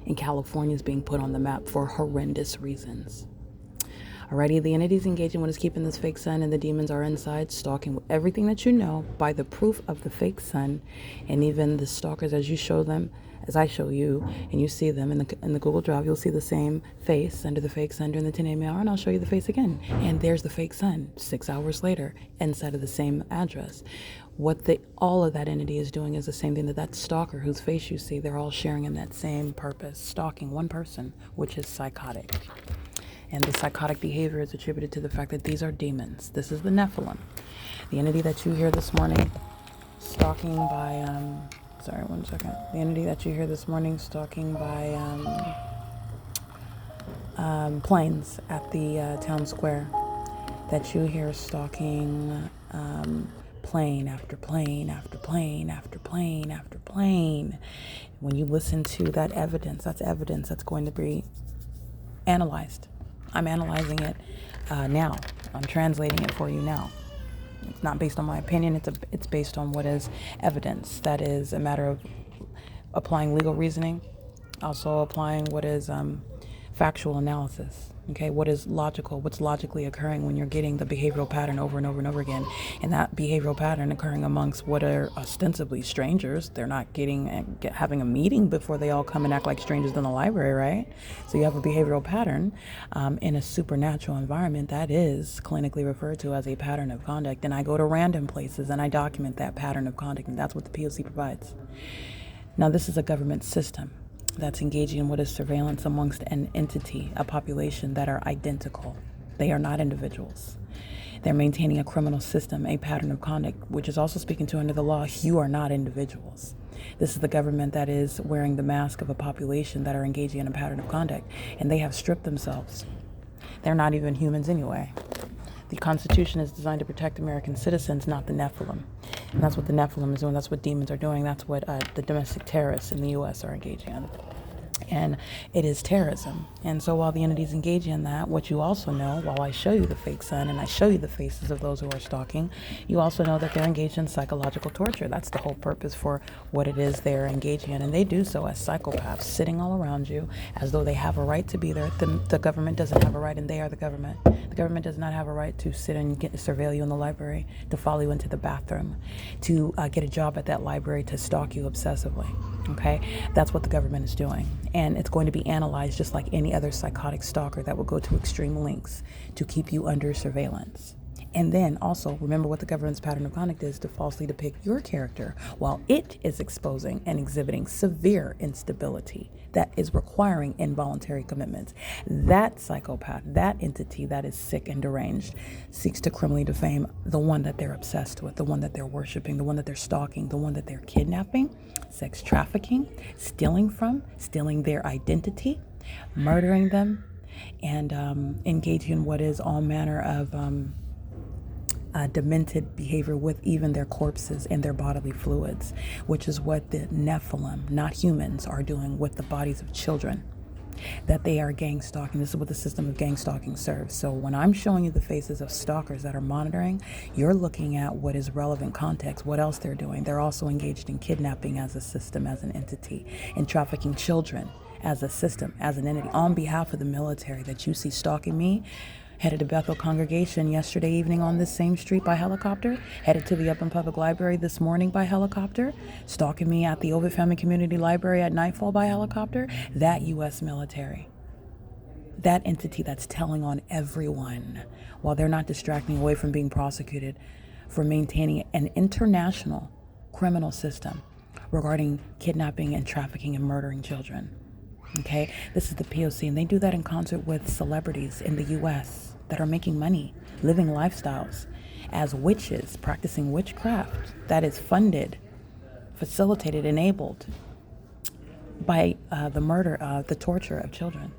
And California is being put on the map for horrendous reasons. Alrighty, the entities engaging what is keeping this fake sun, and the demons are inside stalking everything that you know by the proof of the fake sun, and even the stalkers as you show them, as I show you, and you see them in the Google Drive. You'll see the same face under the fake sun during the 10 a.m. hour, and I'll show you the face again. And there's the fake sun 6 hours later inside of the same address. What all of that entity is doing is the same thing that stalker whose face you see, they're all sharing in that same purpose, stalking one person, which is psychotic. And the psychotic behavior is attributed to the fact that these are demons. This is the Nephilim. The entity that you hear this morning stalking by, sorry, one second. The entity that you hear this morning stalking by planes at the town square. That you hear stalking plane after plane after plane after plane after plane. When you listen to that evidence, that's evidence that's going to be analyzed. I'm analyzing it now. I'm translating it for you now. It's not based on my opinion. It's based on what is evidence. That is a matter of applying legal reasoning, also applying what is factual analysis. Okay, what is logical? What's logically occurring when you're getting the behavioral pattern over and over and over again, and that behavioral pattern occurring amongst what are ostensibly strangers. They're not having a meeting before they all come and act like strangers in the library, right? So you have a behavioral pattern in a supernatural environment that is clinically referred to as a pattern of conduct. And I go to random places and I document that pattern of conduct, and that's what the P.O.C. provides. Now, this is a government system that's engaging in what is surveillance amongst an entity, a population that are identical. They are not individuals. They're maintaining a criminal system, a pattern of conduct, which is also speaking to under the law, you are not individuals. This is the government that is wearing the mask of a population that are engaging in a pattern of conduct, and they have stripped themselves. They're not even humans anyway. The Constitution is designed to protect American citizens, not the Nephilim. And that's what the Nephilim is doing. That's what demons are doing. That's what the domestic terrorists in the U.S. are engaging in. And it is terrorism. And so while the entities engage in that, what you also know, while I show you the fake sun and I show you the faces of those who are stalking, you also know that they're engaged in psychological torture. That's the whole purpose for what it is they're engaging in. And they do so as psychopaths, sitting all around you as though they have a right to be there. The government doesn't have a right, and they are the government. The government does not have a right to sit and surveil you in the library, to follow you into the bathroom, to get a job at that library, to stalk you obsessively. Okay? That's what the government is doing. And it's going to be analyzed just like any other psychotic stalker that will go to extreme lengths to keep you under surveillance. And then also remember what the government's pattern of conduct is, to falsely depict your character while it is exposing and exhibiting severe instability that is requiring involuntary commitments. That psychopath, that entity that is sick and deranged, seeks to criminally defame the one that they're obsessed with, the one that they're worshiping, the one that they're stalking, the one that they're kidnapping, sex trafficking, stealing their identity, murdering them, and engaging in what is all manner of demented behavior with even their corpses and their bodily fluids, which is what the Nephilim, not humans, are doing with the bodies of children, that they are gang stalking. This is what the system of gang stalking serves. So when I'm showing you the faces of stalkers that are monitoring, you're looking at what is relevant context, what else they're doing. They're also engaged in kidnapping as a system, as an entity, and trafficking children as a system, as an entity, on behalf of the military that you see stalking me. Headed to Bethel Congregation yesterday evening on this same street by helicopter. Headed to the Upland Public Library this morning by helicopter. Stalking me at the Ovid Family Community Library at nightfall by helicopter. That U.S. military. That entity that's telling on everyone while they're not distracting away from being prosecuted for maintaining an international criminal system regarding kidnapping and trafficking and murdering children. Okay, this is the P.O.C. and they do that in concert with celebrities in the U.S. that are making money, living lifestyles as witches, practicing witchcraft that is funded, facilitated, enabled by the murder, the torture of children.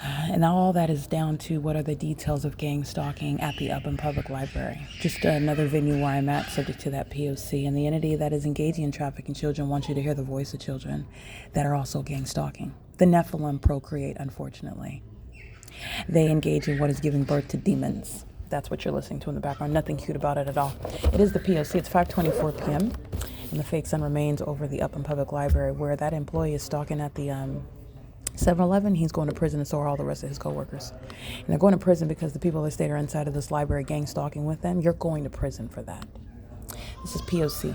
And all that is down to what are the details of gang stalking at the Upland Public Library. Just another venue where I'm at, subject to that P.O.C. And the entity that is engaging in trafficking children wants you to hear the voice of children that are also gang stalking. The Nephilim procreate, unfortunately. They engage in what is giving birth to demons. That's what you're listening to in the background. Nothing cute about it at all. It is the P.O.C. It's 5:24 p.m. And the fake sun remains over the Upland Public Library, where that employee is stalking at the 7-Eleven. He's going to prison, and so are all the rest of his coworkers. And they're going to prison because the people that stayed are inside of this library gang stalking with them. You're going to prison for that. This is P.O.C.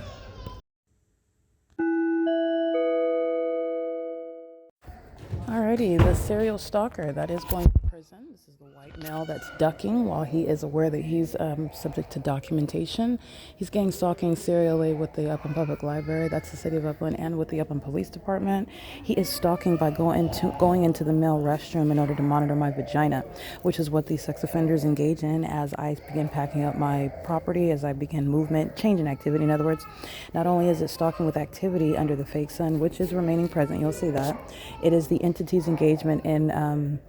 Alrighty, the serial stalker that is going to prison. This is the white male that's ducking while he is aware that he's subject to documentation. He's gang stalking serially with the Upland Public Library, that's the city of Upland, and with the Upland Police Department. He is stalking by going into the male restroom in order to monitor my vagina, which is what these sex offenders engage in as I begin packing up my property, as I begin movement, change in activity. In other words, not only is it stalking with activity under the fake sun, which is remaining present, you'll see that, it is the entity's engagement in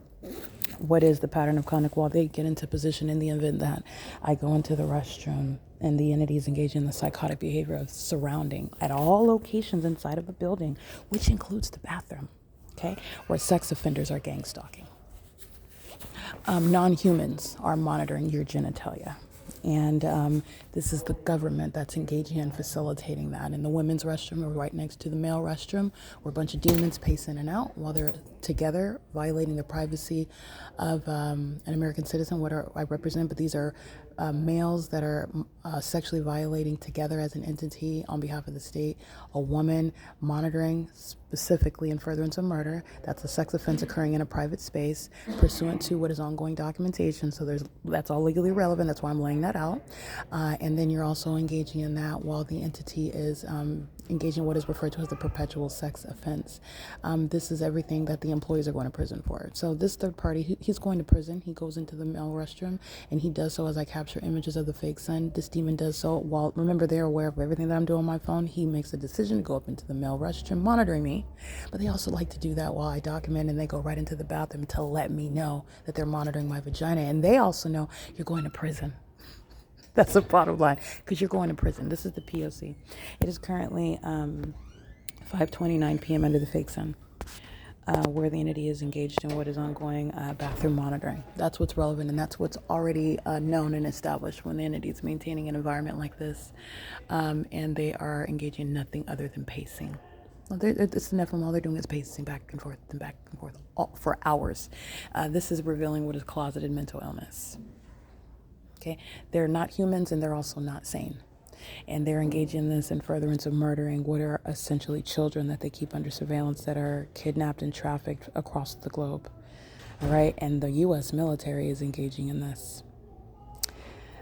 what is the pattern of conduct while they get into position in the event that I go into the restroom and the entity is engaged in the psychotic behavior of surrounding at all locations inside of a building, which includes the bathroom, okay, where sex offenders are gang stalking. Non-humans are monitoring your genitalia. And this is the government that's engaging in facilitating that. In the women's restroom, or right next to the male restroom, where a bunch of demons pace in and out while they're together, violating the privacy of an American citizen, what I represent. But these are males that are sexually violating together as an entity on behalf of the state. A woman monitoring specifically in furtherance of murder. That's a sex offense occurring in a private space pursuant to what is ongoing documentation. So that's all legally relevant. That's why I'm laying that out. And then you're also engaging in that while the entity is engaging in what is referred to as the perpetual sex offense. This is everything that the employees are going to prison for. So this third party, he's going to prison. He goes into the male restroom, and he does so as I capture images of the fake sun. This demon does so while, remember, they're aware of everything that I'm doing on my phone. He makes a decision to go up into the male restroom, monitoring me. But they also like to do that while I document, and they go right into the bathroom to let me know that they're monitoring my vagina. And they also know you're going to prison. That's the bottom line, because you're going to prison. This is the P.O.C. It is currently 5:29 p.m. under the fake sun, where the entity is engaged in what is ongoing bathroom monitoring. That's what's relevant, and that's what's already known and established when the entity is maintaining an environment like this, and they are engaging in nothing other than pacing. Well, it's the Nephilim. All they're doing is pacing back and forth and back and forth for hours. This is revealing what is closeted mental illness. Okay, they're not humans, and they're also not sane. And they're engaging in this in furtherance of murdering what are essentially children that they keep under surveillance that are kidnapped and trafficked across the globe. All right, and the U.S. military is engaging in this.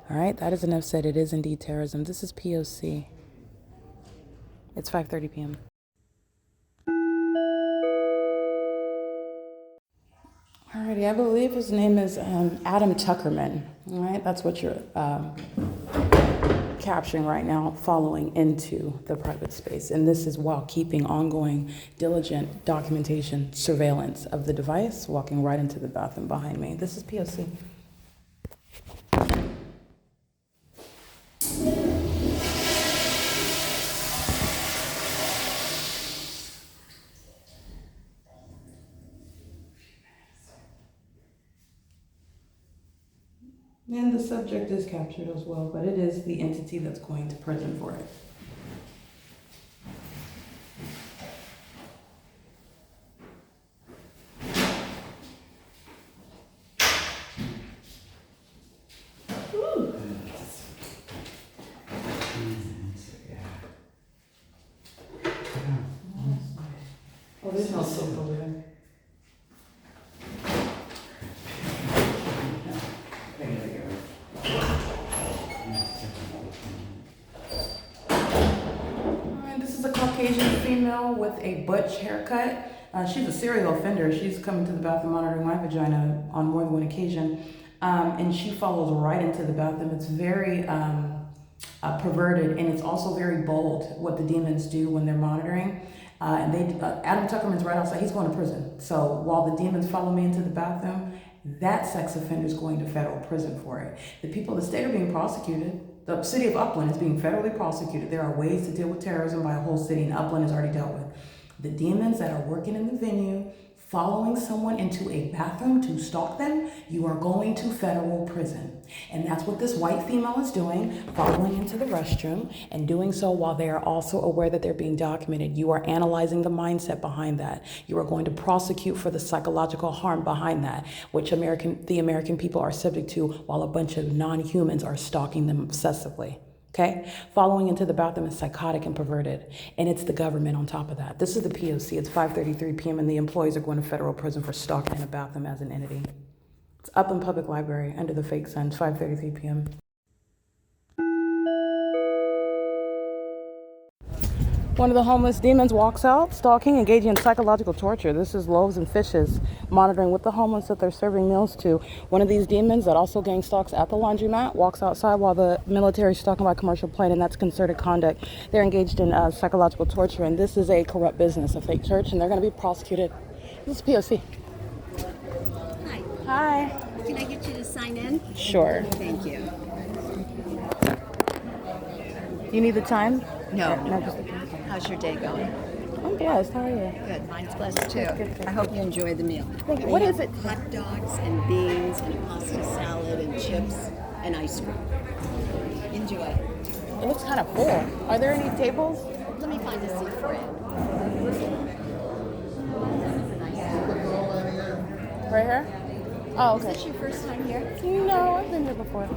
All right, that is enough said. It is indeed terrorism. This is P.O.C. It's 5:30 p.m. Alrighty, I believe his name is Adam Tuckerman. All right, that's what you're capturing right now, following into the private space. And this is while keeping ongoing, diligent documentation, surveillance of the device, walking right into the bathroom behind me. This is P.O.C. And the subject is captured as well, but it is the entity that's going to prison for it. Oh, there's no soap over there. This is a Caucasian female with a butch haircut. She's a serial offender. She's come to the bathroom monitoring my vagina on more than one occasion. And she follows right into the bathroom. It's very perverted, and it's also very bold what the demons do when they're monitoring. And Adam Tuckerman's right outside. He's going to prison. So while the demons follow me into the bathroom, that sex offender is going to federal prison for it. The people in the state are being prosecuted. The city of Upland is being federally prosecuted. There are ways to deal with terrorism by a whole city, and Upland is already dealt with. The demons that are working in the venue, following someone into a bathroom to stalk them, you are going to federal prison. And that's what this white female is doing, following into the restroom and doing so while they are also aware that they're being documented. You are analyzing the mindset behind that. You are going to prosecute for the psychological harm behind that, which the American people are subject to while a bunch of non-humans are stalking them obsessively. Okay? Following into the bathroom is psychotic and perverted. And it's the government on top of that. This is the P.O.C. It's 5:33 p.m. and the employees are going to federal prison for stalking in a bathroom as an entity. It's up in public library under the fake sun. It's 5:33 p.m. One of the homeless demons walks out, stalking, engaging in psychological torture. This is Loaves and Fishes, monitoring with the homeless that they're serving meals to. One of these demons that also gang stalks at the laundromat walks outside while the military is stalking by commercial plane, and that's concerted conduct. They're engaged in psychological torture, and this is a corrupt business, a fake church, and they're going to be prosecuted. This is P.O.C. Hi. Hi. Can I get you to sign in? Sure. Thank you. You need the time? No. Just How's your day going? I'm blessed. How are you? Good. Mine's blessed too. Good. I hope you enjoy the meal. Thank you. What is it? Hot dogs and beans and a pasta salad and chips and ice cream. Enjoy. It looks kind of full. Are there any tables? Let me find a seat for it. Right here? Oh, okay. Is this your first time here? No, I've been here before.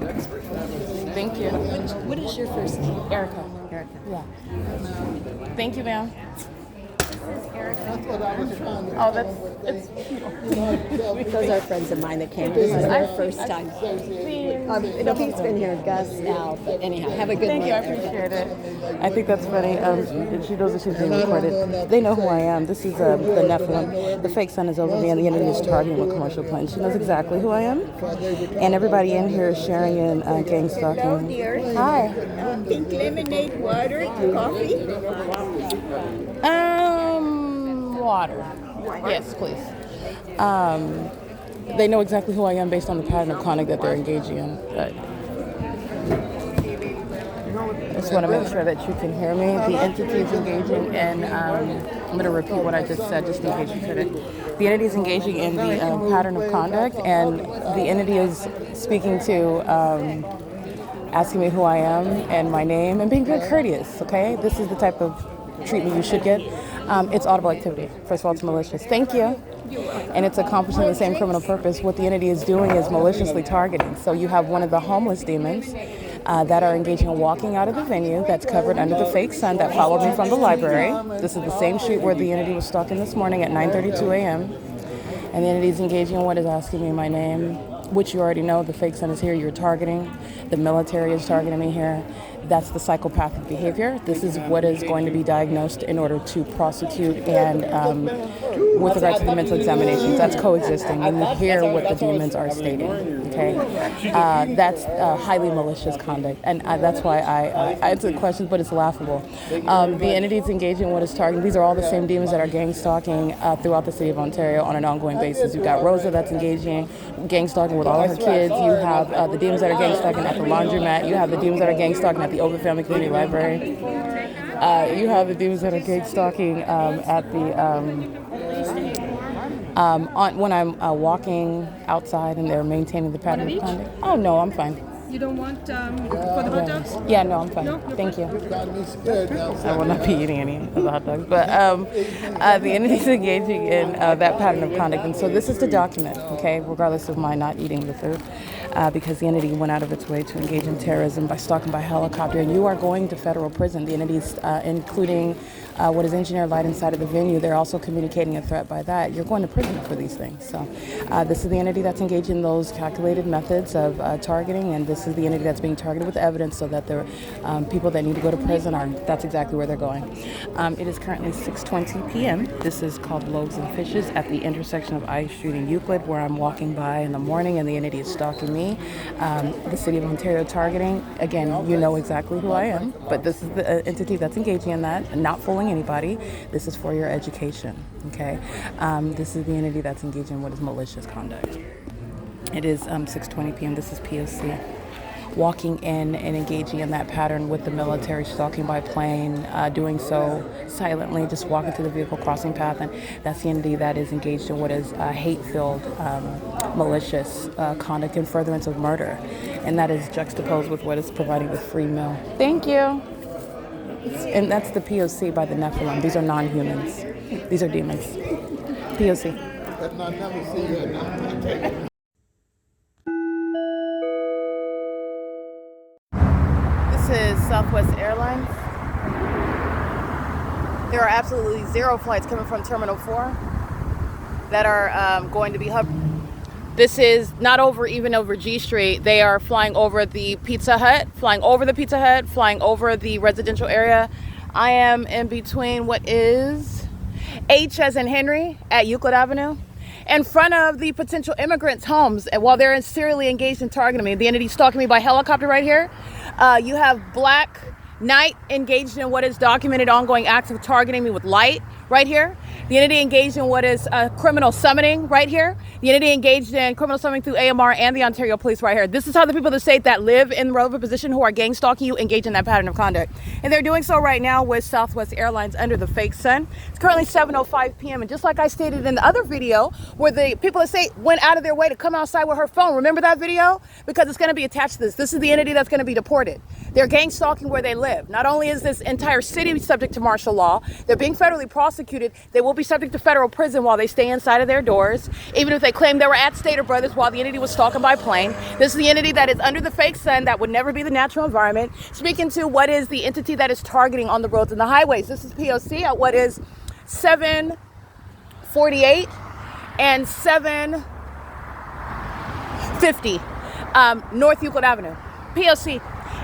Thank you. What is your first name? Erica. Erica. Yeah. Thank you, ma'am. Erica. Oh, it's Those are friends of mine that came. This is their first time. No, he's been here, Gus, Al, but anyhow, have a good Thank one. you, I appreciate it. I think that's funny. She knows that she's being recorded. They know who I am. This is the Nephilim. The fake sun is over me, and the enemy is targeting with commercial planes. She knows exactly who I am. And everybody in here is sharing in gang stalking. Hello, dear. Hi. Pink lemonade, water, coffee. Water. Yes, please. They know exactly who I am based on the pattern of conduct that they're engaging in. I just want to make sure that you can hear me. The entity is engaging in, I'm going to repeat what I just said just in case you couldn't. The entity is engaging in the pattern of conduct, and the entity is speaking to, asking me who I am and my name and being very courteous, okay? This is the type of treatment you should get. It's audible activity. First of all, it's malicious. Thank you. And it's accomplishing the same criminal purpose. What the entity is doing is maliciously targeting. So you have one of the homeless demons that are engaging in walking out of the venue that's covered under the fake sun that followed me from the library. This is the same street where the entity was stalking this morning at 9:32 a.m. And the entity is engaging in what is asking me my name, which you already know. The fake sun is here. You're targeting. The military is targeting me here. That's the psychopathic behavior. This is what is going to be diagnosed in order to prosecute and with regard to the mental examinations. That's coexisting, and you hear what the demons are stating, okay? That's highly malicious conduct, and that's why I answer the questions, but it's laughable. The entities engaging in what is targeting, these are all the same demons that are gang stalking throughout the city of Ontario on an ongoing basis. You've got Rosa that's engaging, gang stalking with all of her kids. You have the demons that are gang stalking at the laundromat. You have the demons that are gang stalking at the Open Family Community Library. You have the demons that are gang stalking at the when I'm walking outside and they're maintaining the pattern of conduct. Oh no, I'm fine. You don't want for the hot dogs? Yeah, no, I'm fine. No, Thank you. I will not be eating any of the hot dogs. But the entity is engaging in that pattern of conduct. And so this is the document, okay, regardless of my not eating the food, because the entity went out of its way to engage in terrorism by stalking by helicopter. And you are going to federal prison. The entities, including what is engineered light inside of the venue, they're also communicating a threat by that. You're going to prison for these things. So this is the entity that's engaged in those calculated methods of targeting, and this is the entity that's being targeted with evidence so that the people that need to go to prison that's exactly where they're going. It is currently 6:20 p.m. This is called Loaves and Fishes at the intersection of I Street and Euclid, where I'm walking by in the morning and the entity is stalking me. The City of Ontario targeting, again, you know exactly who I am, but this is the entity that's engaging in that, not fooling harming anybody. This is for your education, okay? This is the entity that's engaged in what is malicious conduct. It is 6:20 p.m. This is P.O.C. Walking in and engaging in that pattern with the military, stalking by plane, doing so silently, just walking through the vehicle crossing path, and that's the entity that is engaged in what is hate-filled, malicious conduct and furtherance of murder, and that is juxtaposed with what is providing the free meal. Thank you. And that's the P.O.C. by the Nephilim. These are non-humans. These are demons. P.O.C. This is Southwest Airlines. There are absolutely 0 flights coming from Terminal 4 that are going to be This is not even over G Street. They are flying over the Pizza Hut, flying over the residential area. I am in between what is H as in Henry at Euclid Avenue, in front of the potential immigrants' homes. And while they're serially engaged in targeting me, the entity stalking me by helicopter right here. You have Black Knight engaged in what is documented ongoing acts of targeting me with light right here. The entity engaged in what is criminal summoning right here. The entity engaged in criminal summoning through AMR and the Ontario Police right here. This is how the people of the state that live in relevant position who are gang stalking you engage in that pattern of conduct. And they're doing so right now with Southwest Airlines under the fake sun. It's currently 7:05 p.m. And just like I stated in the other video where the people of the state went out of their way to come outside with her phone. Remember that video? Because it's going to be attached to this. This is the entity that's going to be deported. They're gang stalking where they live. Not only is this entire city subject to martial law, they're being federally prosecuted. They will be subject to federal prison while they stay inside of their doors, even if they claim they were at Stater Brothers while the entity was stalking by plane. This is the entity that is under the fake sun that would never be the natural environment. Speaking to what is the entity that is targeting on the roads and the highways. This is P.O.C. at what is 748 and 750 North Euclid Avenue. P.O.C.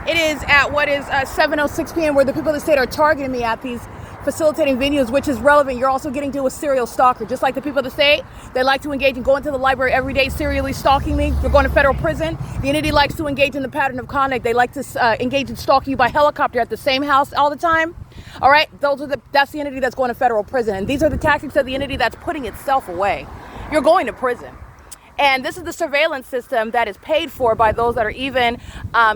It is at what is 7:06 p.m. where the people of the state are targeting me at these facilitating venues, which is relevant. You're also getting to a serial stalker. Just like the people of the state, they like to engage in going to the library every day, serially stalking me. They're going to federal prison. The entity likes to engage in the pattern of conduct. They like to engage in stalking you by helicopter at the same house all the time. All right, that's the entity that's going to federal prison. And these are the tactics of the entity that's putting itself away. You're going to prison. And this is the surveillance system that is paid for by those that are even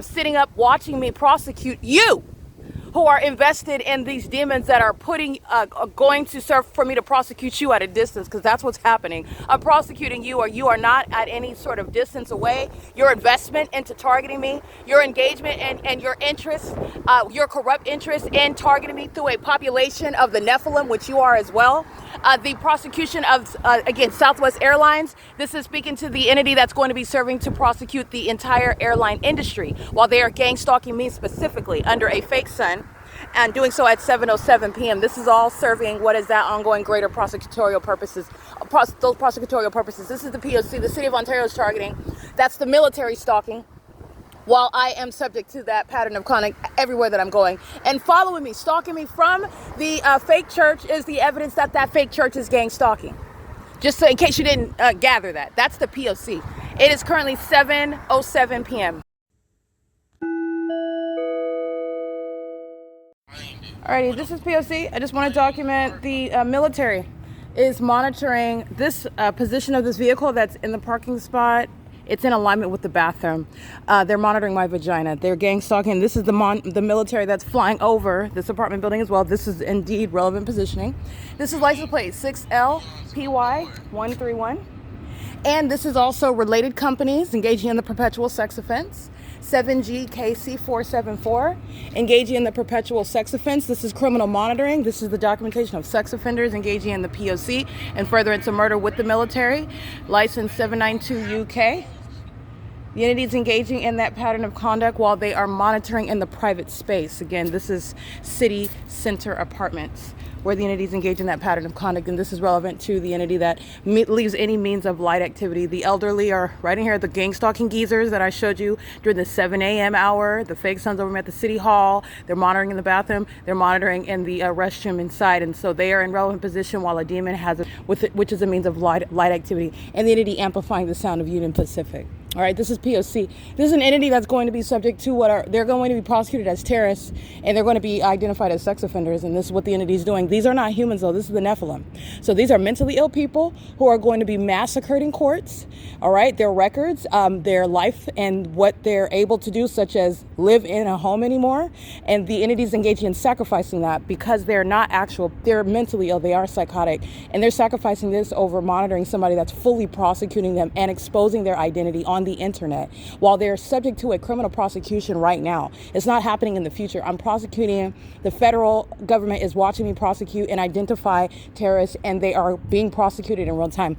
sitting up watching me prosecute you, who are invested in these demons that are going to serve for me to prosecute you at a distance, because that's what's happening. I'm prosecuting you, or you are not at any sort of distance away. Your investment into targeting me, your engagement and your interest, your corrupt interest in targeting me through a population of the Nephilim, which you are as well. The prosecution of, again, Southwest Airlines. This is speaking to the entity that's going to be serving to prosecute the entire airline industry while they are gang stalking me specifically under a fake sun, and doing so at 7:07 p.m. This is all serving what is that ongoing greater prosecutorial purposes, those prosecutorial purposes. This is the P.O.C. The city of Ontario is targeting. That's the military stalking, while I am subject to that pattern of conduct everywhere that I'm going. And following me, stalking me from the fake church is the evidence that that fake church is gang stalking. Just so in case you didn't gather that. That's the P.O.C. It is currently 7:07 p.m. Alrighty, this is P.O.C. I just want to document the military is monitoring this position of this vehicle that's in the parking spot. It's in alignment with the bathroom. They're monitoring my vagina. They're gang stalking. This is the military that's flying over this apartment building as well. This is indeed relevant positioning. This is license plate 6LPY131. And this is also related companies engaging in the perpetual sex offense. 7GKC474, engaging in the perpetual sex offense. This is criminal monitoring. This is the documentation of sex offenders engaging in the P.O.C. and furtherance of murder with the military. License 792UK. The entity is engaging in that pattern of conduct while they are monitoring in the private space. Again, this is city center apartments where the entity is engaged in that pattern of conduct, and this is relevant to the entity that leaves any means of light activity. The elderly are right in here, the gang stalking geezers that I showed you during the 7 a.m. hour. The fake sons over me at the city hall. They're monitoring in the bathroom. They're monitoring in the restroom inside, and so they are in relevant position while a demon has which is a means of light activity, and the entity amplifying the sound of Union Pacific. All right, this is P.O.C. This is an entity that's going to be subject to they're going to be prosecuted as terrorists, and they're going to be identified as sex offenders, and this is what the entity is doing. These are not humans, though. This is the Nephilim. So these are mentally ill people who are going to be massacred in courts, all right? Their records, their life, and what they're able to do, such as live in a home anymore, and the entity's engaging in sacrificing that because they're mentally ill, they are psychotic, and they're sacrificing this over monitoring somebody that's fully prosecuting them and exposing their identity on the internet while they're subject to a criminal prosecution right now. It's not happening in the future. I'm prosecuting. The federal government is watching me prosecute and identify terrorists, and they are being prosecuted in real time.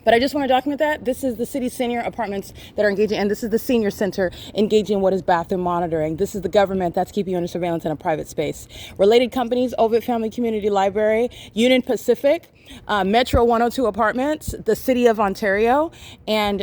But I just want to document that. This is the city senior apartments that are engaging, and this is the senior center engaging in what is bathroom monitoring. This is the government that's keeping you under surveillance in a private space. Related companies, Ovid Family Community Library, Union Pacific, Metro 102 Apartments, the City of Ontario, and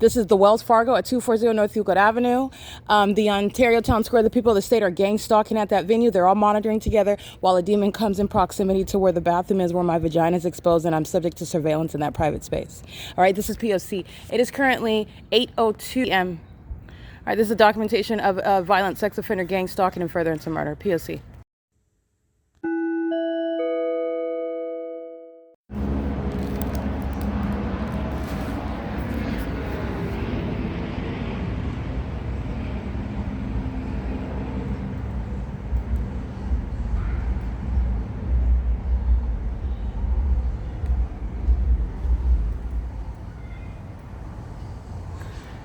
this is the Wells Fargo at 240 North Euclid Avenue. The Ontario Town Square, the people of the state are gang stalking at that venue. They're all monitoring together while a demon comes in proximity to where the bathroom is, where my vagina is exposed, and I'm subject to surveillance in that private space. All right, this is P.O.C. It is currently 8:02 p.m. All right, this is a documentation of violent sex offender gang stalking and furtherance of murder. P.O.C.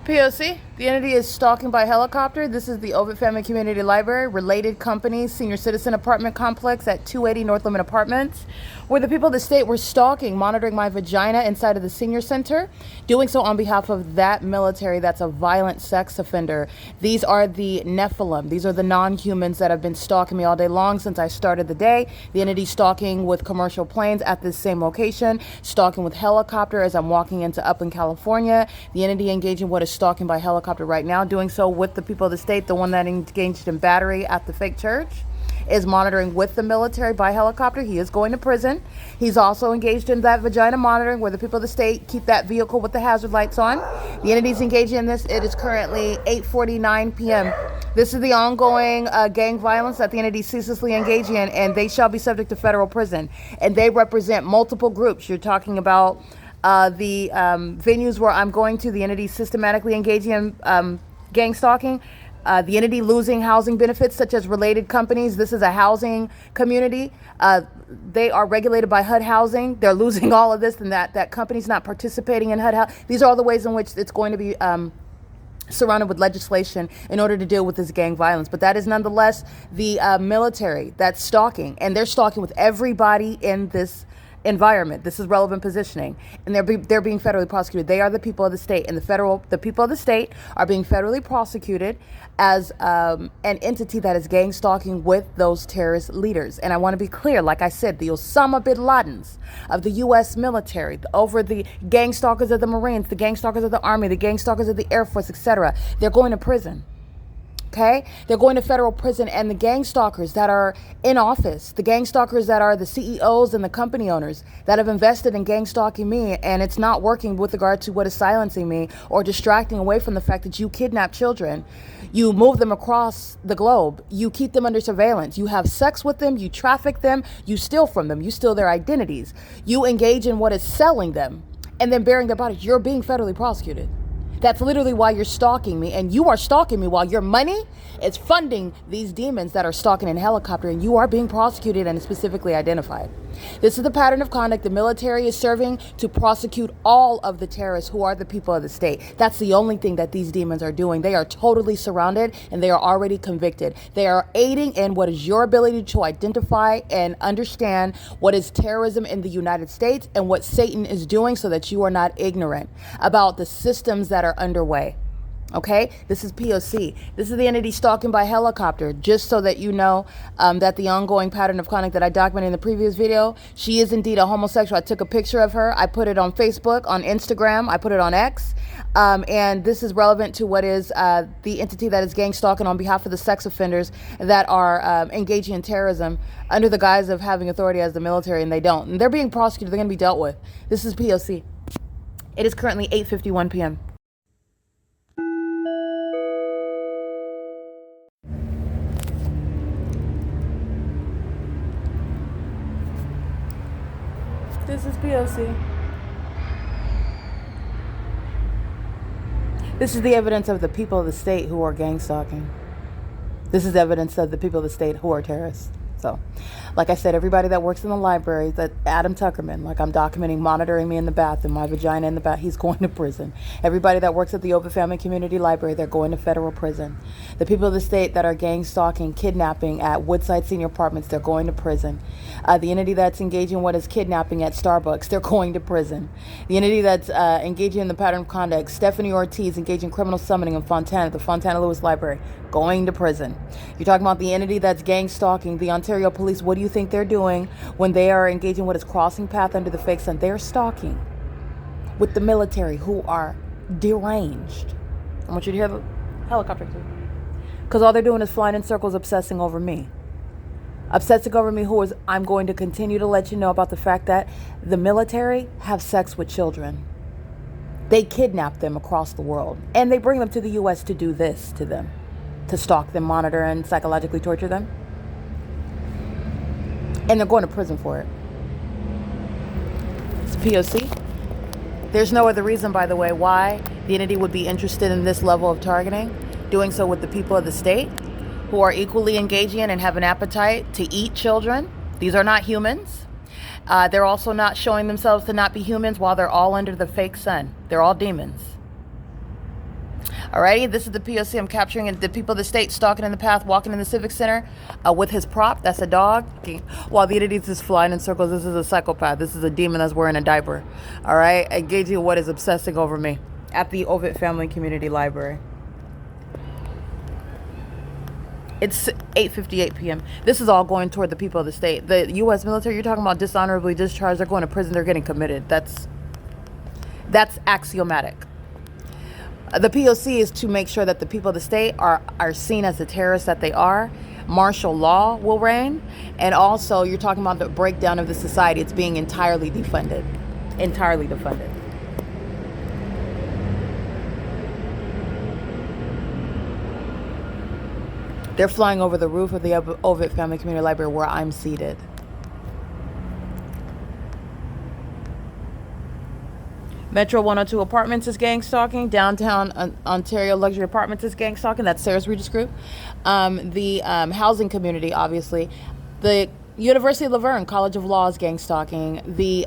P.O.C. The entity is stalking by helicopter. This is the Ovid Family Community Library, related companies, senior citizen apartment complex at 280 North Limit Apartments, where the people of the state were stalking, monitoring my vagina inside of the senior center, doing so on behalf of that military that's a violent sex offender. These are the Nephilim. These are the non-humans that have been stalking me all day long since I started the day. The entity stalking with commercial planes at this same location, stalking with helicopter as I'm walking into Upland, California. The entity engaging what is stalking by helicopter right now, doing so with the people of the state. The one that engaged in battery at the fake church is monitoring with the military by helicopter. He is going to prison. He's also engaged in that vagina monitoring where the people of the state keep that vehicle with the hazard lights on. The entity's engaging in this. It is currently 8:49 p.m. This is the ongoing gang violence that the entity ceaselessly engaging in, and they shall be subject to federal prison. And they represent multiple groups. You're talking about the venues where I'm going to, the entity systematically engaging in gang stalking, the entity losing housing benefits such as related companies. This is a housing community. They are regulated by HUD housing. They're losing all of this, and that company's not participating in HUD housing. These are all the ways in which it's going to be surrounded with legislation in order to deal with this gang violence. But that is nonetheless the military that's stalking, and they're stalking with everybody in this environment. This is relevant positioning, and they're being federally prosecuted. They are the people of the state, and the people of the state are being federally prosecuted as an entity that is gang stalking with those terrorist leaders. And I want to be clear, like I said, the Osama bin Ladens of the U.S. military, over the gang stalkers of the Marines, the gang stalkers of the Army, the gang stalkers of the Air Force, etc. They're going to prison. Okay, they're going to federal prison, and the gang stalkers that are in office, the gang stalkers that are the CEOs and the company owners that have invested in gang stalking me, and it's not working with regard to what is silencing me or distracting away from the fact that you kidnap children, you move them across the globe, you keep them under surveillance, you have sex with them, you traffic them, you steal from them, you steal their identities, you engage in what is selling them, and then burying their bodies. You're being federally prosecuted. That's literally why you're stalking me, and you are stalking me while your money is funding these demons that are stalking in helicopter, and you are being prosecuted and specifically identified. This is the pattern of conduct the military is serving to prosecute all of the terrorists who are the people of the state. That's the only thing that these demons are doing. They are totally surrounded, and they are already convicted. They are aiding in what is your ability to identify and understand what is terrorism in the United States and what Satan is doing, so that you are not ignorant about the systems that are underway. Okay, this is P.O.C. This is the entity stalking by helicopter, just so that you know that the ongoing pattern of conduct that I documented in the previous video, she is indeed a homosexual. I took a picture of her. I put it on Facebook, on Instagram. I put it on X. And this is relevant to what is the entity that is gang stalking on behalf of the sex offenders that are engaging in terrorism under the guise of having authority as the military, and they don't. And they're being prosecuted. They're going to be dealt with. This is P.O.C. It is currently 8:51 p.m. This is P.O.C. This is the evidence of the people of the state who are gang stalking. This is evidence of the people of the state who are terrorists. So, like I said, everybody that works in the library, that Adam Tuckerman, like I'm documenting monitoring me in the bath and my vagina in the bath, he's going to prison. Everybody that works at the Open Family Community Library, they're going to federal prison. The people of the state that are gang stalking, kidnapping at Woodside Senior Apartments, they're going to prison. The entity that's engaging in what is kidnapping at Starbucks, they're going to prison. The entity that's engaging in the pattern of conduct, Stephanie Ortiz, engaging in criminal summoning in Fontana, the Fontana Lewis Library, going to prison. You're talking about the entity that's gang stalking, the Ontario Police. What do you think they're doing when they are engaging what is crossing path under the fake sun? They're stalking with the military who are deranged. I want you to hear the helicopter too. Because all they're doing is flying in circles, obsessing over me. Obsessing over me, who is, I'm going to continue to let you know about the fact that the military have sex with children. They kidnap them across the world. And they bring them to the U.S. to do this to them. To stalk them, monitor, and psychologically torture them. And they're going to prison for it. It's P.O.C. There's no other reason, by the way, why the entity would be interested in this level of targeting, doing so with the people of the state who are equally engaging in and have an appetite to eat children. These are not humans. They're also not showing themselves to not be humans while they're all under the fake sun. They're all demons. Alrighty, this is the P.O.C. I'm capturing the people of the state stalking in the path, walking in the Civic Center with his prop. That's a dog. While the entity is just flying in circles, this is a psychopath. This is a demon that's wearing a diaper. Alright, engaging in what is obsessing over me at the Ovid Family Community Library. It's 8:58 p.m. This is all going toward the people of the state. The U.S. military, you're talking about dishonorably discharged. They're going to prison. They're getting committed. That's axiomatic. The P.O.C. is to make sure that the people of the state are seen as the terrorists that they are. Martial law will reign. And also, you're talking about the breakdown of the society. It's being entirely defunded. Entirely defunded. They're flying over the roof of the Ovid Family Community Library where I'm seated. Metro 102 Apartments is gang stalking. Downtown Ontario Luxury Apartments is gang stalking. That's Sarah's Regis Group. The housing community, obviously. The University of Laverne College of Law is gang stalking. The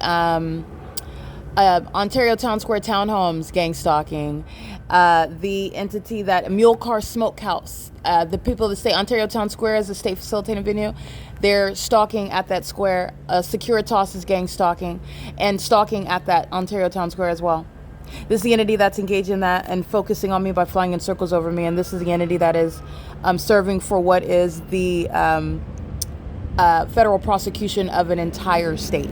Ontario Town Square Townhomes gang stalking. The entity that Mule Car Smokehouse. The people of the state, Ontario Town Square is a state facilitating venue. They're stalking at that square. Securitas is gang stalking and stalking at that Ontario Town Square as well. This is the entity that's engaged in that and focusing on me by flying in circles over me. And this is the entity that is serving for what is the federal prosecution of an entire state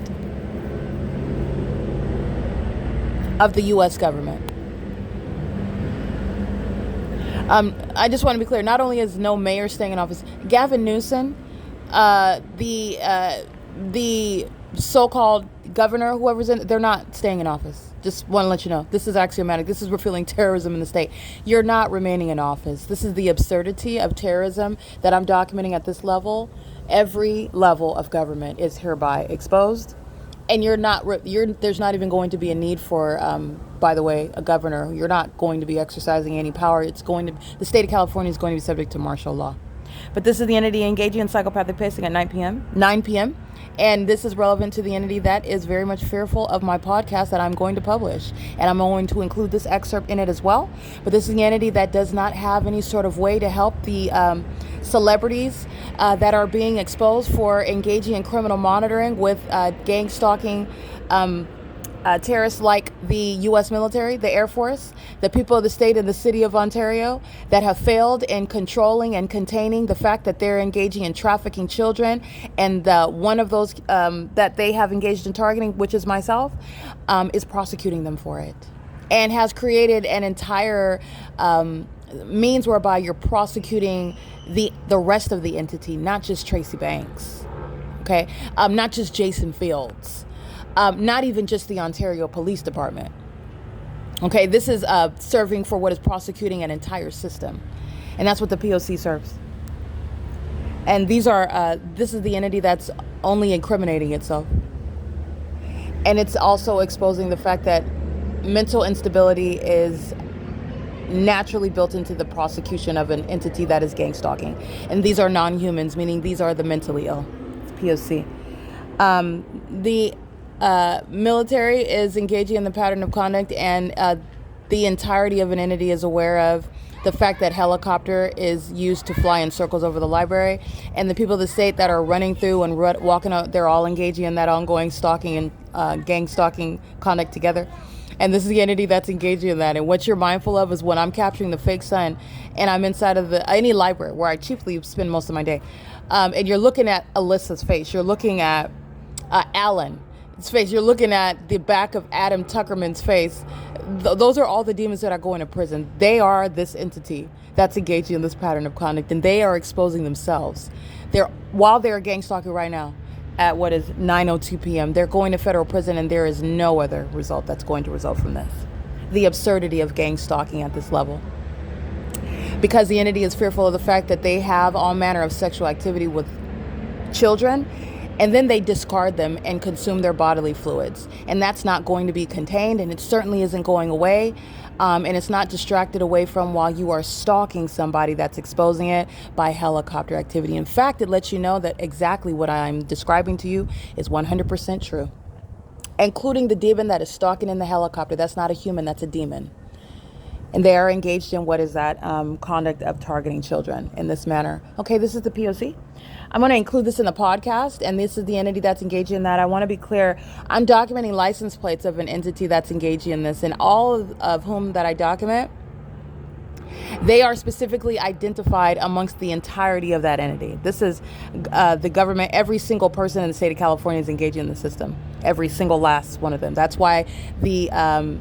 of the U.S. government. I just want to be clear. Not only is no mayor staying in office, Gavin Newsom, the so-called governor, whoever's in, they're not staying in office. Just want to let you know. This is axiomatic. This is revealing terrorism in the state. You're not remaining in office. This is the absurdity of terrorism that I'm documenting at this level. Every level of government is hereby exposed. And there's not even going to be a need for, by the way, a governor. You're not going to be exercising any power. The state of California is going to be subject to martial law. But this is the entity engaging in psychopathic pacing at 9 p.m. And this is relevant to the entity that is very much fearful of my podcast that I'm going to publish. And I'm going to include this excerpt in it as well. But this is the entity that does not have any sort of way to help the celebrities that are being exposed for engaging in criminal monitoring with gang stalking terrorists like the U.S. military, the Air Force, the people of the state and the city of Ontario that have failed in controlling and containing the fact that they're engaging in trafficking children. And one of those that they have engaged in targeting, which is myself, is prosecuting them for it and has created an entire means whereby you're prosecuting the rest of the entity, not just Tracy Banks, okay? Not just Jason Fields. Not even just the Ontario Police Department. Okay, this is serving for what is prosecuting an entire system. And that's what the P.O.C. serves. And this is the entity that's only incriminating itself. And it's also exposing the fact that mental instability is naturally built into the prosecution of an entity that is gang stalking. And these are non-humans, meaning these are the mentally ill. It's P.O.C. The military is engaging in the pattern of conduct, and the entirety of an entity is aware of the fact that helicopter is used to fly in circles over the library, and the people of the state that are running through and walking out, they're all engaging in that ongoing stalking and gang stalking conduct together. And this is the entity that's engaging in that. And what you're mindful of is when I'm capturing the fake son and I'm inside of any library where I chiefly spend most of my day, and you're looking at Alyssa's face, you're looking at Alan's face, you're looking at the back of Adam Tuckerman's face. Those are all the demons that are going to prison. They are this entity that's engaging in this pattern of conduct, and they are exposing themselves. While they're gang stalking right now at 9:02 p.m., they're going to federal prison, and there is no other result that's going to result from this. The absurdity of gang stalking at this level. Because the entity is fearful of the fact that they have all manner of sexual activity with children, and then they discard them and consume their bodily fluids. And that's not going to be contained, and it certainly isn't going away. And it's not distracted away from while you are stalking somebody that's exposing it by helicopter activity. In fact, it lets you know that exactly what I'm describing to you is 100% true, including the demon that is stalking in the helicopter. That's not a human, that's a demon. And they are engaged in what is that conduct of targeting children in this manner. Okay, this is the P.O.C. I'm going to include this in the podcast, and this is the entity that's engaging in that. I want to be clear. I'm documenting license plates of an entity that's engaging in this, and all of whom that I document, they are specifically identified amongst the entirety of that entity. This is the government. Every single person in the state of California is engaging in the system. Every single last one of them. That's why the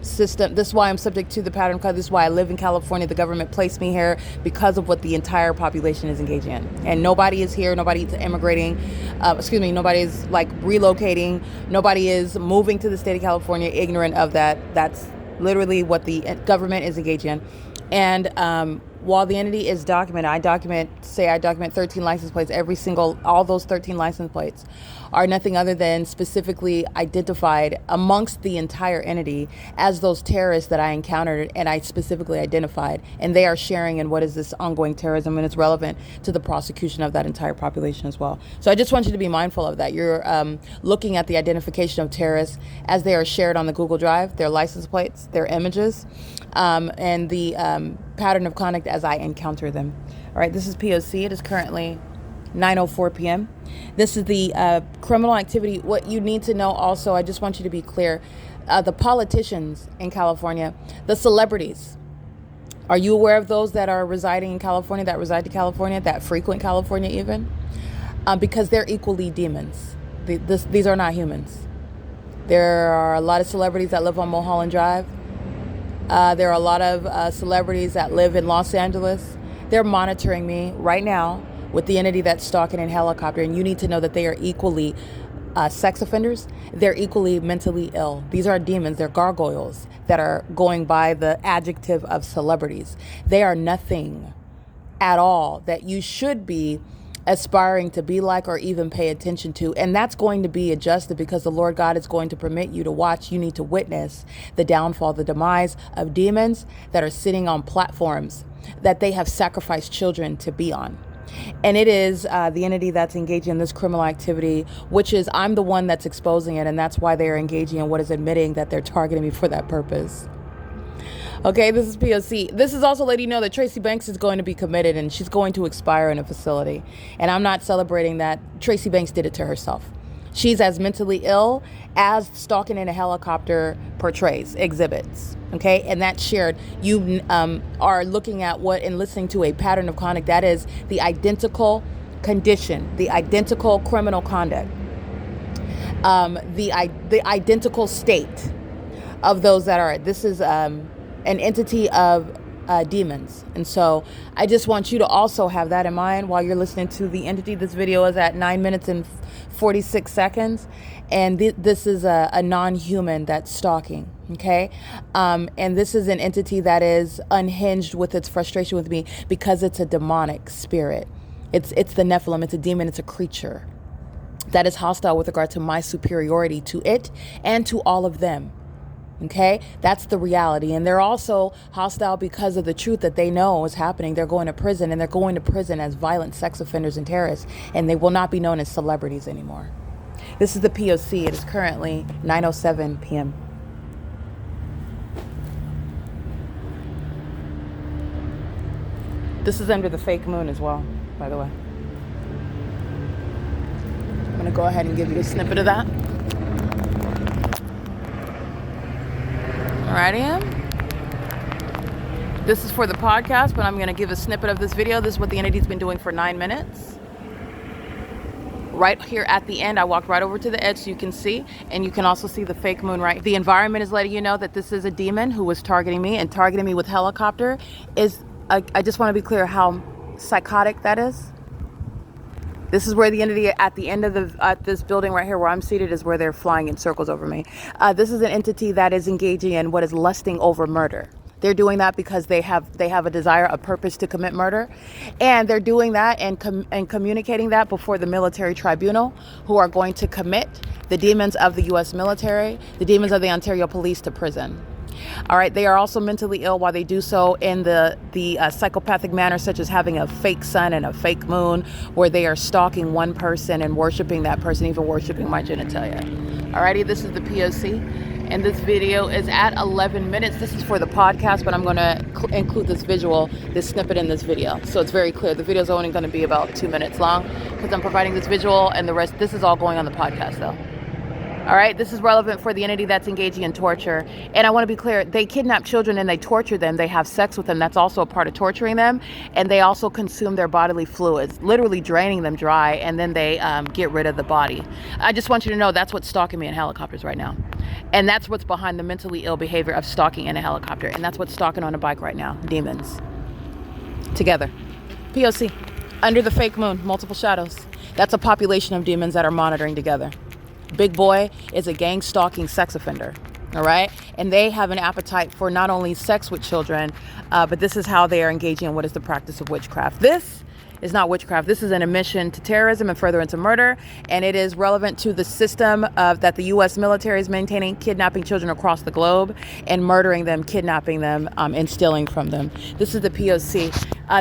system, this is why I'm subject to the pattern code. This is why I live in California. The government placed me here because of what the entire population is engaging in. And nobody is here. Nobody's immigrating. Nobody's like relocating. Nobody is moving to the state of California ignorant of that. That's literally what the government is engaging in. And while the entity is documented, I document 13 license plates. All those 13 license plates are nothing other than specifically identified amongst the entire entity as those terrorists that I encountered and I specifically identified. And they are sharing in what is this ongoing terrorism, and it's relevant to the prosecution of that entire population as well. So I just want you to be mindful of that. You're looking at the identification of terrorists as they are shared on the Google Drive, their license plates, their images, and the pattern of conduct as I encounter them. All right, this is P.O.C. It is currently 9:04 p.m. This is the criminal activity. What you need to know also, I just want you to be clear, the politicians in California, the celebrities, are you aware of those that are residing in California, that reside to California, that frequent California even? Because they're equally demons. These are not humans. There are a lot of celebrities that live on Mulholland Drive. There are a lot of celebrities that live in Los Angeles. They're monitoring me right now with the entity that's stalking in helicopter. And you need to know that they are equally sex offenders. They're equally mentally ill. These are demons. They're gargoyles that are going by the adjective of celebrities. They are nothing at all that you should be aspiring to be like or even pay attention to. And that's going to be adjusted because the Lord God is going to permit you to watch. You need to witness the downfall, the demise of demons that are sitting on platforms that they have sacrificed children to be on. And it is the entity that's engaging in this criminal activity, which is I'm the one that's exposing it. And that's why they're engaging in what is admitting that they're targeting me for that purpose. Okay, this is P.O.C. This is also letting you know that Tracy Banks is going to be committed and she's going to expire in a facility. And I'm not celebrating that. Tracy Banks did it to herself. She's as mentally ill as stalking in a helicopter portrays, exhibits. Okay, and that's shared. You are looking at what and listening to a pattern of conduct that is the identical condition, the identical criminal conduct, the identical state of those that are. This is an entity of demons. And so I just want you to also have that in mind while you're listening to the entity. This video is at 9 minutes and 46 seconds. And this is a non-human that's stalking. Okay. And this is an entity that is unhinged with its frustration with me because it's a demonic spirit. It's the Nephilim. It's a demon. It's a creature. That is hostile with regard to my superiority to it and to all of them. Okay, that's the reality. And they're also hostile because of the truth that they know is happening. They're going to prison, and they're going to prison as violent sex offenders and terrorists, and they will not be known as celebrities anymore. This is the P.O.C. It is currently 9:07 p.m. This is under the fake moon as well, by the way. I'm going to go ahead and give you a snippet of that. Alrighty. This is for the podcast, but I'm going to give a snippet of this video. This is what the entity's been doing for 9 minutes. Right here at the end, I walked right over to the edge so you can see, and you can also see the fake moon, right? The environment is letting you know that this is a demon who was targeting me, and targeting me with helicopter is, I just want to be clear how psychotic that is. This is where the entity at the end of this building right here where I'm seated is where they're flying in circles over me. This is an entity that is engaging in what is lusting over murder. They're doing that because they have a desire, a purpose to commit murder. And they're doing that and communicating that before the military tribunal, who are going to commit the demons of the U.S. military, the demons of the Ontario police to prison. All right, they are also mentally ill while they do so in the psychopathic manner, such as having a fake sun and a fake moon, where they are stalking one person and worshiping that person, even worshiping my genitalia. Alrighty, this is the P.O.C. and this video is at 11 minutes. This is for the podcast, but I'm going to include this visual, this snippet in this video, so it's very clear. The video is only going to be about 2 minutes long because I'm providing this visual, and the rest, this is all going on the podcast though. All right, this is relevant for the entity that's engaging in torture. And I want to be clear, they kidnap children and they torture them. They have sex with them. That's also a part of torturing them. And they also consume their bodily fluids, literally draining them dry, and then they get rid of the body. I just want you to know that's what's stalking me in helicopters right now. And that's what's behind the mentally ill behavior of stalking in a helicopter. And that's what's stalking on a bike right now, demons. Together. P.O.C. Under the fake moon, multiple shadows. That's a population of demons that are monitoring together. Big Boy is a gang stalking sex offender, all right? And they have an appetite for not only sex with children, but this is how they are engaging in what is the practice of witchcraft. This is not witchcraft. This is an admission to terrorism and furtherance of murder, and it is relevant to the system that the U.S. military is maintaining, kidnapping children across the globe and murdering them, kidnapping them, and stealing from them. This is the P.O.C.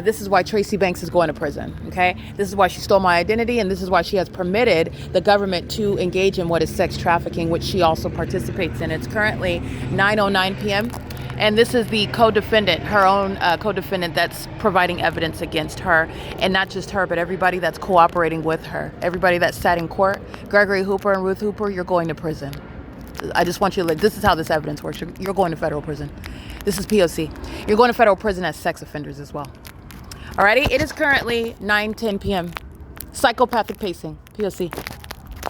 This is why Tracy Banks is going to prison, okay? This is why she stole my identity, and this is why she has permitted the government to engage in what is sex trafficking, which she also participates in. It's currently 9:09 p.m., and this is the co-defendant, her own co-defendant that's providing evidence against her, and not just her, but everybody that's cooperating with her, everybody that sat in court. Gregory Hooper and Ruth Hooper, you're going to prison. I just want you to, this is how this evidence works. You're going to federal prison. This is P.O.C. You're going to federal prison as sex offenders as well. Alrighty, it is currently 9:10 p.m. Psychopathic pacing, P.O.C.